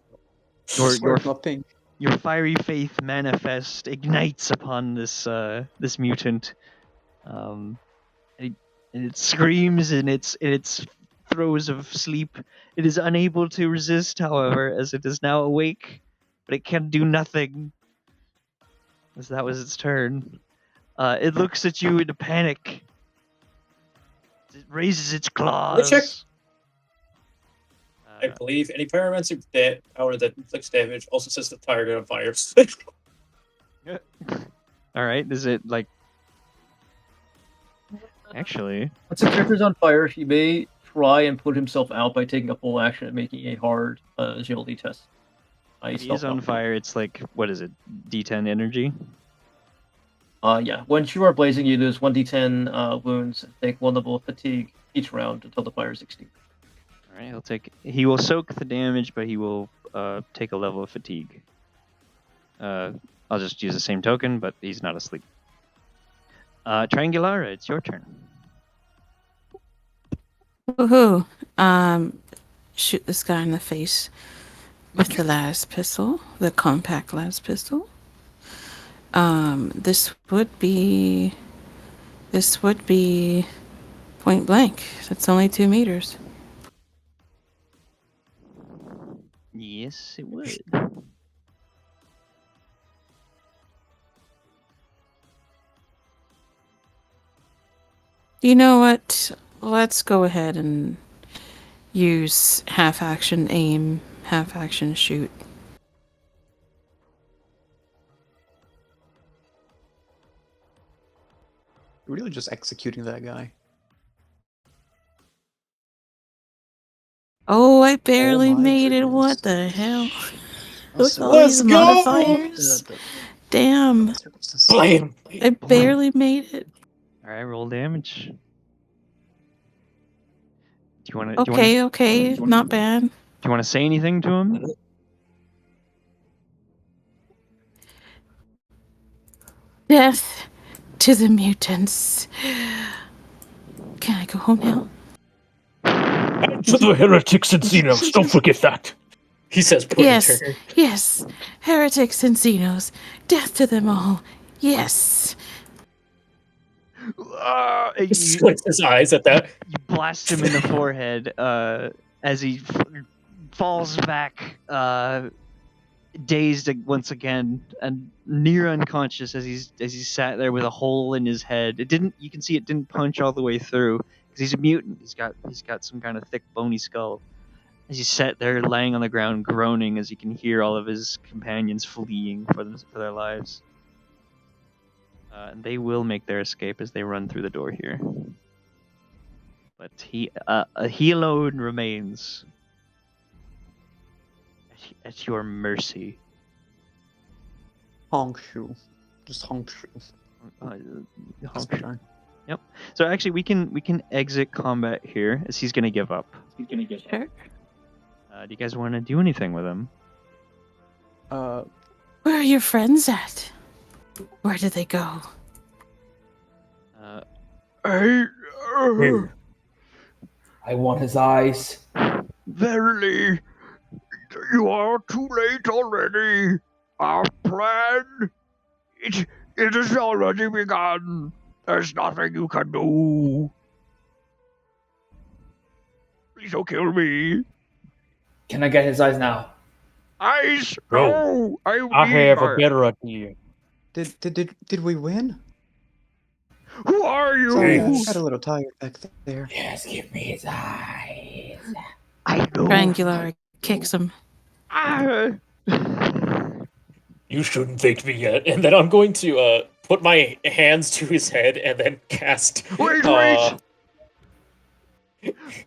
Speaker 2: Your fiery faith manifest ignites upon this mutant, and it screams in its throes of sleep. It is unable to resist, however, as it is now awake, but it can do nothing, as that was its turn. It looks at you in a panic. It raises its
Speaker 7: me
Speaker 2: claws.
Speaker 7: check. I believe any pyromancer power that inflicts damage also sets the target on fire.
Speaker 2: All right. Is it like? Actually,
Speaker 8: Once the character's on fire, he may try and put himself out by taking a full action and making a hard agility test.
Speaker 2: if he is on fire, it's like, what is it? D10 energy.
Speaker 8: Yeah. Once you are blazing, you lose 1d10 wounds. Take 1 level of fatigue each round until the fire is extinguished.
Speaker 2: All right. He will soak the damage, but he will take a level of fatigue. I'll just use the same token, but he's not asleep. Triangulara, it's your turn.
Speaker 5: Woohoo! Shoot this guy in the face with the las pistol, the compact las pistol. This would be point blank. That's only 2 meters.
Speaker 2: Yes, it would.
Speaker 5: You know what? Let's go ahead and use half action aim, half action shoot.
Speaker 4: Really just executing that guy.
Speaker 5: Oh, I barely
Speaker 4: my
Speaker 5: made it.
Speaker 4: goodness.
Speaker 5: What the hell? With
Speaker 4: Also,
Speaker 5: all these
Speaker 7: Let's go!
Speaker 5: modifiers? Damn.
Speaker 7: Blam!
Speaker 5: I barely made it.
Speaker 2: All right, roll damage. Do you want to?
Speaker 5: Okay, not bad.
Speaker 2: Do you want to say anything to him?
Speaker 5: Death to the mutants. Can I go home now?
Speaker 6: To the heretics and xenos, don't forget that.
Speaker 7: He says,
Speaker 5: Yes, yes. Heretics and Xenos. Death to them all. Yes.
Speaker 7: He squints his eyes at that.
Speaker 2: You blast him in the forehead as he falls back, dazed once again and near unconscious as he's sat there with a hole in his head. You can see it didn't punch all the way through because he's a mutant. He's got some kind of thick bony skull. As he sat there laying on the ground groaning as he can hear all of his companions fleeing for their lives. And they will make their escape as they run through the door here. But he alone remains at your mercy.
Speaker 4: Hongshu. Just Hongshu.
Speaker 2: Yep. So actually, we can exit combat here as he's gonna give up.
Speaker 5: Sure.
Speaker 2: Do you guys want to do anything with him?
Speaker 5: Where are your friends at? Where did they go?
Speaker 1: I want his eyes.
Speaker 6: Verily, you are too late already. Our plan, it has already begun. There's nothing you can do. Please don't kill me.
Speaker 1: Can I get his eyes now?
Speaker 6: Eyes?
Speaker 11: No.
Speaker 6: No,
Speaker 11: I have a better idea.
Speaker 4: Did we win?
Speaker 6: Who are you?
Speaker 4: Sorry, I got a little tired back there.
Speaker 1: Yes, give me his eyes.
Speaker 6: I know.
Speaker 5: Triangular kicks him.
Speaker 6: Ah.
Speaker 7: You shouldn't thank me yet. And then I'm going to put my hands to his head and then cast.
Speaker 6: Wait!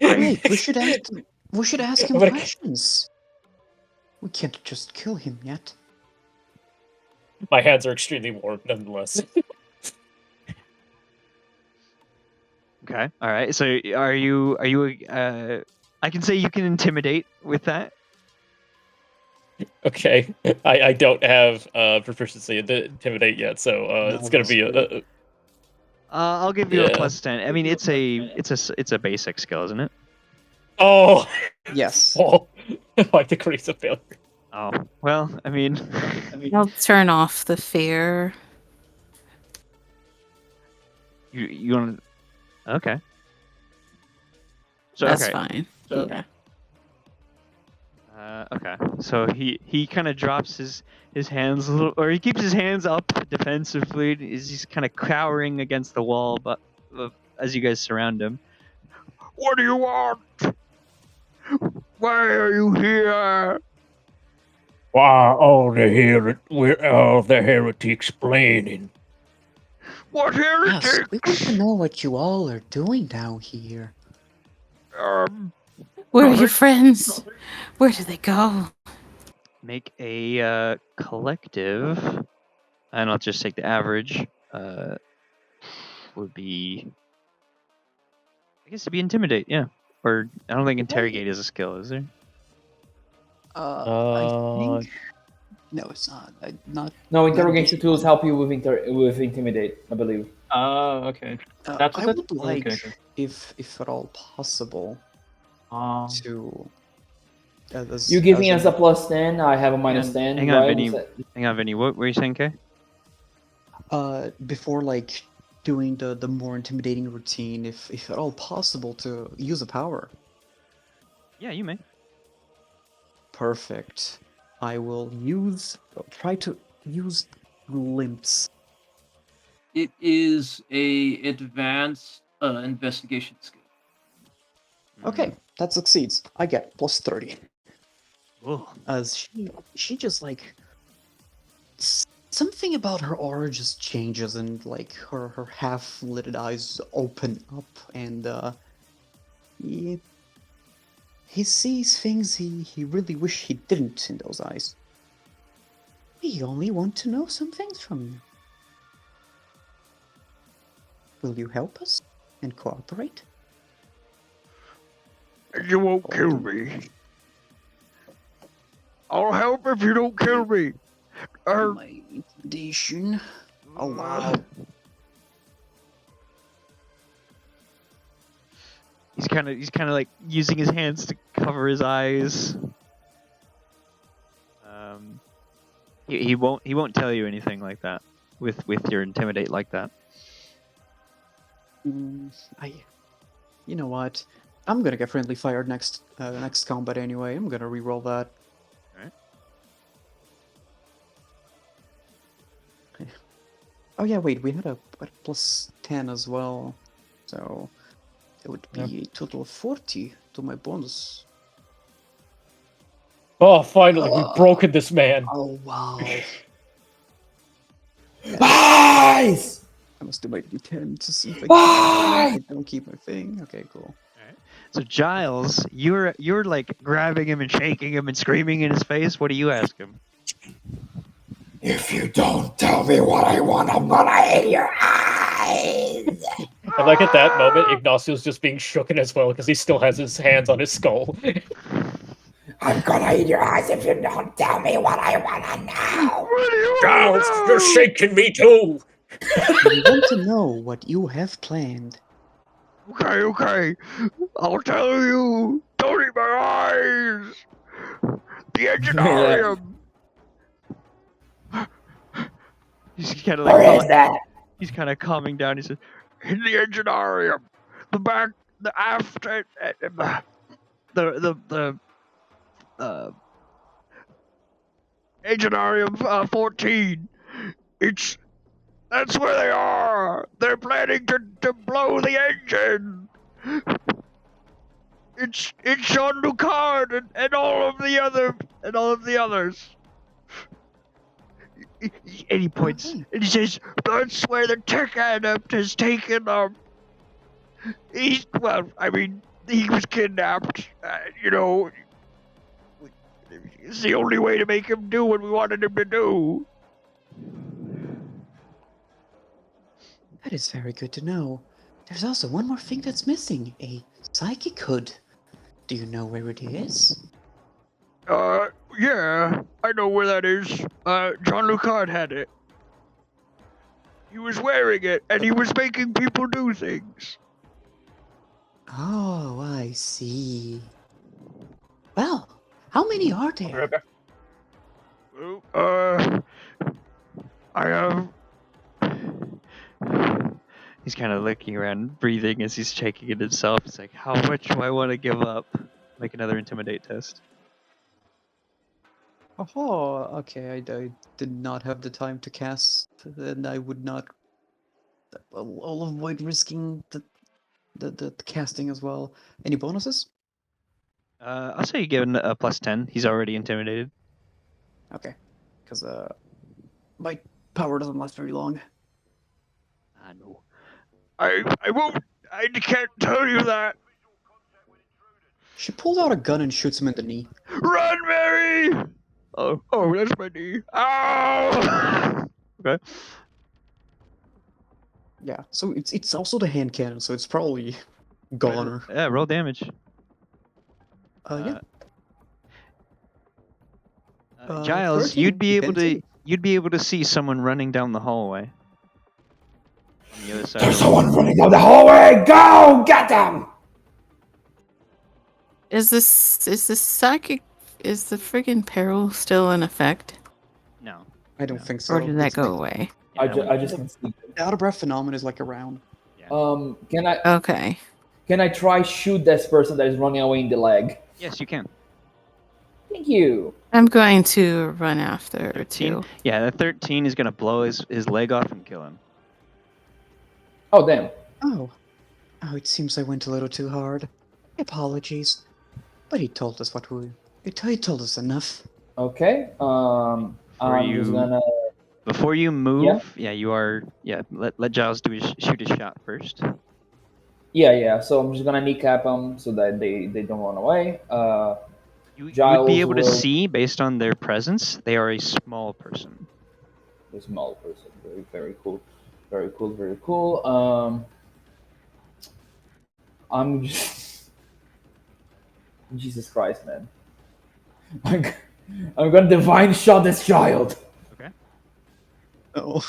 Speaker 4: Wait, we should ask him questions. We can't just kill him yet.
Speaker 7: My hands are extremely warm, nonetheless.
Speaker 2: Okay. All right. So are you? I can say you can intimidate with that.
Speaker 7: Okay. I don't have proficiency in intimidate yet, so it's gonna be a.
Speaker 2: I'll give you a +10. I mean, it's a basic skill, isn't it?
Speaker 7: Oh.
Speaker 4: Yes.
Speaker 7: Oh. My decree's a failure.
Speaker 2: Oh well. I mean.
Speaker 5: I'll turn off the fear.
Speaker 2: You want to? Okay. So
Speaker 5: That's
Speaker 2: okay.
Speaker 5: fine.
Speaker 2: So,
Speaker 5: yeah.
Speaker 2: Okay. So he kind of drops his hands a little, or he keeps his hands up defensively. He's kind of cowering against the wall, but as you guys surround him,
Speaker 11: What do you want? Why are you here?
Speaker 6: Why all the heretics planning?
Speaker 11: What
Speaker 4: Yes, we want to
Speaker 11: heretics?
Speaker 4: know what you all are doing down here.
Speaker 5: Where are your
Speaker 11: Nothing.
Speaker 5: friends? Where do they go?
Speaker 2: Make a collective, and I'll just take the average. Would be, I guess, it'd be intimidate. Yeah, or I don't think interrogate is a skill, is there?
Speaker 4: I think no, it's not. Not.
Speaker 3: No,
Speaker 4: not
Speaker 3: interrogation
Speaker 4: this
Speaker 3: tools
Speaker 4: one.
Speaker 3: help you with intimidate, I believe.
Speaker 8: Okay. That's
Speaker 4: I
Speaker 8: what
Speaker 4: would like,
Speaker 8: okay.
Speaker 4: if at all possible, to.
Speaker 3: You give me as a +10, I have a -10,
Speaker 2: Hang on,
Speaker 3: right?
Speaker 2: Vinny. Hang on, Vinny. What were you saying, Kay?
Speaker 4: Before like doing the more intimidating routine, if at all possible, to use a power.
Speaker 2: Yeah, you may.
Speaker 4: Perfect. I will try to use glimpse.
Speaker 8: It is a advanced investigation skill.
Speaker 4: Okay, that succeeds. I get +30.
Speaker 2: Whoa.
Speaker 4: As she just like something about her aura just changes, and like her half-lidded eyes open up, and he sees things he really wish he didn't in those eyes. We only want to know some things from you. Will you help us and cooperate?
Speaker 11: You won't kill me. I'll help if you don't kill me.
Speaker 4: My intimidation. Oh wow.
Speaker 2: He's kind of like using his hands to cover his eyes. He won't tell you anything like that with your intimidate like that.
Speaker 4: You know what? I'm gonna get friendly fired next combat anyway. I'm gonna reroll that.
Speaker 2: Alright.
Speaker 4: Oh yeah, wait, we had a +10 as well, so it would be a total of 40 to my bonus.
Speaker 6: Oh, finally, we've broken this man.
Speaker 4: Oh wow.
Speaker 3: Nice!
Speaker 4: I must do my D10 to see if I don't keep my thing. Okay, cool.
Speaker 2: So Giles, you're like grabbing him and shaking him and screaming in his face. What do you ask him?
Speaker 12: If you don't tell me what I want, I'm gonna hit your eyes.
Speaker 6: And like at that moment, Ignacio's just being shooken as well because he still has his hands on his skull.
Speaker 12: I'm gonna eat your eyes if you don't tell me what I wanna know.
Speaker 6: Giles, you're shaking me too.
Speaker 4: We want to know what you have planned.
Speaker 11: Okay. I'll tell you. Don't eat my eyes. The Enginarium.
Speaker 2: He's kind of
Speaker 12: Where is that?
Speaker 2: He's kind of calming down. He says,
Speaker 11: In the Enginarium. The back, the aft, the Enginarium 14. That's where they are. They're planning to blow the engine. It's Jean Lucard and all of the others. And he points and he says, "That's where the tech adept has taken them." He was kidnapped. It's the only way to make him do what we wanted him to do.
Speaker 4: That is very good to know. There's also one more thing that's missing, a psychic hood. Do you know where it is?
Speaker 11: Yeah, I know where that is. John Lucard had it. He was wearing it, and he was making people do things.
Speaker 4: Oh, I see. Well, how many are there?
Speaker 11: I have...
Speaker 2: he's kind of looking around, breathing as he's shaking it himself. It's like, how much do I want to give up? Make another intimidate test.
Speaker 4: Oh, okay. I did not have the time to cast, and I would not. I'll avoid risking the the casting as well. Any bonuses?
Speaker 2: I'll say you give him a +10. He's already intimidated.
Speaker 4: Okay, because my power doesn't last very long.
Speaker 2: I know.
Speaker 11: I won't. I can't tell you that.
Speaker 4: She pulls out a gun and shoots him in the knee.
Speaker 11: Run, Mary! Oh, that's my knee. Ow!
Speaker 2: Okay.
Speaker 4: Yeah, so it's also the hand cannon, so it's probably goner.
Speaker 2: Yeah, roll damage.
Speaker 4: Yeah.
Speaker 2: Giles,
Speaker 4: 13,
Speaker 2: you'd be
Speaker 4: defensive.
Speaker 2: able to see someone running down the hallway. On the other side.
Speaker 12: There's someone running down the hallway! Go! Get them!
Speaker 5: Is the friggin' peril still in effect?
Speaker 2: No.
Speaker 4: I don't think so.
Speaker 5: Or did that go away?
Speaker 3: I just can see.
Speaker 4: The out of breath phenomenon is like around.
Speaker 3: Can I
Speaker 5: Okay.
Speaker 3: try shoot this person that is running away in the leg?
Speaker 2: Yes, you can.
Speaker 3: Thank you.
Speaker 5: I'm going to run after too.
Speaker 2: Yeah, that 13 is gonna blow his leg off and kill him.
Speaker 3: Oh damn.
Speaker 4: Oh, it seems I went a little too hard. Apologies, but he told us what we. He told us enough.
Speaker 3: Okay. I'm just gonna.
Speaker 2: Before you move, you are. Yeah, let Giles shoot his shot first.
Speaker 3: Yeah. So I'm just gonna kneecap them so that they don't run away.
Speaker 2: You would
Speaker 3: Giles
Speaker 2: be able to
Speaker 3: will-
Speaker 2: see based on their presence. They are a small person.
Speaker 3: A small person. Very cool. Very cool. I'm just. Jesus Christ, man. I'm gonna divine shot this child.
Speaker 2: Okay.
Speaker 4: Oh.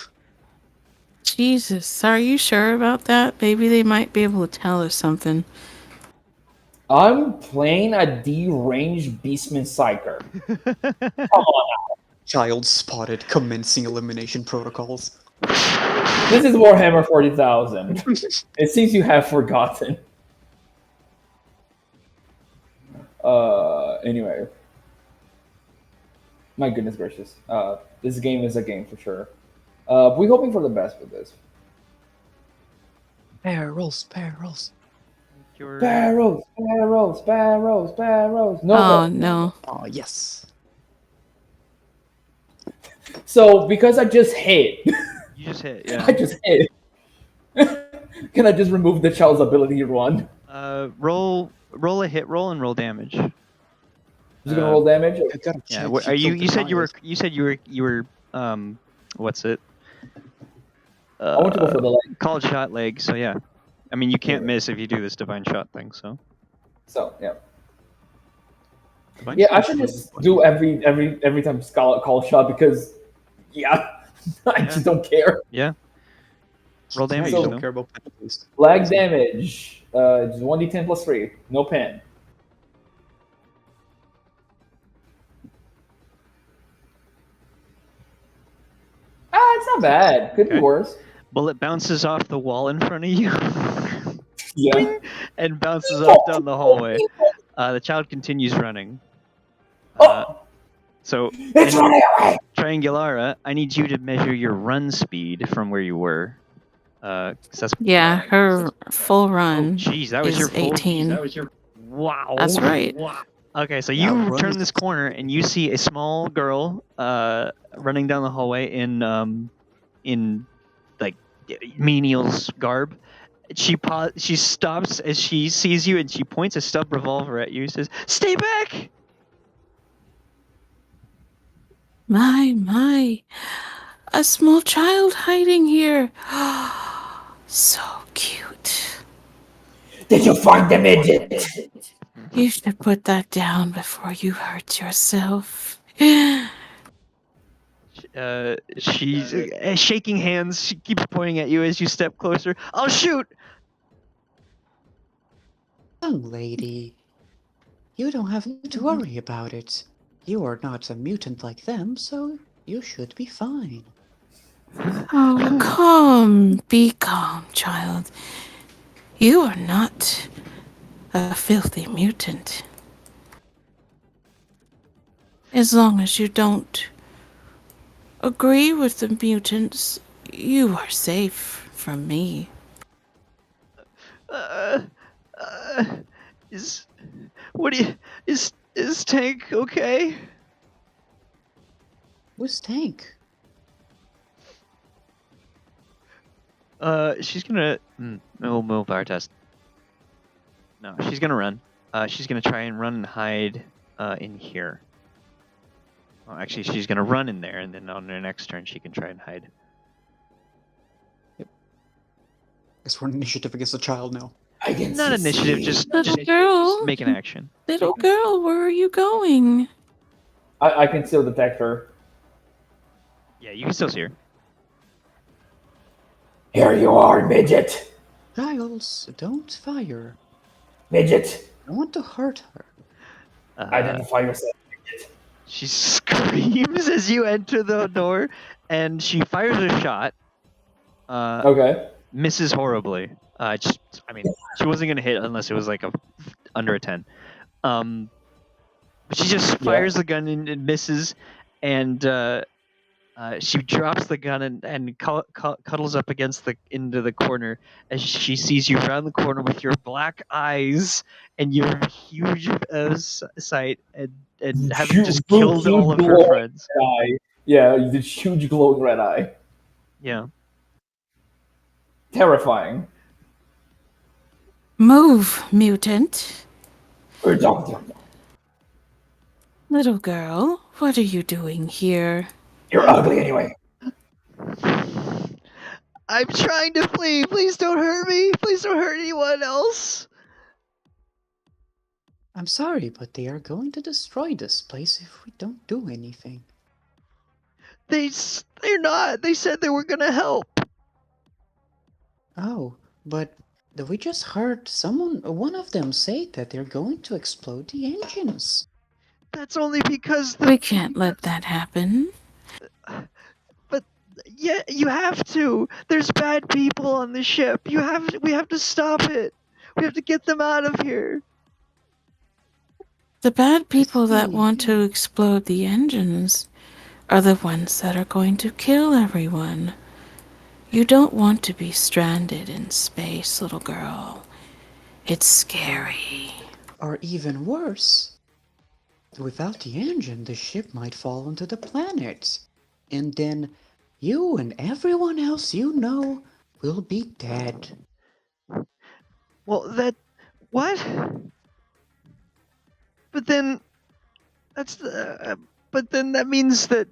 Speaker 5: Jesus, are you sure about that? Maybe they might be able to tell us something.
Speaker 3: I'm playing a deranged beastman psyker. Come on now.
Speaker 4: Child spotted. Commencing elimination protocols.
Speaker 3: This is Warhammer 40,000. It seems you have forgotten. Anyway. My goodness gracious. This game is a game for sure. We're hoping for the best with this.
Speaker 4: Barrels.
Speaker 3: Barrels. No.
Speaker 5: Oh no.
Speaker 4: Oh yes.
Speaker 3: So because I just hit.
Speaker 2: You just hit. Yeah.
Speaker 3: I just hit. Can I just remove the child's ability to run?
Speaker 2: Roll a hit roll and roll damage.
Speaker 3: Just gonna roll damage.
Speaker 2: Yeah. Are you? You said you were. What's it?
Speaker 3: I want to go for the leg.
Speaker 2: Called shot leg. So yeah. I mean, you can't miss if you do this divine shot thing. So.
Speaker 3: So yeah.
Speaker 2: Divine
Speaker 3: Yeah, I
Speaker 2: shot
Speaker 3: should
Speaker 2: is
Speaker 3: just do every time call shot because I just don't care.
Speaker 2: Yeah. Roll damage.
Speaker 3: So-
Speaker 2: though.
Speaker 4: Don't care about penalties.
Speaker 3: Lag damage. Just 1d10 plus 3. No pen. It's not bad. Could be
Speaker 2: Okay.
Speaker 3: worse.
Speaker 2: Bullet bounces off the wall in front of you.
Speaker 3: Yeah.
Speaker 2: And bounces off down the hallway. The child continues running. So,
Speaker 12: It's running away!
Speaker 2: Triangulara, I need you to measure your run speed from where you were. 'Cause that's
Speaker 5: Yeah, her full run.
Speaker 2: Jeez, that was
Speaker 5: is
Speaker 2: your full.
Speaker 5: 18.
Speaker 2: Wow.
Speaker 5: That's right.
Speaker 2: Wow. Okay, so
Speaker 4: Yeah,
Speaker 2: you
Speaker 4: run
Speaker 2: turn
Speaker 4: is-
Speaker 2: this corner and you see a small girl running down the hallway in like menial's garb. She stops as she sees you and she points a stub revolver at you and says, "Stay back!"
Speaker 5: My. A small child hiding here. So cute.
Speaker 12: Did you find the midget?
Speaker 5: You should put that down before you hurt yourself.
Speaker 2: She's shaking hands. She keeps pointing at you as you step closer. I'll shoot.
Speaker 4: Young lady, you don't have to worry about it. You are not a mutant like them, so you should be fine.
Speaker 5: Oh, be calm, child. You are not a filthy mutant. As long as you don't agree with the mutants, you are safe from me.
Speaker 11: Uh, uh, is what do you is Tank okay?
Speaker 4: Who's Tank?
Speaker 2: She's gonna willpower test. No, she's gonna run. She's gonna try and run and hide in here. Well, actually, she's gonna run in there, and then on her next turn, she can try and hide.
Speaker 4: Guess we're on initiative against a child now.
Speaker 12: I can
Speaker 2: Not initiative, just
Speaker 5: girl.
Speaker 2: make an action.
Speaker 5: Little girl, where are you going?
Speaker 3: I can still detect her.
Speaker 2: Yeah, you can still see her.
Speaker 12: Here you are, midget.
Speaker 4: Giles, don't fire.
Speaker 12: Midget.
Speaker 4: I want to hurt her.
Speaker 3: Identify yourself, midget.
Speaker 2: She screams as you enter the door, and she fires a shot.
Speaker 3: Okay.
Speaker 2: Misses horribly. I mean, she wasn't gonna hit unless it was like under a 10. She just fires the gun and misses, and she drops the gun and cuddles up into the corner as she sees you around the corner with your black eyes and your huge sight and having just killed all of her friends.
Speaker 3: Eye. Yeah, the huge glowing red eye.
Speaker 2: Yeah.
Speaker 3: Terrifying.
Speaker 5: Move, mutant.
Speaker 12: You're
Speaker 5: Little girl, what are you doing here?
Speaker 12: ugly anyway.
Speaker 11: I'm trying to flee. Please don't hurt me. Please don't hurt anyone else.
Speaker 4: I'm sorry, but they are going to destroy this place if we don't do anything.
Speaker 11: They're not. They said they were gonna help.
Speaker 4: Oh, but we just heard one of them say that they're going to explode the engines.
Speaker 11: That's only because
Speaker 5: We can't let that happen.
Speaker 11: But yeah, you have to. There's bad people on the ship. We have to stop it. We have to get them out of here.
Speaker 5: The bad people that want to explode the engines are the ones that are going to kill everyone. You don't want to be stranded in space, little girl. It's scary.
Speaker 4: Or even worse, without the engine, the ship might fall onto the planet. And then you and everyone else you know will be dead.
Speaker 11: Well, what? But then but then that means that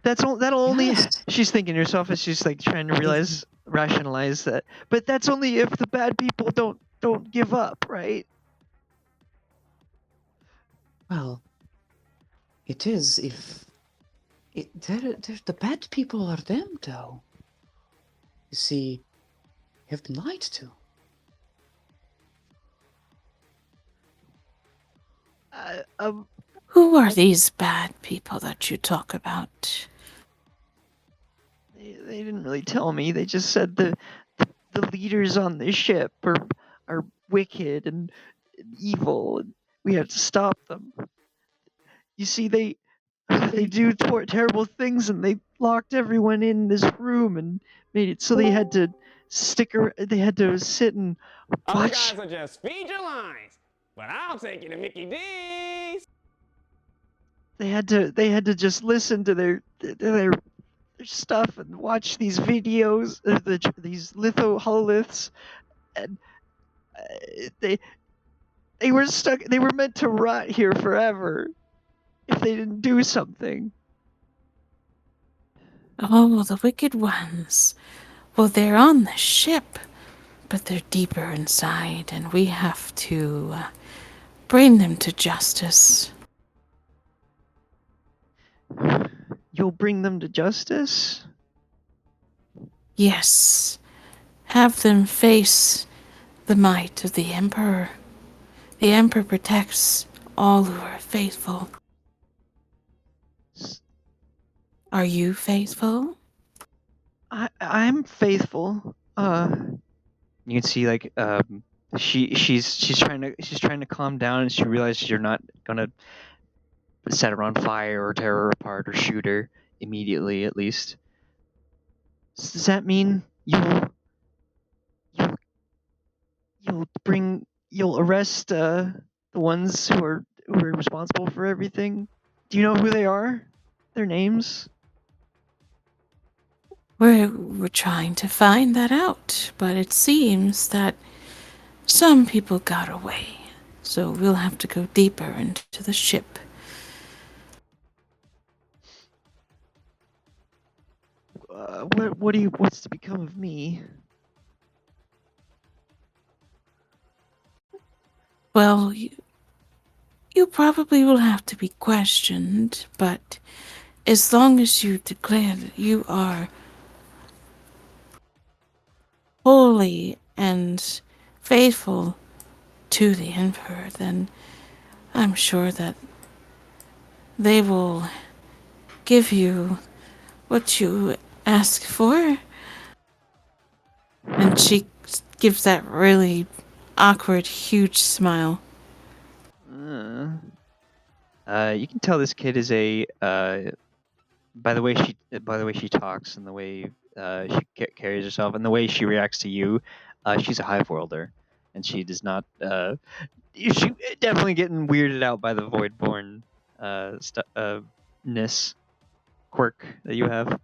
Speaker 11: that'll only.
Speaker 4: Yes.
Speaker 11: She's thinking to herself as she's like trying to rationalize that. But that's only if the bad people don't give up, right?
Speaker 4: Well, it is if the bad people are them, though. You see, you've been lied to.
Speaker 5: Who are these bad people that you talk about?
Speaker 11: They didn't really tell me. They just said the leaders on this ship are wicked and evil, and we have to stop them. You see, they do terrible things, and they locked everyone in this room and made it so they had to They had to sit and watch.
Speaker 13: Other guys are just feed your lines, but I'll take you to Mickey D's.
Speaker 11: They had to just listen to their stuff and watch these videos, these hololiths, and they were stuck. They were meant to rot here forever if they didn't do something.
Speaker 5: Oh, the wicked ones. Well, they're on the ship, but they're deeper inside, and we have to bring them to justice.
Speaker 11: You'll bring them to justice?
Speaker 5: Yes. Have them face the might of the Emperor. The Emperor protects all who are faithful. Are you faithful?
Speaker 11: I'm faithful.
Speaker 2: You can see like she's trying to calm down, and she realizes you're not gonna set her on fire or tear her apart or shoot her immediately, at least.
Speaker 11: Does that mean you'll you'll you'll arrest the ones who are responsible for everything. Do you know who they are? Their names?
Speaker 5: We're trying to find that out, but it seems that some people got away. So we'll have to go deeper into the ship.
Speaker 11: What's to become of me?
Speaker 5: Well, you probably will have to be questioned, but as long as you declare that you are holy and faithful to the Emperor, then I'm sure that they will give you what you ask for. And she gives that really awkward, huge smile.
Speaker 2: You can tell this kid is a by the way she talks and the way she carries herself and the way she reacts to you. She's a hive worlder, and she does not. She definitely getting weirded out by the voidborn ness quirk that you have.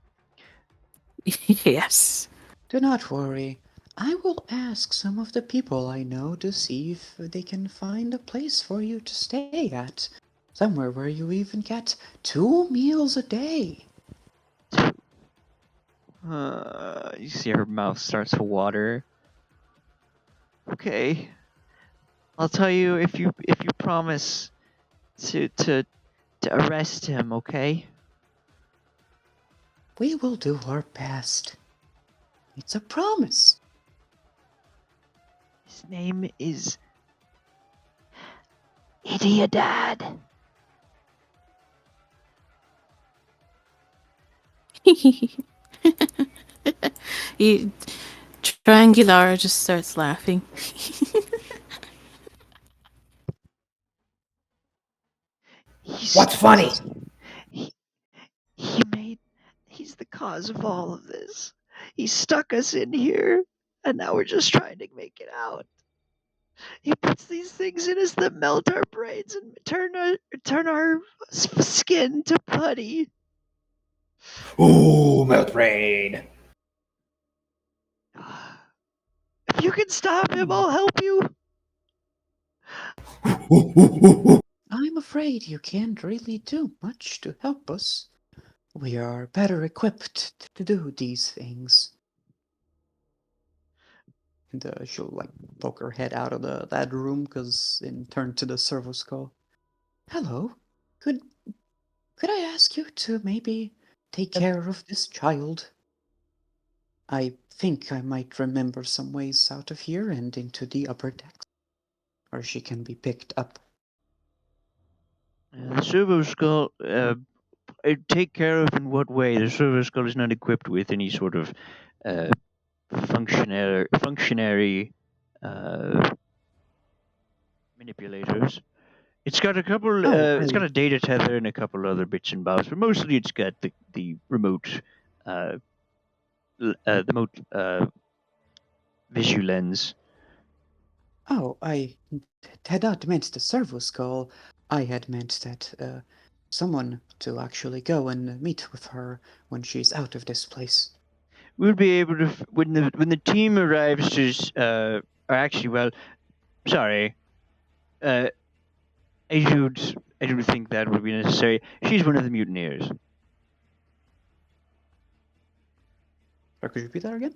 Speaker 5: Yes.
Speaker 4: Do not worry. I will ask some of the people I know to see if they can find a place for you to stay at. Somewhere where you even get 2 meals a day.
Speaker 2: You see her mouth starts to water.
Speaker 11: Okay. I'll tell you if you promise to arrest him, okay?
Speaker 4: We will do our best. It's a promise.
Speaker 11: His name is Idiodad.
Speaker 5: Triangular just starts laughing.
Speaker 12: What's funny?
Speaker 11: He's the cause of all of this. He stuck us in here, and now we're just trying to make it out. He puts these things in us that melt our brains and turn our skin to putty.
Speaker 12: Ooh, melt brain.
Speaker 11: If you can stop him, I'll help you.
Speaker 4: I'm afraid you can't really do much to help us. We are better equipped to do these things. And she'll like poke her head out of that room and turn to the servo skull. Hello, could I ask you to maybe take care of this child? I think I might remember some ways out of here and into the upper decks, or she can be picked up.
Speaker 11: The servo skull. Take care of in what way? The servo skull is not equipped with any sort of functionary manipulators. It's got a couple. It's got a data tether and a couple other bits and bobs, but mostly it's got the remote, the remote visu lens.
Speaker 4: Oh, I had not meant the servo skull. I had meant that someone to actually go and meet with her when she's out of this place.
Speaker 11: We'll be able to when the team arrives to or actually, well, sorry, I don't think that would be necessary. She's one of the mutineers.
Speaker 4: Or could you repeat that again?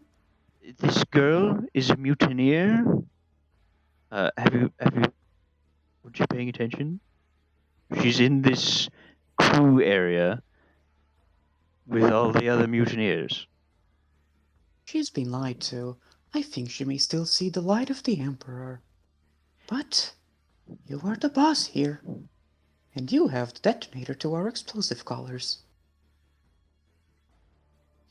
Speaker 11: This girl is a mutineer. Have you weren't you paying attention? She's in this crew area with all the other mutineers.
Speaker 4: She's been lied to. I think she may still see the light of the Emperor. But you are the boss here, and you have the detonator to our explosive collars.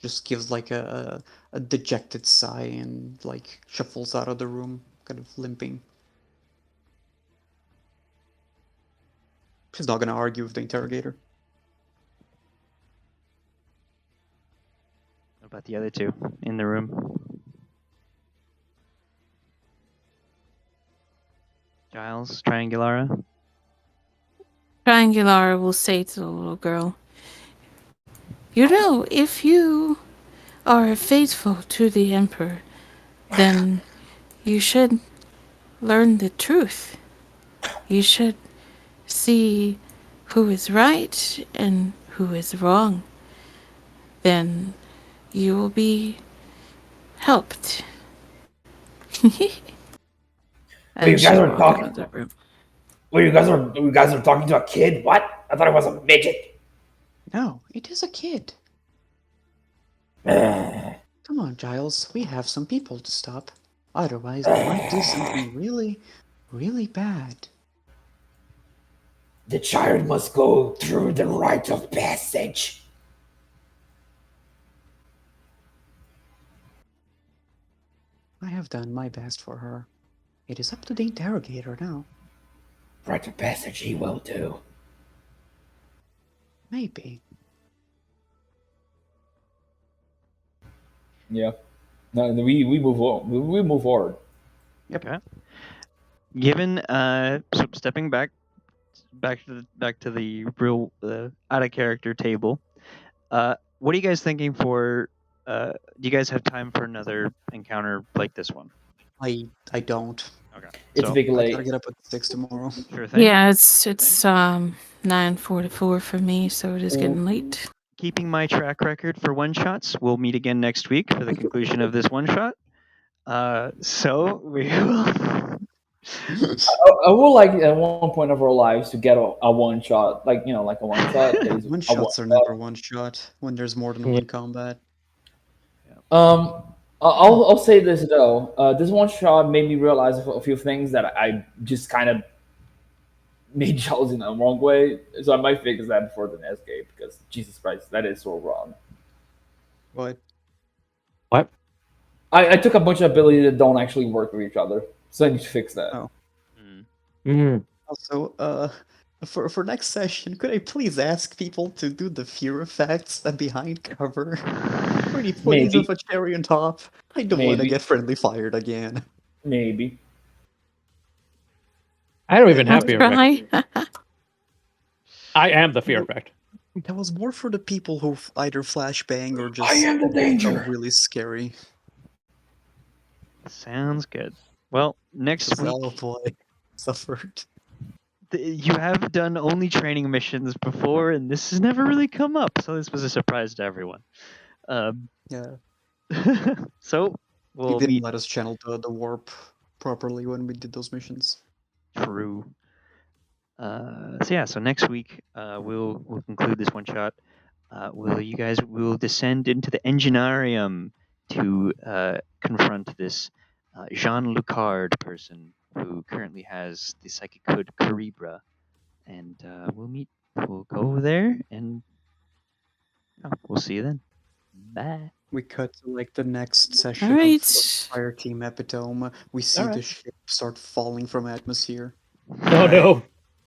Speaker 4: Just gives like a dejected sigh and like shuffles out of the room, kind of limping. She's not gonna argue with the interrogator.
Speaker 11: What
Speaker 2: about the other two in the room? Giles, Triangulara?
Speaker 5: Triangular will say to the little girl, "You know, if you are faithful to the Emperor, then you should learn the truth. You should see who is right and who is wrong. Then you will be helped."
Speaker 14: Wait, you
Speaker 5: And
Speaker 14: guys
Speaker 5: she'll
Speaker 14: are
Speaker 5: walk
Speaker 14: talking.
Speaker 5: out of the room.
Speaker 14: Wait, you guys are talking to a kid? What? I thought it was a midget.
Speaker 4: No, it is a kid. Come on, Giles. We have some people to stop. Otherwise, they might do something really, really bad.
Speaker 12: The child must go through the rite of passage.
Speaker 4: I have done my best for her. It is up to the interrogator now.
Speaker 12: Rite of passage he will do.
Speaker 4: Maybe.
Speaker 3: Yeah. No, we move on. We move forward.
Speaker 2: Yep. Okay. Given so stepping back to the real out of character table. What are you guys thinking for? Do you guys have time for another encounter like this one?
Speaker 4: I don't.
Speaker 2: Okay.
Speaker 3: It's
Speaker 2: so,
Speaker 3: big
Speaker 4: I
Speaker 3: late.
Speaker 4: gotta get up at 6 tomorrow.
Speaker 2: Sure thing.
Speaker 5: Yeah, it's 9:44 for me, so it is getting late.
Speaker 2: Keeping my track record for one shots, we'll meet again next week for the conclusion of this one shot. So we will.
Speaker 3: I would like at one point of our lives to get a one shot, like like a one shot.
Speaker 4: One shots are never one shot when there's more than one combat.
Speaker 3: I'll say this though. This one shot made me realize a few things that I just kind of made Giles in the wrong way. So I might fix that before the next game because Jesus Christ, that is so wrong.
Speaker 4: What?
Speaker 8: What?
Speaker 3: I took a bunch of abilities that don't actually work with each other, so I need to fix that.
Speaker 4: Oh.
Speaker 8: Mm.
Speaker 4: Also, for next session, could I please ask people to do the fear effects behind cover? Pretty please
Speaker 3: Maybe.
Speaker 4: with a cherry on top. I don't want to
Speaker 3: Maybe.
Speaker 4: get friendly fired again.
Speaker 3: Maybe.
Speaker 8: I don't even
Speaker 5: I'll
Speaker 8: have fear effect.
Speaker 5: try.
Speaker 8: I am the fear effect.
Speaker 4: That was more for the people who either flashbang or just
Speaker 12: I am the danger.
Speaker 4: are really scary.
Speaker 2: Sounds good. Well, next week.
Speaker 4: Oh boy, suffered.
Speaker 2: You have done only training missions before, and this has never really come up, so this was a surprise to everyone.
Speaker 4: Yeah.
Speaker 2: So we'll
Speaker 4: He didn't
Speaker 2: meet.
Speaker 4: let us channel the warp properly when we did those missions.
Speaker 2: True. So next week we'll conclude this one shot. We'll descend into the enginarium to confront this Jean Lucard person who currently has the psychic code Caribra, and we'll go over there and we'll see you then. Bye.
Speaker 4: We cut to like the next session
Speaker 5: Alright.
Speaker 4: of Fire Team Epitome. We see the ship start falling from atmosphere.
Speaker 8: Oh no.